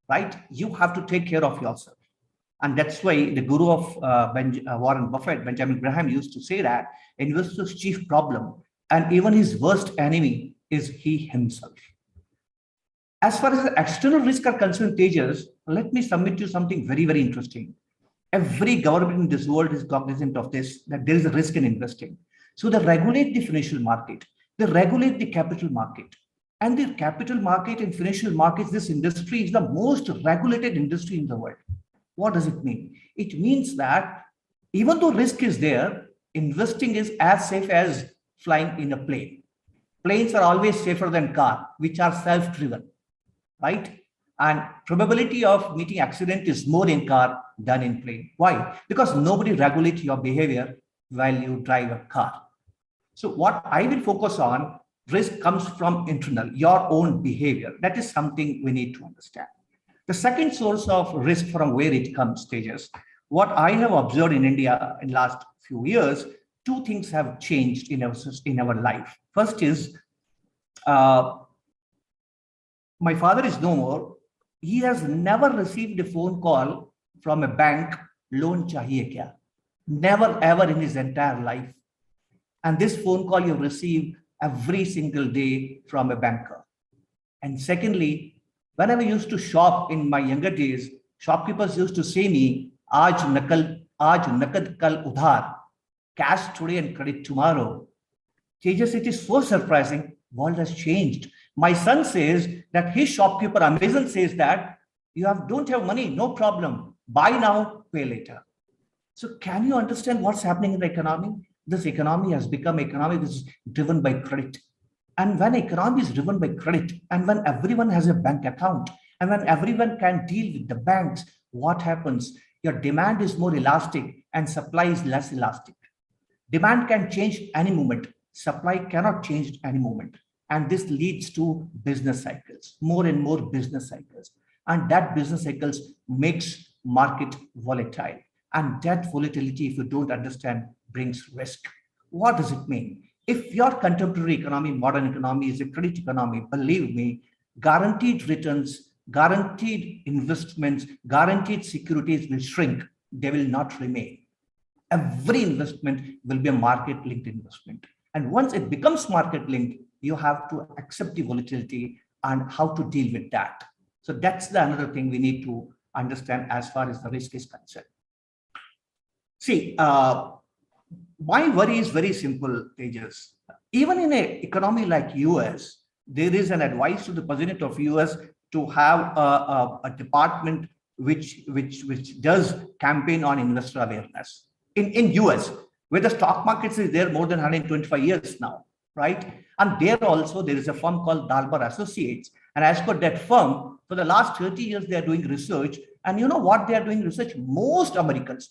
right? You have to take care of yourself. And that's why the guru of Warren Buffett, Benjamin Graham, used to say that investor's chief problem and even his worst enemy is he himself. As far as the external risks are concerned, Tejas, let me submit you something very, very interesting. Every government in this world is cognizant of this, that there is a risk in investing. So they regulate the financial market, they regulate the capital market. And the capital market and financial markets, this industry is the most regulated industry in the world. What does it mean? It means that even though risk is there, investing is as safe as flying in a plane. Planes are always safer than cars, which are self-driven, right? And probability of meeting accident is more in car than in plane. Why? Because nobody regulates your behavior while you drive a car. So what I will focus on, risk comes from internal, your own behavior. That is something we need to understand. The second source of risk from where it comes, Tejas, what I have observed in India in the last few years, 2 things have changed in our life. First is, my father is no more. He has never received a phone call from a bank, loan chahiye kya? Never ever in his entire life. And this phone call you receive every single day from a banker. And secondly, when I used to shop in my younger days, shopkeepers used to say me, aaj nakad kal udhar, cash today and credit tomorrow. Tejas, it is so surprising. World has changed. My son says that his shopkeeper, Amazon, says that you don't have money, no problem. Buy now, pay later. So can you understand what's happening in the economy? This economy has become an economy that is driven by credit. And when economy is driven by credit, and when everyone has a bank account, and when everyone can deal with the banks, what happens? Your demand is more elastic and supply is less elastic. Demand can change any moment. Supply cannot change any moment. And this leads to business cycles, more and more business cycles. And that business cycles makes market volatile. And that volatility, if you don't understand, brings risk. What does it mean? if your contemporary economy, modern economy is a credit economy, believe me, guaranteed returns, guaranteed investments, guaranteed securities will shrink. They will not remain. Every investment will be a market-linked investment. And once it becomes market-linked, you have to accept the volatility and how to deal with that. So that's the another thing we need to understand as far as the risk is concerned. See, my worry is very simple, Tejas. Even in an economy like US, there is an advice to the president of US to have a department which does campaign on investor awareness. In US, where the stock markets is there more than 125 years now, right? And there also, there is a firm called Dalbar Associates. And as per that firm, for the last 30 years, they are doing research. And you know what they are doing research? Most Americans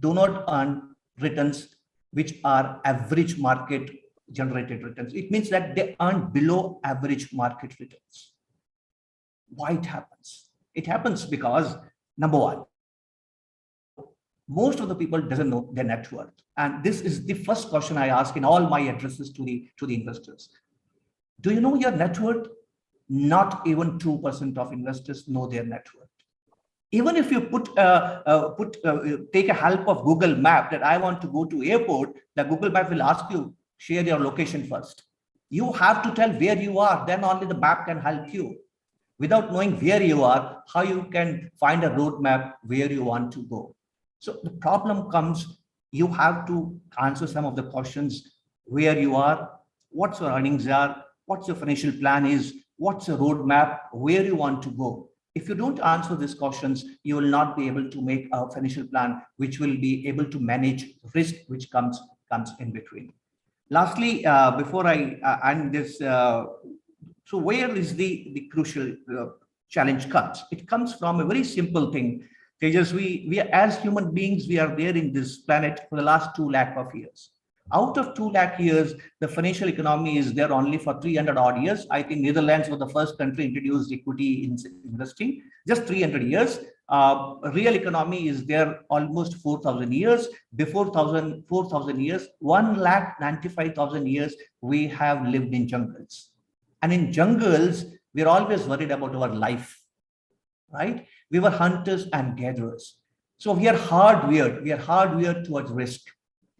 do not earn returns which are average market generated returns. It means that they earn below average market returns. Why it happens? It happens because, number one, most of the people doesn't know their net worth. And this is the first question I ask in all my addresses to the investors. Do you know your net worth? Not even 2% of investors know their net worth. Even if you take a help of Google Map that I want to go to airport, the Google Map will ask you, share your location first. You have to tell where you are, then only the map can help you. Without knowing where you are, how you can find a roadmap where you want to go. So the problem comes, you have to answer some of the questions, where you are, what your earnings are, what your financial plan is, what's your roadmap, where you want to go. If you don't answer these questions, you will not be able to make a financial plan which will be able to manage risk which comes in between. Lastly, before I end this, so where is the crucial challenge comes? It comes from a very simple thing. Tejas, we as human beings, we are there in this planet for the last 2 lakh of years. Out of 2 lakh years, the financial economy is there only for 300 odd years. I think Netherlands was the first country introduced equity in investing, just 300 years. Real economy is there almost 4,000 years. Before 4,000 years, 1,95,000 years, we have lived in jungles. And in jungles, we're always worried about our life, right? We were hunters and gatherers. So we are hardwired towards risk,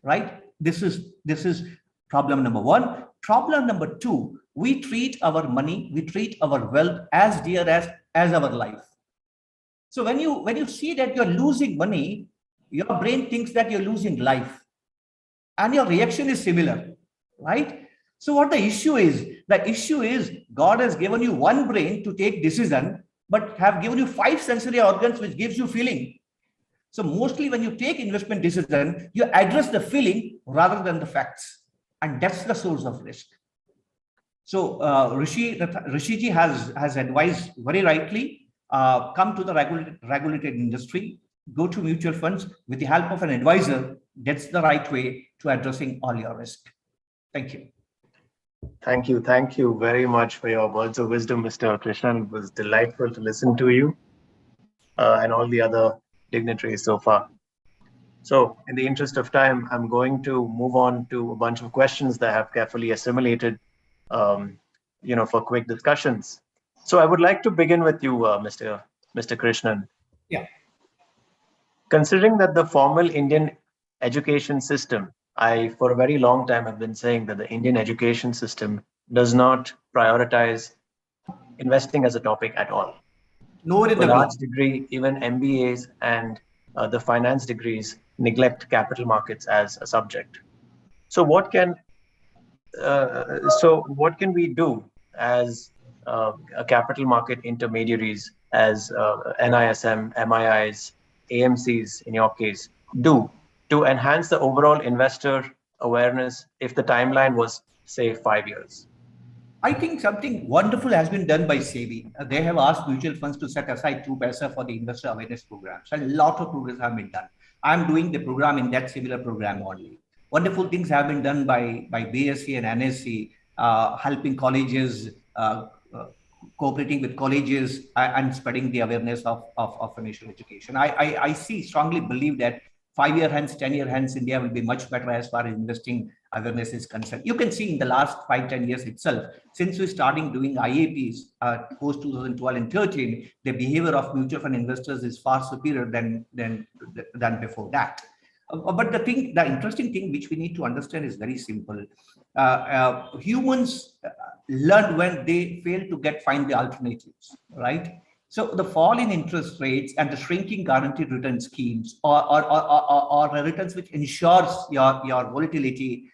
right? This is problem number one. Problem number two, we treat our money, we treat our wealth as dear as our life. So when you see that you're losing money, your brain thinks that you're losing life. And your reaction is similar, right? So what the issue is? The issue is God has given you one brain to take decision, but have given you 5 sensory organs which gives you feeling. So mostly when you take investment decision, you address the feeling rather than the facts. And that's the source of risk. So Rishiji has advised very rightly, come to the regulated industry, go to mutual funds with the help of an advisor. That's the right way to addressing all your risk. Thank you. Thank you. Thank you very much for your words of wisdom, Mr. Krishnan. It was delightful to listen to you and all the other dignitaries so far. So in the interest of time, I'm going to move on to a bunch of questions that I have carefully assimilated, for quick discussions. So I would like to begin with you, Mr. Krishnan. Yeah. Considering that the formal Indian education system, for a very long time, have been saying that the Indian education system does not prioritize investing as a topic at all. Nor in the large degree, even MBAs and the finance degrees neglect capital markets as a subject. So what can we do as a capital market intermediaries, as NISM, MIIs, AMCs in your case, do to enhance the overall investor awareness if the timeline was, say, 5 years? I think something wonderful has been done by SEBI. They have asked mutual funds to set aside 2 paisa for the investor awareness programs. And a lot of progress have been done. I'm doing the program in that similar program only. Wonderful things have been done by BSc and NSC, helping colleges, cooperating with colleges and spreading the awareness of financial education. I strongly believe that 5 year hence, 10 year hence, India will be much better as far as investing awareness is concerned. You can see in the last 5-10 years itself, since we starting doing IAPs post 2012 and 13, the behavior of mutual fund investors is far superior than before that. But the interesting thing which we need to understand is very simple. Humans learn when they fail to find the alternatives, right? So the fall in interest rates and the shrinking guaranteed return schemes or the returns which ensures your volatility,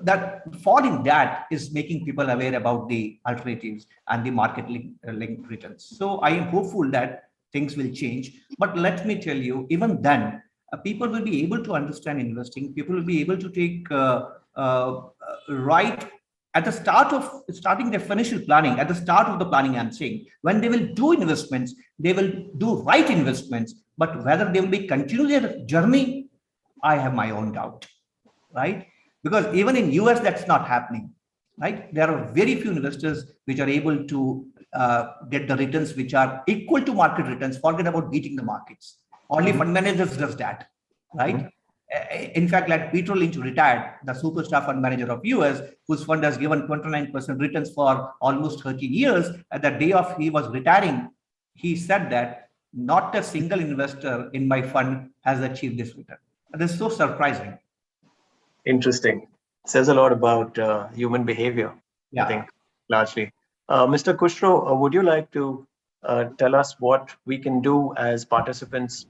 that fall in that is making people aware about the alternatives and the market linked returns. So I am hopeful that things will change. But let me tell you, even then, people will be able to understand investing. People will be able to take right at the start of starting their financial planning, at the start of the planning, I'm saying, when they will do investments, they will do right investments, but whether they will be continue their journey, I have my own doubt, right? Because even in US, that's not happening, right? There are very few investors which are able to get the returns which are equal to market returns. Forget about beating the markets. Only fund managers does that, right? In fact, like Peter Lynch retired, the superstar fund manager of US, whose fund has given 29% returns for almost 13 years. At the day of he was retiring, he said that not a single investor in my fund has achieved this return. That is so surprising. Interesting. Says a lot about human behavior, I think, largely. Mr. Kushro, would you like to tell us what we can do as participants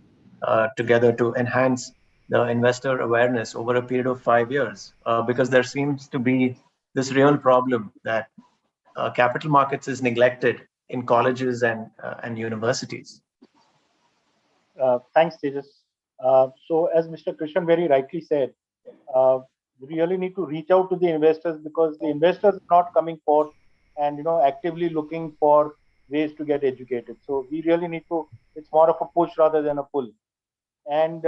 together to enhance the investor awareness over a period of 5 years? Because there seems to be this real problem that capital markets is neglected in colleges and universities. Thanks, Tejas. So as Mr. Krishnan very rightly said, we really need to reach out to the investors, because the investors are not coming forth and actively looking for ways to get educated. So we really need to, it's more of a push rather than a pull. And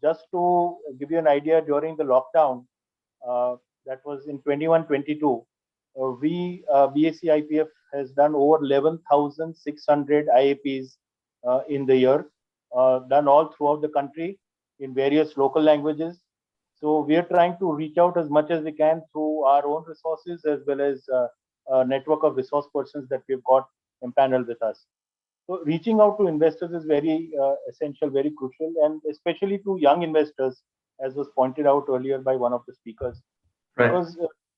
just to give you an idea, during the lockdown, that was in 21-22, we, BSE-IPF has done over 11,600 IAPs in the year, done all throughout the country in various local languages. So we are trying to reach out as much as we can through our own resources, as well as a network of resource persons that we've got empaneled with us. So reaching out to investors is very essential, very crucial, and especially to young investors, as was pointed out earlier by one of the speakers. Right. Because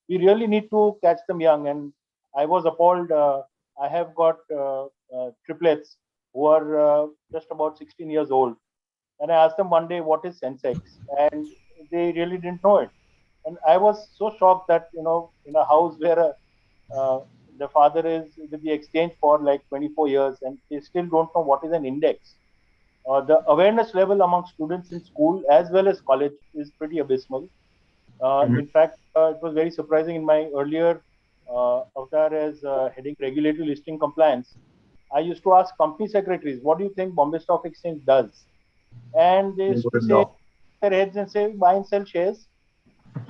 we really need to catch them young. And I was appalled. I have got triplets who are just about 16 years old. And I asked them one day, what is Sensex? And they really didn't know it. And I was so shocked that, in a house where the father is with the exchange for like 24 years and they still don't know what is an index. The awareness level among students in school as well as college is pretty abysmal. In fact, it was very surprising in my earlier avatar as heading regulatory listing compliance. I used to ask company secretaries, what do you think Bombay Stock Exchange does? And they used to say their heads and say, buy and sell shares.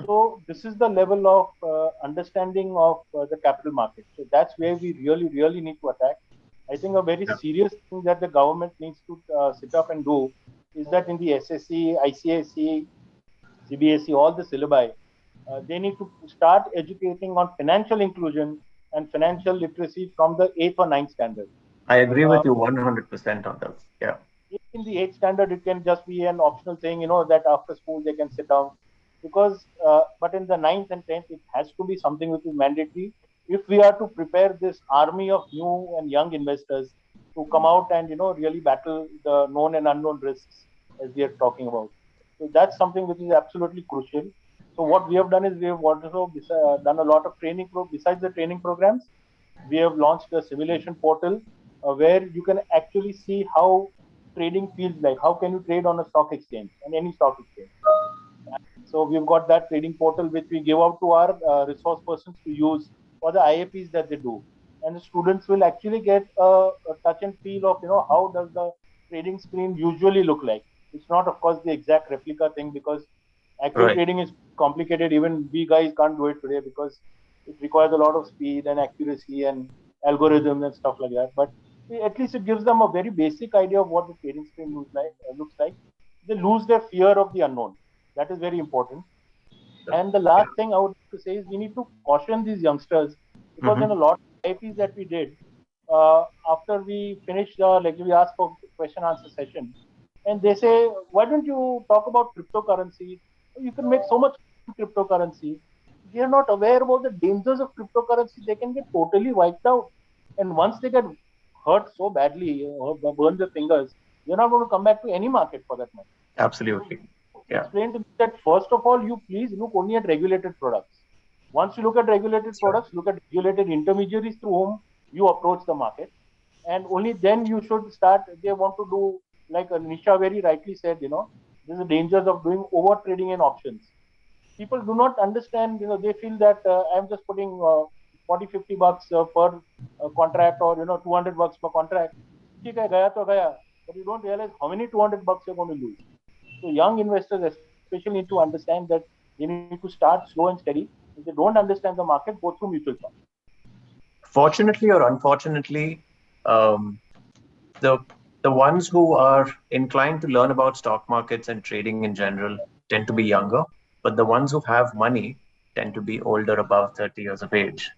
So this is the level of understanding of the capital market. So that's where we really, really need to attack. I think a very serious thing that the government needs to sit up and do is that in the SSC, ICSE, CBSE, all the syllabi, they need to start educating on financial inclusion and financial literacy from the 8th or 9th standard. I agree with you 100% on that. Yeah. In the 8th standard, it can just be an optional thing, that after school they can sit down. Because, but in the 9th and 10th, it has to be something which is mandatory if we are to prepare this army of new and young investors to come out and, really battle the known and unknown risks as we are talking about. So that's something which is absolutely crucial. So what we have done is we have also done a lot of training. Besides the training programs, we have launched a simulation portal where you can actually see how trading feels like. How can you trade on a stock exchange, on any stock exchange? So we've got that trading portal which we give out to our resource persons to use for the IAPs that they do. And the students will actually get a touch and feel of, how does the trading screen usually look like. It's not, of course, the exact replica thing, because actual trading is complicated. Even we guys can't do it today because it requires a lot of speed and accuracy and algorithms and stuff like that. But at least it gives them a very basic idea of what the trading screen looks like. they lose their fear of the unknown. That is very important. And the last thing I would like to say is we need to caution these youngsters, because in a lot of IPs that we did, after we finished, like we asked for question answer session, and they say, why don't you talk about cryptocurrency? You can make so much cryptocurrency. They are not aware about the dangers of cryptocurrency. They can get totally wiped out. And once they get hurt so badly, or burn their fingers, they're not going to come back to any market for that matter. Absolutely. Yeah. Explain to me that first of all, you please look only at regulated products. Once you look at regulated products, look at regulated intermediaries through whom you approach the market. And only then you should start. They want to do, like Nisha very rightly said, there's the dangers of doing over trading in options. People do not understand, they feel that I'm just putting 40, 50 bucks per contract, or, 200 bucks per contract. Okay, gaya to gaya. But you don't realize how many 200 bucks you're going to lose. So young investors especially need to understand that they need to start slow and steady. If they don't understand the market, go through mutual funds. Fortunately or unfortunately, the ones who are inclined to learn about stock markets and trading in general tend to be younger, but the ones who have money tend to be older, above 30 years of age.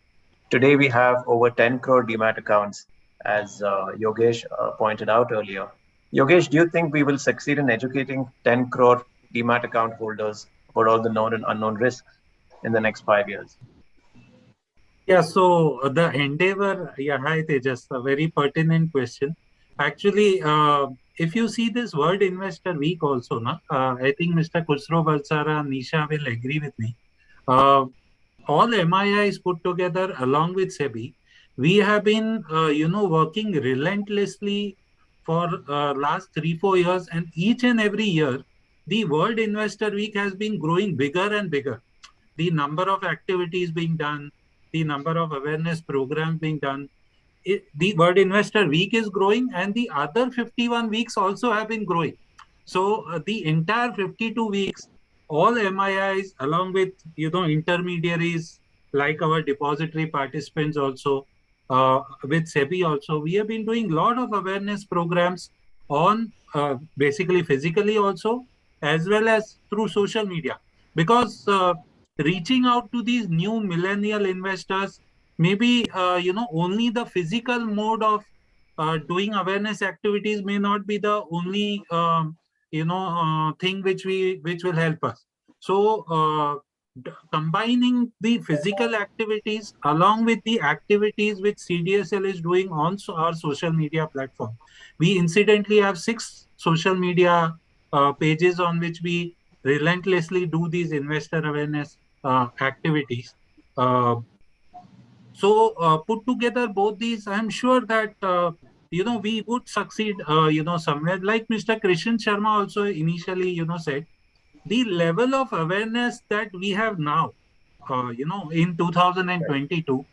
Today we have over 10 crore demat accounts, as Yogesh pointed out earlier. Yogesh, do you think we will succeed in educating 10 crore demat account holders about all the known and unknown risks in the next 5 years? Yeah, so the endeavor, yeah, hi Tejas, a very pertinent question. Actually, if you see this World Investor Week also, I think Mr. Khusro Balsara and Nisha will agree with me. All MIIs put together along with SEBI, we have been, working relentlessly for last 3-4 years, and each and every year, the World Investor Week has been growing bigger and bigger. The number of activities being done, the number of awareness programs being done. The World Investor Week is growing, and the other 51 weeks also have been growing. So the entire 52 weeks, all MIIs along with intermediaries like our depository participants also, with SEBI also, we have been doing a lot of awareness programs on basically physically also, as well as through social media, because reaching out to these new millennial investors, maybe only the physical mode of doing awareness activities may not be the only thing which will help us. So combining the physical activities along with the activities which CDSL is doing on our social media platform. We incidentally have 6 social media pages on which we relentlessly do these investor awareness activities. So put together both these, I'm sure that we would succeed. Somewhere, like Mr. Krishan Sharma also initially said, the level of awareness that we have now, in 2022,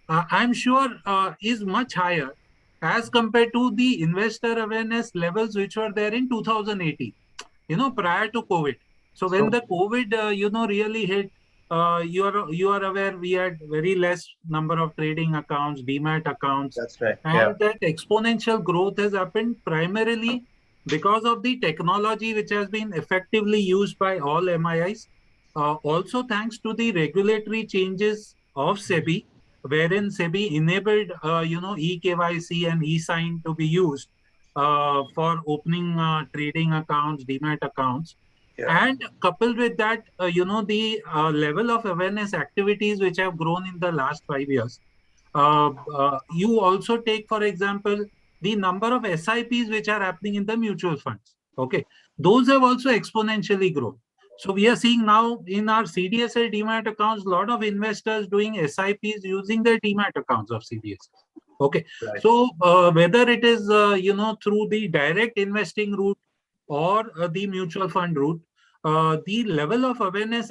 I'm sure is much higher as compared to the investor awareness levels which were there in 2018. Prior to COVID. So when the COVID, really hit, you are aware we had very less number of trading accounts, demat accounts. That's right. And that exponential growth has happened primarily because of the technology which has been effectively used by all MIIs. Also thanks to the regulatory changes of SEBI, wherein SEBI enabled, eKYC and eSign to be used for opening trading accounts, demat accounts. And coupled with that, the level of awareness activities which have grown in the last 5 years. You also take, for example, the number of SIPs which are happening in the mutual funds. Okay, those have also exponentially grown. So we are seeing now in our CDSL demat accounts, a lot of investors doing SIPs using their demat accounts of CDSL. Okay, so whether it is through the direct investing route or the mutual fund route, the level of awareness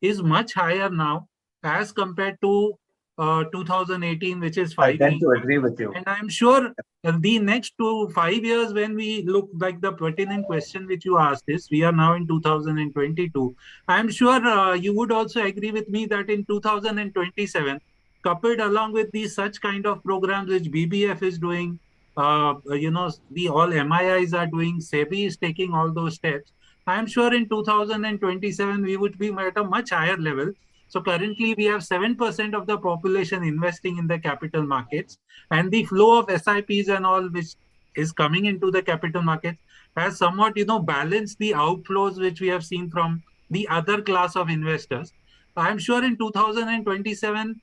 is much higher now as compared to 2018, which is 5 years. I tend to agree with you. And I'm sure the next 5 years, when we look like the pertinent question which you asked is, we are now in 2022. I'm sure you would also agree with me that in 2027, coupled along with these such kind of programs which BBF is doing, the all MIIs are doing, SEBI is taking all those steps. I'm sure in 2027 we would be at a much higher level. So currently we have 7% of the population investing in the capital markets, and the flow of SIPs and all which is coming into the capital markets has somewhat, balanced the outflows which we have seen from the other class of investors. I'm sure in 2027,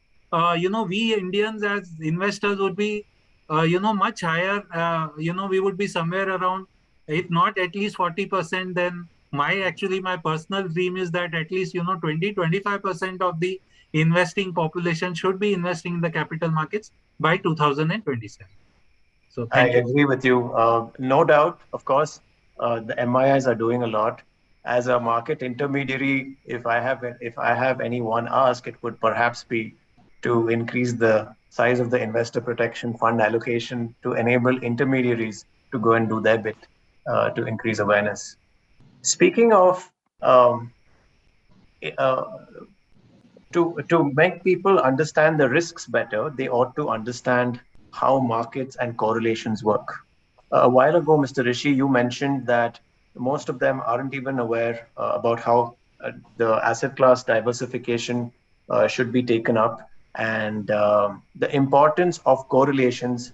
we Indians as investors would be, much higher. We would be somewhere around, if not at least 40%, then my personal dream is that at least 20-25% of the investing population should be investing in the capital markets by 2027. So I thank you. agree with you. No doubt, of course, the MIIs are doing a lot. As a market intermediary, if I have any one ask, it would perhaps be to increase the size of the investor protection fund allocation to enable intermediaries to go and do their bit to increase awareness. Speaking of to make people understand the risks better, they ought to understand how markets and correlations work. A while ago, Mr. Rishi, you mentioned that most of them aren't even aware about how the asset class diversification should be taken up, and the importance of correlations,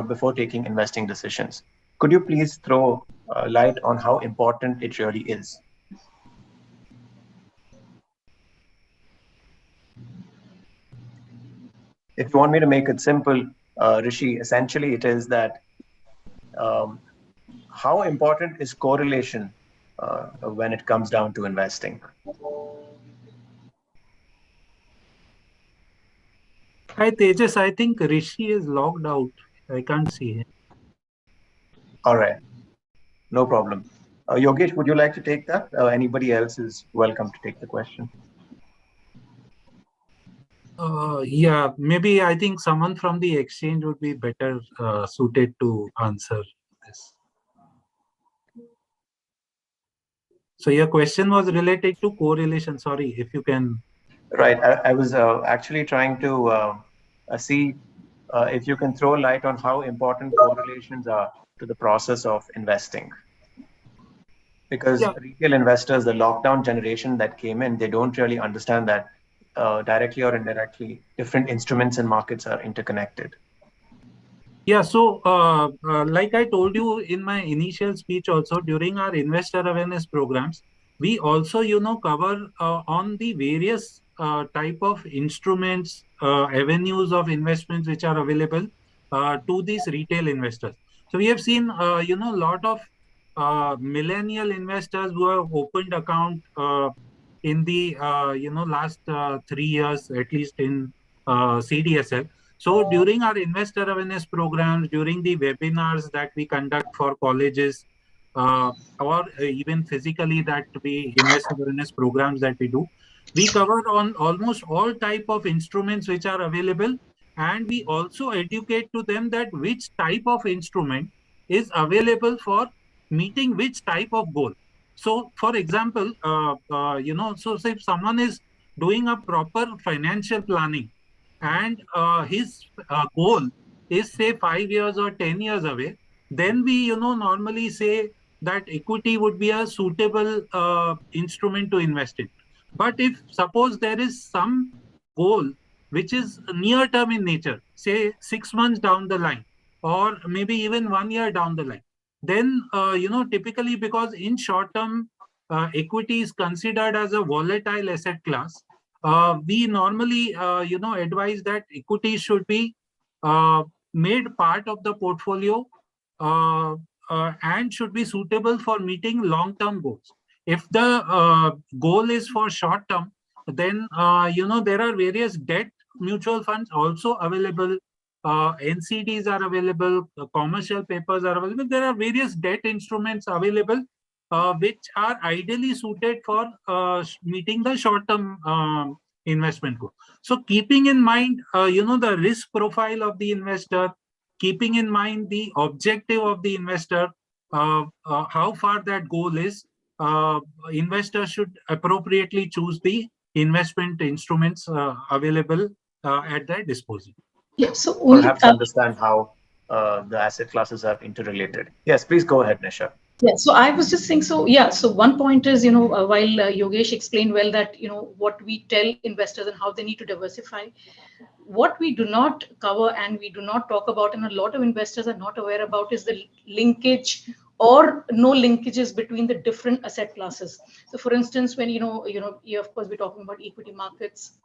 before taking investing decisions. Could you please throw light on how important it really is? If you want me to make it simple, Rishi, essentially it is that how important is correlation when it comes down to investing? Hi Tejas, I think Rishi is logged out. I can't see him. All right, no problem. Yogesh, would you like to take that? Anybody else is welcome to take the question. Yeah, maybe I think someone from the exchange would be better suited to answer this. So your question was related to correlation. Sorry, if you can. Right, I was actually trying to see if you can throw light on how important correlations are to the process of investing. Because retail investors, the lockdown generation that came in, they don't really understand that directly or indirectly, different instruments and markets are interconnected. Yeah, so like I told you in my initial speech also, during our investor awareness programs, we also, cover on the various type of instruments, avenues of investments which are available to these retail investors. So we have seen, a lot of millennial investors who have opened account in the, last 3 years, at least in CDSL. So during our investor awareness programs, during the webinars that we conduct for colleges, or even physically that we investor awareness programs that we do, we cover on almost all type of instruments which are available, and we also educate to them that which type of instrument is available for meeting which type of goal. So, for example, so say if someone is doing a proper financial planning, and his goal is say 5 years or 10 years away, then we normally say that equity would be a suitable instrument to invest in. But if suppose there is some goal which is near term in nature, say 6 months down the line, or maybe even 1 year down the line, then typically, because in short term equity is considered as a volatile asset class, we normally, advise that equity should be made part of the portfolio and should be suitable for meeting long-term goals. If the goal is for short-term, then, there are various debt mutual funds also available. NCDs are available, commercial papers are available. There are various debt instruments available which are ideally suited for meeting the short-term investment goal. So keeping in mind, the risk profile of the investor, keeping in mind the objective of the investor, how far that goal is, investors should appropriately choose the investment instruments available at their disposal. Yeah, so perhaps understand how the asset classes are interrelated. Yes, please go ahead, Nisha. Yeah, so I was just saying, so yeah, so one point is, while Yogesh explained well that, what we tell investors and how they need to diversify, what we do not cover and we do not talk about, and a lot of investors are not aware about, is the linkage or no linkages between the different asset classes. So for instance, when, of course, we're talking about equity markets,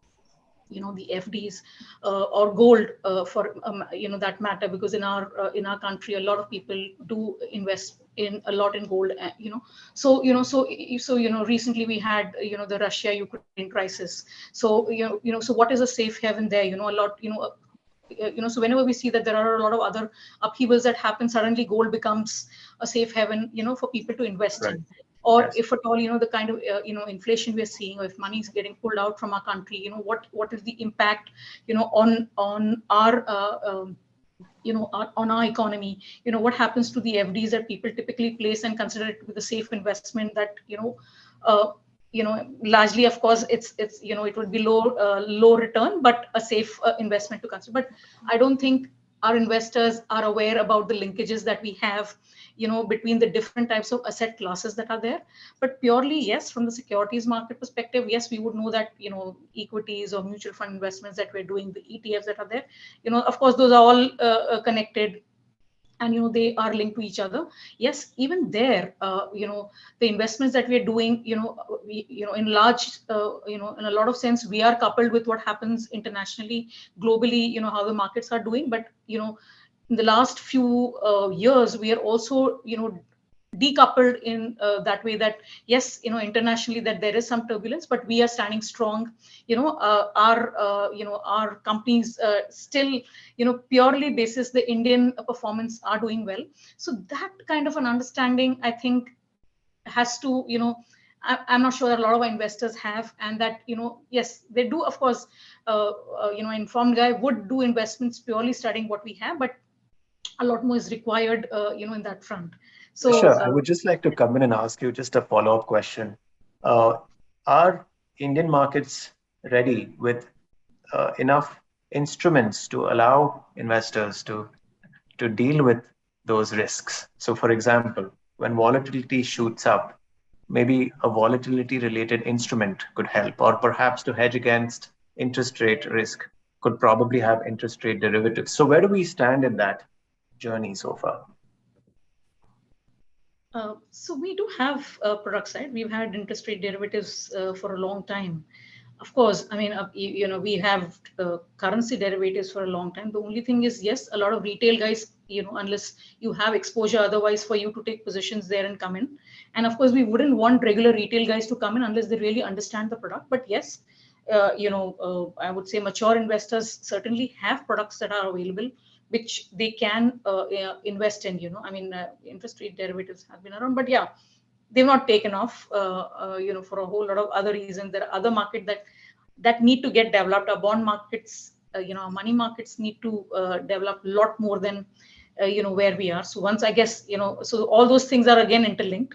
the FDs or gold for that matter, because in our country a lot of people do invest in a lot in gold, so recently we had the Russia-Ukraine crisis, so so what is a safe haven there, a lot, so whenever we see that there are a lot of other upheavals that happen, suddenly gold becomes a safe haven, for people to invest in. Or yes, if at all, the kind of, inflation we're seeing, or if money is getting pulled out from our country, what is the impact, on our, on our economy, what happens to the FDs that people typically place and consider it to be the safe investment that, largely, of course, it's it would be low return, but a safe investment to consider. But I don't think our investors are aware about the linkages that we have, between the different types of asset classes that are there. But purely, yes, from the securities market perspective, yes, we would know that, equities or mutual fund investments that we're doing, the ETFs that are there, of course, those are all connected, and they are linked to each other. Yes, even there, the investments that we're doing, in large, in a lot of sense, we are coupled with what happens internationally, globally, how the markets are doing. But in the last few years, we are also decoupled in that way, that yes, internationally that there is some turbulence, but we are standing strong. Our companies still, purely basis the Indian performance, are doing well. So that kind of an understanding, I think, has to, I'm not sure that a lot of our investors have, and that, yes, they do, of course, informed guy would do investments purely studying what we have, but a lot more is required, in that front. So Sure, I would just like to come in and ask you just a follow-up question. Are Indian markets ready with enough instruments to allow investors to deal with those risks? So, for example, when volatility shoots up, maybe a volatility-related instrument could help, or perhaps to hedge against interest rate risk, could probably have interest rate derivatives. So, where do we stand in that journey so far? So we do have product side. We've had interest rate derivatives for a long time. Of course, I mean, we have currency derivatives for a long time. The only thing is, yes, a lot of retail guys, unless you have exposure otherwise for you to take positions there and come in. And of course, we wouldn't want regular retail guys to come in unless they really understand the product. But yes, I would say mature investors certainly have products that are available, which they can invest in. I mean, interest rate derivatives have been around, but yeah, they've not taken off, for a whole lot of other reasons. There are other markets that need to get developed. Our bond markets, our money markets need to develop a lot more than, where we are. So once, I guess, so all those things are again interlinked.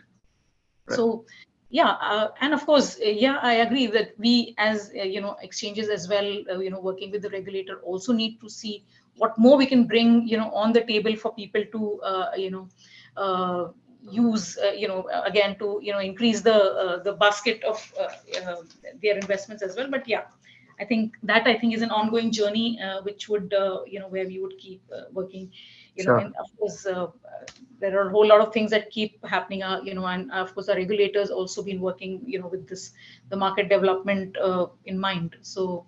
Right. So yeah, and of course, yeah, I agree that we as, exchanges as well, working with the regulator, also need to see what more we can bring, on the table for people to, use, again, to, increase the basket of their investments as well. But yeah, I think is an ongoing journey, which would, where we would keep working, Sure. And of course, there are a whole lot of things that keep happening, and of course, our regulators also been working, with the market development in mind. So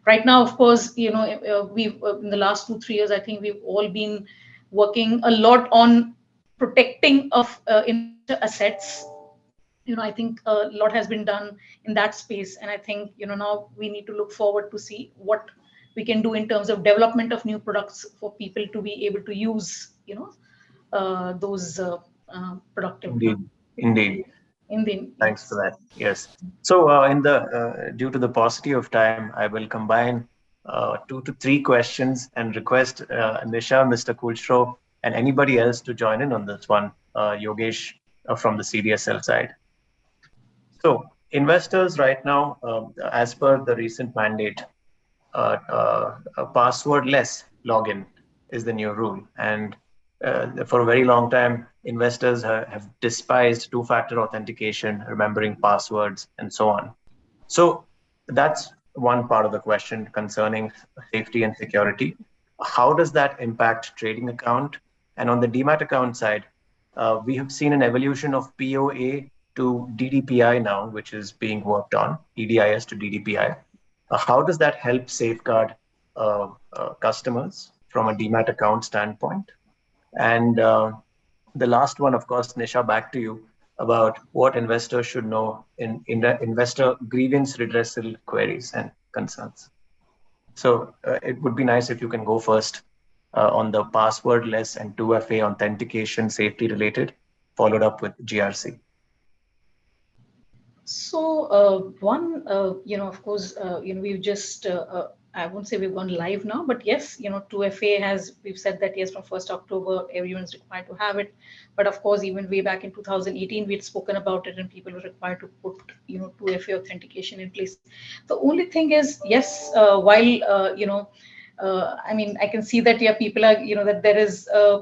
right now, of course, we've in the last 2-3 years, I think we've all been working a lot on protecting of assets. I think a lot has been done in that space, and I think, now we need to look forward to see what we can do in terms of development of new products for people to be able to use, those productive. Indeed. Thanks for that. Yes. So, due to the paucity of time, I will combine 2 to 3 questions and request Nisha, Mr. Kulshro, and anybody else to join in on this one. Yogesh from the CDSL side. So, investors right now, as per the recent mandate, a passwordless login is the new rule. And for a very long time, investors have despised two-factor authentication, remembering passwords, and so on. So that's one part of the question concerning safety and security. How does that impact trading account? And on the demat account side, we have seen an evolution of POA to DDPI now, which is being worked on, EDIS to DDPI. How does that help safeguard customers from a demat account standpoint? And the last one, of course, Nisha, back to you about what investors should know in investor grievance redressal queries and concerns. So it would be nice if you can go first on the passwordless and 2FA authentication safety related, followed up with GRC. So of course, we've just, I won't say we've gone live now, but yes, 2FA we've said that yes, from 1st October, everyone's required to have it. But of course, even way back in 2018, we'd spoken about it and people were required to put, 2FA authentication in place. The only thing is, yes, while, I can see that, yeah, people are, that there is a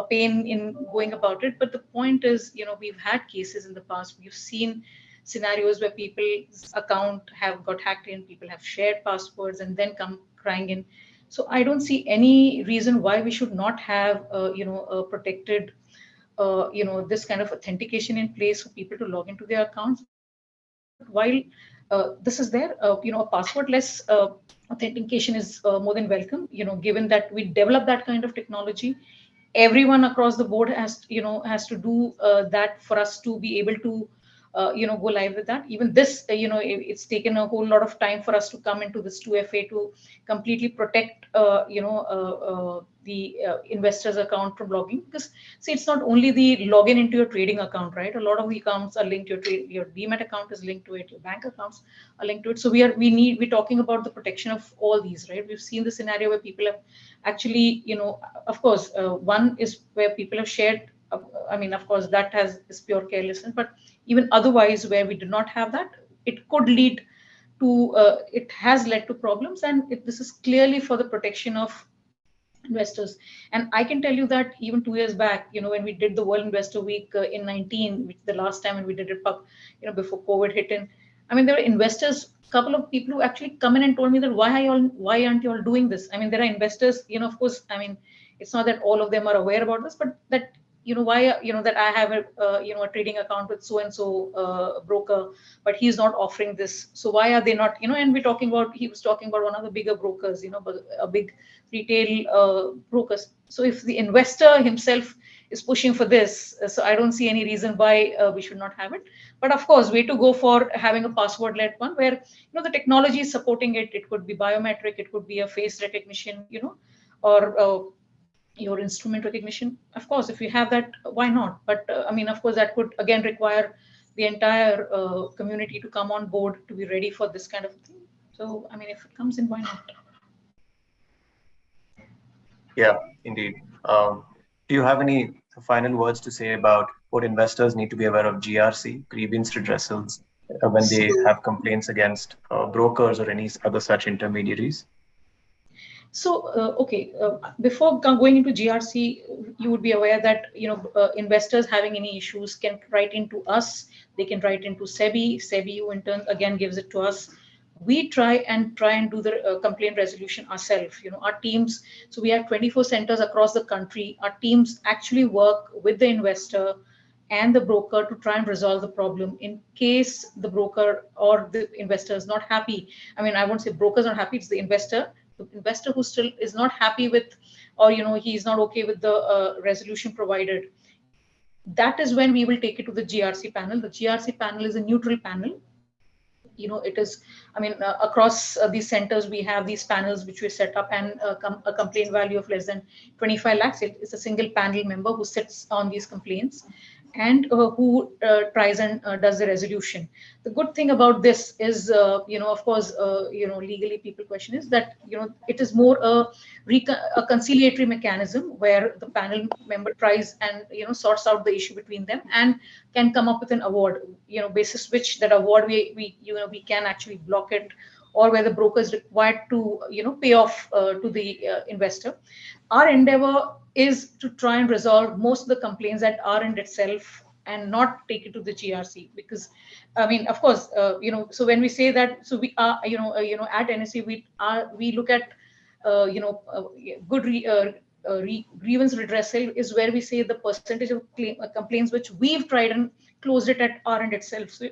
pain in going about it. But the point is, we've had cases in the past, we've seen scenarios where people's account have got hacked in, people have shared passwords and then come crying in. So I don't see any reason why we should not have, a protected, this kind of authentication in place for people to log into their accounts. But while this is there, a passwordless authentication is more than welcome, given that we develop that kind of technology. Everyone across the board has to do that for us to be able to go live with that. Even this, it's taken a whole lot of time for us to come into this 2FA to completely protect, the investor's account from logging. Because see, it's not only the login into your trading account, right? A lot of the accounts are linked to your demat account is linked to it, your bank accounts are linked to it. So we're talking about the protection of all these, right? We've seen the scenario where people have actually, of course, one is where people have shared. Of course, that is pure carelessness, but even otherwise, where we do not have that, it could lead to, it has led to problems, and this is clearly for the protection of investors. And I can tell you that even 2 years back, when we did the World Investor Week in 19, which the last time when we did it, before COVID hit in, there were investors, couple of people who actually come in and told me that why aren't you all doing this? There are investors, of course, it's not that all of them are aware about this, but that why that I have a trading account with so and so broker, but he's not offering this. So why are they not? And he was talking about one of the bigger brokers, a big retail brokers. So if the investor himself is pushing for this, so I don't see any reason why we should not have it. But of course, way to go for having a password-led one, where the technology is supporting it. It could be biometric, it could be a face recognition, or your instrument recognition. Of course, if you have that, why not? But of course, that could again require the entire community to come on board to be ready for this kind of thing. So, if it comes in, why not? Yeah, indeed. Do you have any final words to say about what investors need to be aware of GRC, grievance redressals, when they have complaints against brokers or any other such intermediaries? So, before going into GRC, you would be aware that, investors having any issues can write into us. They can write into SEBI. SEBI, who in turn, again, gives it to us. We try and do the complaint resolution ourselves. Our teams, so we have 24 centers across the country. Our teams actually work with the investor and the broker to try and resolve the problem. In case the broker or the investor is not happy, I won't say broker's not happy, it's the investor who still is not happy with, or he's not okay with the resolution provided. That is when we will take it to the GRC panel. The GRC panel is a neutral panel. It is, across these centers, we have these panels which we set up, and a complaint value of less than 25 lakhs. It's a single panel member who sits on these complaints and who tries and does the resolution. The good thing about this is, of course, legally people question is that, it is more a conciliatory mechanism where the panel member tries and, sorts out the issue between them and can come up with an award, basis which that award we can actually block it or where the broker is required to, pay off to the investor. Our endeavor is to try and resolve most of the complaints at our end itself and not take it to the GRC, because of course, so when we say that, so we are, at NSE, we look at, good grievance redressal is where we say the percentage of complaints which we've tried and closed it at our end itself. So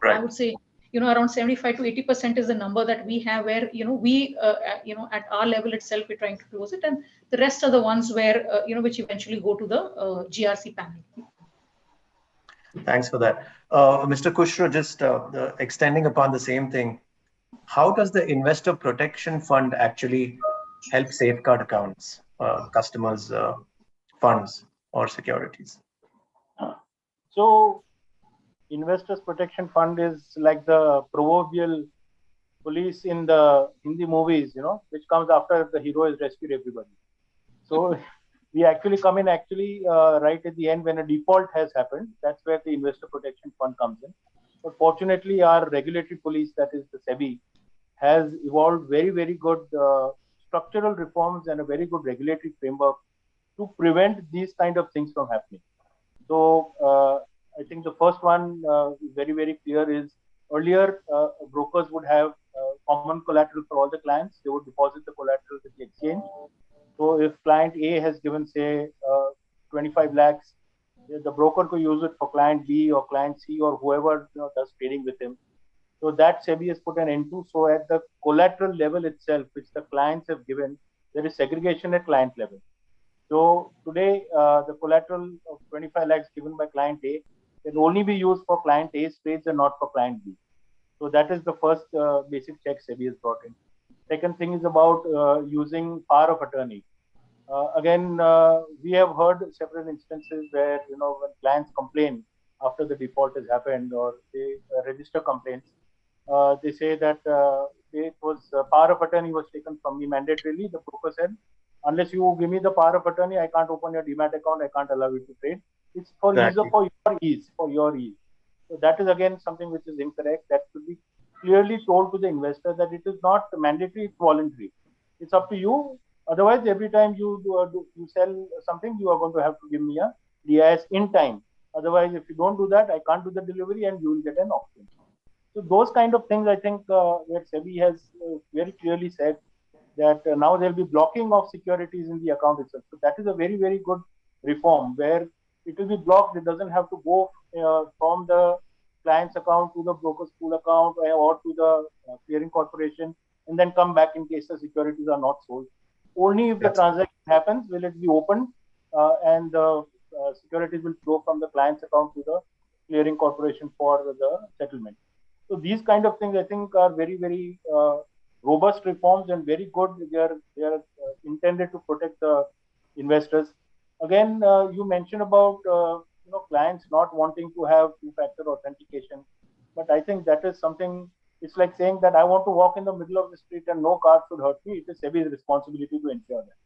I would say, around 75 to 80% is the number that we have where, we, at our level itself, we're trying to close it. And the rest are the ones where, which eventually go to the GRC panel. Thanks for that. Mr. Kushro, just extending upon the same thing, how does the Investor Protection Fund actually help safeguard accounts, customers' funds or securities? So, Investors Protection Fund is like the proverbial police in the Hindi movies, which comes after the hero has rescued everybody. So we actually come in right at the end when a default has happened. That's where the Investor Protection Fund comes in. But fortunately, our regulatory police, that is the SEBI, has evolved very, very good structural reforms and a very good regulatory framework to prevent these kind of things from happening. So I think the first one is very, very clear is earlier brokers would have common collateral for all the clients. They would deposit the collateral with the exchange. So if client A has given, say, 25 lakhs, the broker could use it for client B or client C or whoever does trading with him. So that SEBI has put an end to. So at the collateral level itself, which the clients have given, there is segregation at client level. So today, the collateral of 25 lakhs given by client A can only be used for client A's trades and not for client B. So that is the first basic check SEBI has brought in. Second thing is about using power of attorney. Again, we have heard several instances where, when clients complain after the default has happened or they register complaints, they say that it was power of attorney was taken from me mandatorily. The broker said, unless you give me the power of attorney, I can't open your demat account. I can't allow you to trade. It's for your ease. So that is again something which is incorrect. That should be clearly told to the investor that it is not mandatory, it's voluntary. It's up to you. Otherwise, every time you sell something, you are going to have to give me a DIS in time. Otherwise, if you don't do that, I can't do the delivery and you will get an auction. So those kind of things, I think, where SEBI has very clearly said that now there will be blocking of securities in the account itself. So that is a very, very good reform where it will be blocked. It doesn't have to go from the client's account to the broker's pool account or to the clearing corporation and then come back in case the securities are not sold. Only if the transaction happens will it be opened and the securities will flow from the client's account to the clearing corporation for the settlement. So these kind of things I think are very, very robust reforms and very good. They are intended to protect the investors. Again, you mentioned about clients not wanting to have two-factor authentication, but I think that is something. It's like saying that I want to walk in the middle of the street and no car should hurt me. It is SEBI's responsibility to ensure that.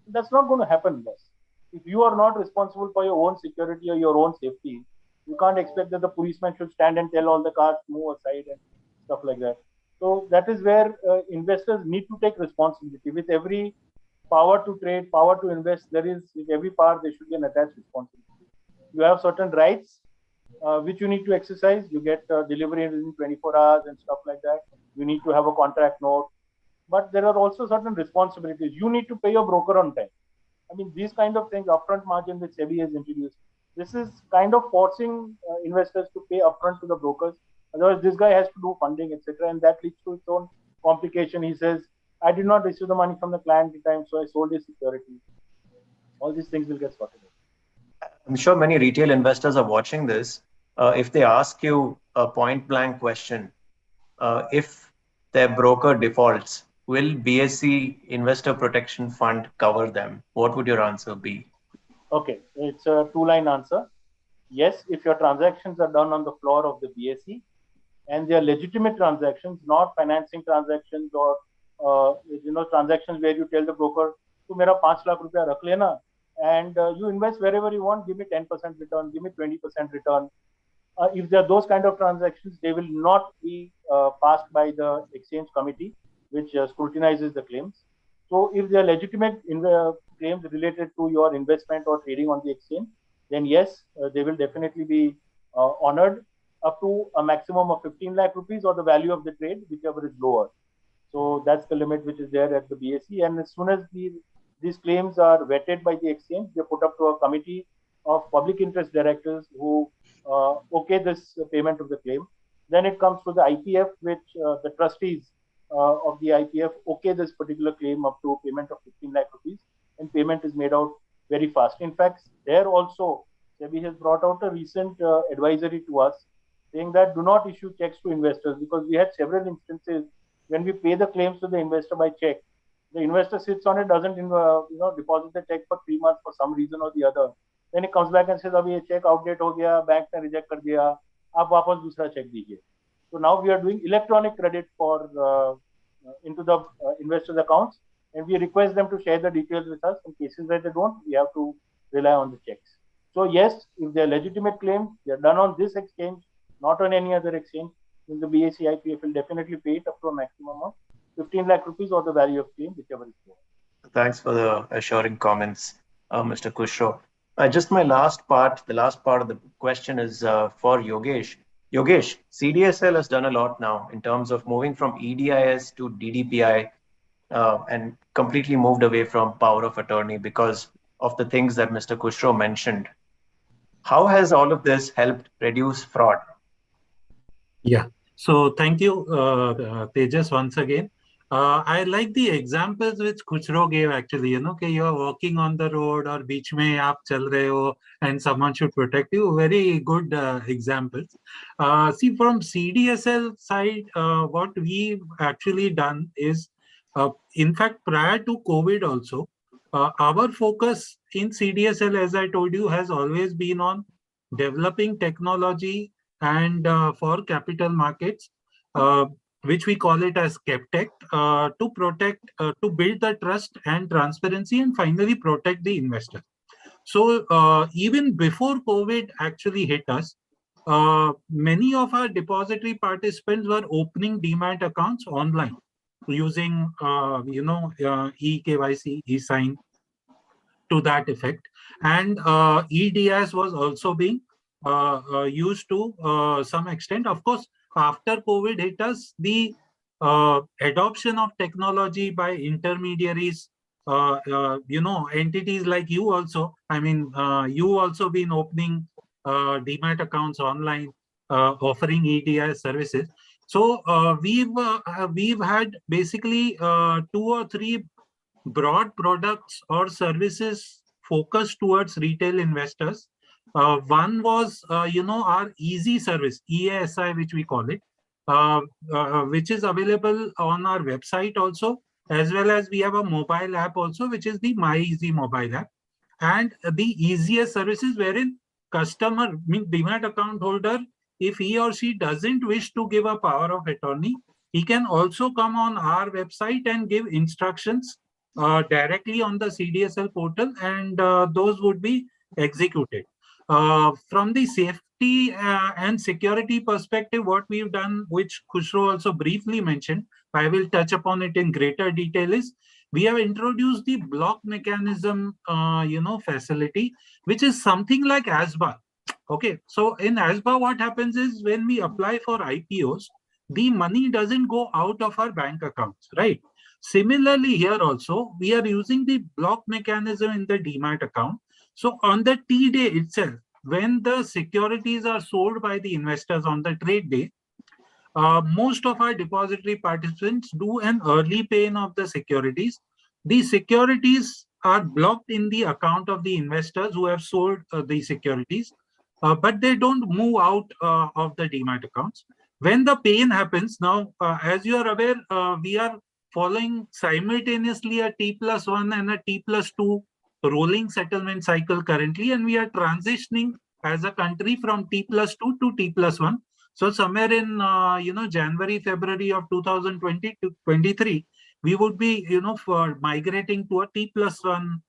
That's not going to happen, boss. If you are not responsible for your own security or your own safety, you can't expect that the policeman should stand and tell all the cars to move aside and stuff like that. So that is where investors need to take responsibility. With every power to trade, power to invest, with every power there should be an attached responsibility. You have certain rights which you need to exercise. You get delivery within 24 hours and stuff like that. You need to have a contract note. But there are also certain responsibilities. You need to pay your broker on time. I mean, these kind of things, upfront margin which SEBI has introduced, this is kind of forcing investors to pay upfront to the brokers. Otherwise, this guy has to do funding, etc. And that leads to its own complication. He says, I did not receive the money from the client in time, so I sold his security. All these things will get sorted out. I'm sure many retail investors are watching this. If they ask you a point blank question, if their broker defaults, will BSE Investor Protection Fund cover them? What would your answer be? Okay, it's a two-line answer. Yes, if your transactions are done on the floor of the BSE and they are legitimate transactions, not financing transactions or transactions where you tell the broker, "Tu mera 5 lakh rupiya rakh lena," and you invest wherever you want, give me 10% return, give me 20% return. if there are those kind of transactions, they will not be passed by the exchange committee, which scrutinizes the claims. So if they are legitimate claims related to your investment or trading on the exchange, then yes, they will definitely be honored up to a maximum of 15 lakh rupees or the value of the trade, whichever is lower. So that's the limit which is there at the BSE. And as soon as these claims are vetted by the exchange, they're put up to a committee of public interest directors who okay this payment of the claim. Then it comes to the IPF, which the trustees of the IPF okay this particular claim up to payment of 15 lakh rupees, and payment is made out very fast. In fact, there also SEBI has brought out a recent advisory to us saying that do not issue checks to investors, because we had several instances when we pay the claims to the investor by check. The investor sits on it, doesn't deposit the check for 3 months for some reason or the other. Then he comes back and says, "Abhi ye check outdate ho gaya, bank ne reject kar diya, aap wapas dusra check dijiye." So now we are doing electronic credit for into the investors' accounts, and we request them to share the details with us. In cases where they don't, we have to rely on the checks. So yes, if they are legitimate claims, they are done on this exchange, not on any other exchange, then the BSE IPF will definitely pay it up to a maximum of 15 lakh rupees or the value of claim, whichever is more. Thanks for the assuring comments, Mr. Kushro. Just my last part, the last part of the question is for Yogesh. Yogesh, CDSL has done a lot now in terms of moving from EDIS to DDPI and completely moved away from power of attorney because of the things that Mr. Kushro mentioned. How has all of this helped reduce fraud? Yeah. So thank you, Tejas, once again. I like the examples which Kuchro gave actually, you are walking on the road or beach mein aap chal rahe ho and someone should protect you. Very good examples. See, from CDSL side, what we've actually done is, in fact, prior to COVID also, our focus in CDSL, as I told you, has always been on developing technology and for capital markets, which we call it as CapTech, to protect, to build the trust and transparency and finally protect the investor. So even before COVID actually hit us, many of our depository participants were opening demat accounts online using, eKYC, eSign to that effect. And EDS was also being used to some extent. Of course, after COVID hit us, the adoption of technology by intermediaries, entities like you also, you also been opening demat accounts online, offering EDS services. So we've had basically 2 or 3 broad products or services focused towards retail investors. One was, our easy service, EASI, which we call it, which is available on our website also, as well as we have a mobile app also, which is the My Easy mobile app. And the easiest services wherein customer, demat account holder, if he or she doesn't wish to give a power of attorney, he can also come on our website and give instructions directly on the CDSL portal, and those would be executed. From the safety and security perspective, what we've done, which Kushro also briefly mentioned, I will touch upon it in greater detail, is we have introduced the block mechanism, facility, which is something like ASBA. Okay, so in ASBA, what happens is when we apply for IPOs, the money doesn't go out of our bank accounts, right? Similarly, here also, we are using the block mechanism in the demat account. So on the T day itself, when the securities are sold by the investors on the trade day, most of our depository participants do an early pay-in of the securities. The securities are blocked in the account of the investors who have sold the securities, but they don't move out of the demat accounts. When the pay-in happens, now, as you are aware, we are following simultaneously a T+1 and a T+2 rolling settlement cycle currently, and we are transitioning as a country from T+2 to T+1. So somewhere in January, February of 2020 to 23, we would be for migrating to a T+1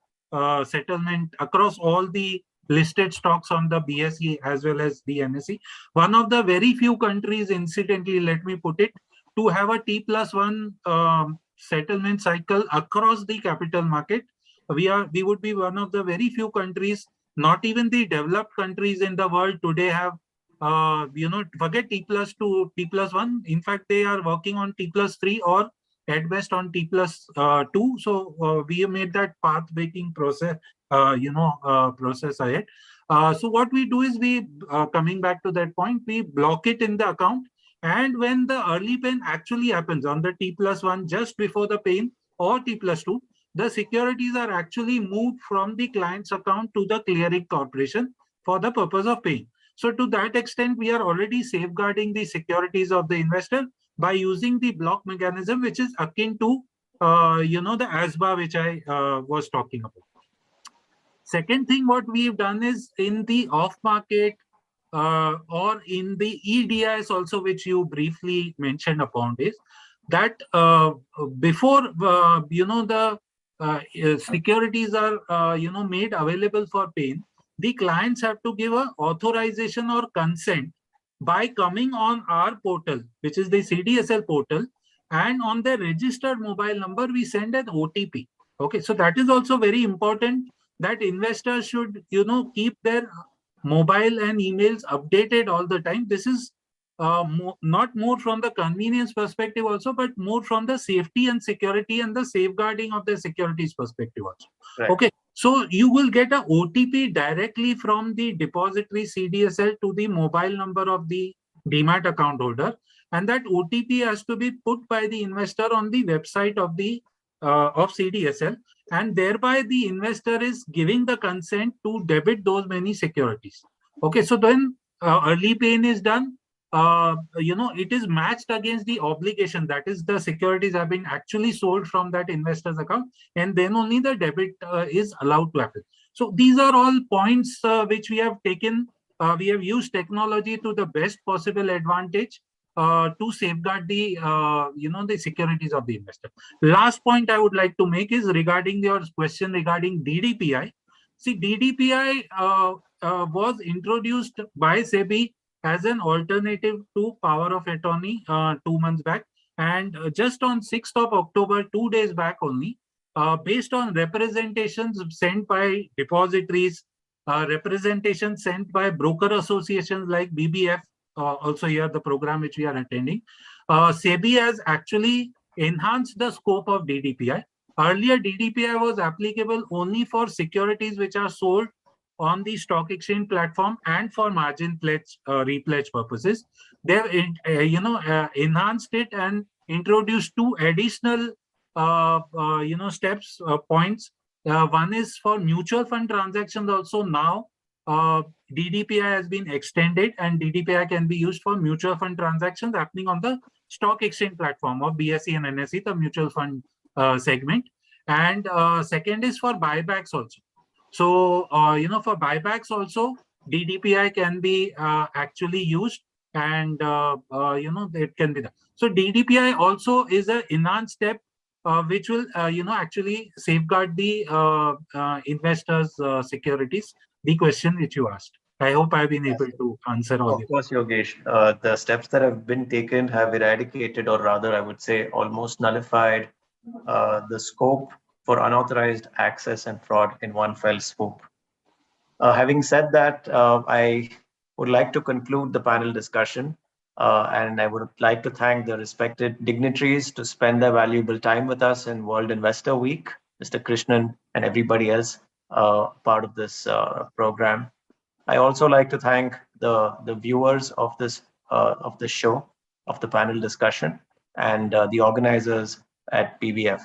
settlement across all the listed stocks on the BSE as well as the NSE. One of the very few countries, incidentally, let me put it, to have a T+1 settlement cycle across the capital market. We would be one of the very few countries, not even the developed countries in the world today have, forget T+2, T+1. In fact, they are working on T+3 or at best on T+2. So we made that path-breaking process, process ahead. So what we do is we, coming back to that point, we block it in the account. And when the early pain actually happens on the T+1 just before the pain or T+2, the securities are actually moved from the client's account to the clearing corporation for the purpose of paying. So to that extent, we are already safeguarding the securities of the investor by using the block mechanism, which is akin to, the ASBA, which I was talking about. Second thing, what we've done is in the off-market or in the EDIs also, which you briefly mentioned upon, is that before the securities are made available for paying, the clients have to give an authorization or consent by coming on our portal, which is the CDSL portal, and on the registered mobile number we send an OTP. Okay, so that is also very important, that investors should keep their mobile and emails updated all the time. This is not more from the convenience perspective also, but more from the safety and security and the safeguarding of the securities perspective also. Right. Okay, so you will get a OTP directly from the depository CDSL to the mobile number of the Demat account holder, and that OTP has to be put by the investor on the website of the of CDSL, and thereby the investor is giving the consent to debit those many securities. Okay, so then early paying is done. It is matched against the obligation, that is the securities have been actually sold from that investor's account, and then only the debit is allowed to happen. So these are all points which we have taken. We have used technology to the best possible advantage to safeguard the the securities of the investor. Last point I would like to make is regarding your question regarding DDPI. See, DDPI was introduced by SEBI as an alternative to power of attorney 2 months back, and just on 6th of October, 2 days back only, based on representations sent by depositories, representations sent by broker associations like BBF, also here the program which we are attending, SEBI has actually enhanced the scope of DDPI. Earlier, DDPI was applicable only for securities which are sold on the stock exchange platform and for margin pledge, repledge purposes. They have enhanced it and introduced 2 additional steps, points. One is for mutual fund transactions also. Now DDPI has been extended, and DDPI can be used for mutual fund transactions happening on the stock exchange platform of BSE and NSE, the mutual fund segment. And second is for buybacks also. So, for buybacks also, DDPI can be actually used, and, it can be done. So, DDPI also is an enhanced step which will, actually safeguard the investors' securities, the question which you asked. I hope I've been able to answer all. Of course, Yogesh. The steps that have been taken have eradicated, or rather, I would say, almost nullified the scope for unauthorized access and fraud in one fell swoop. Having said that, I would like to conclude the panel discussion, and I would like to thank the respected dignitaries to spend their valuable time with us in World Investor Week, Mr. Krishnan and everybody else part of this program. I also like to thank the viewers of this show, of the panel discussion, and the organizers at BBF.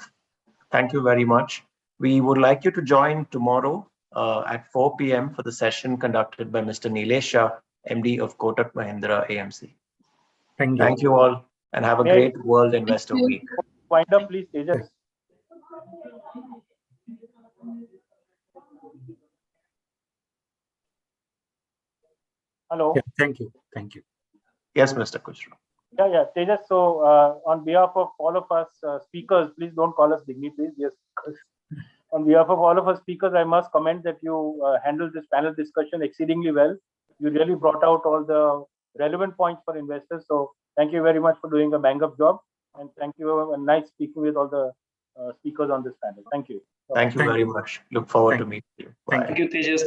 Thank you very much. We would like you to join tomorrow at 4 p.m. for the session conducted by Mr. Nilesh Shah, MD of Kotak Mahindra AMC. Thank you all, and have a great World Investor Week. Wind up, please, Tejas. Hello. Yeah, thank you. Thank you. Yes, Mr. Kushro. Yeah, Tejas. So, on behalf of all of us speakers, please don't call us dignitaries. Yes. on behalf of all of us speakers, I must comment that you handled this panel discussion exceedingly well. You really brought out all the relevant points for investors. So thank you very much for doing a bang-up job. And thank you. Nice speaking with all the speakers on this panel. Thank you. Thank you very much. Look forward to meeting you. Bye. Thank you, Tejas.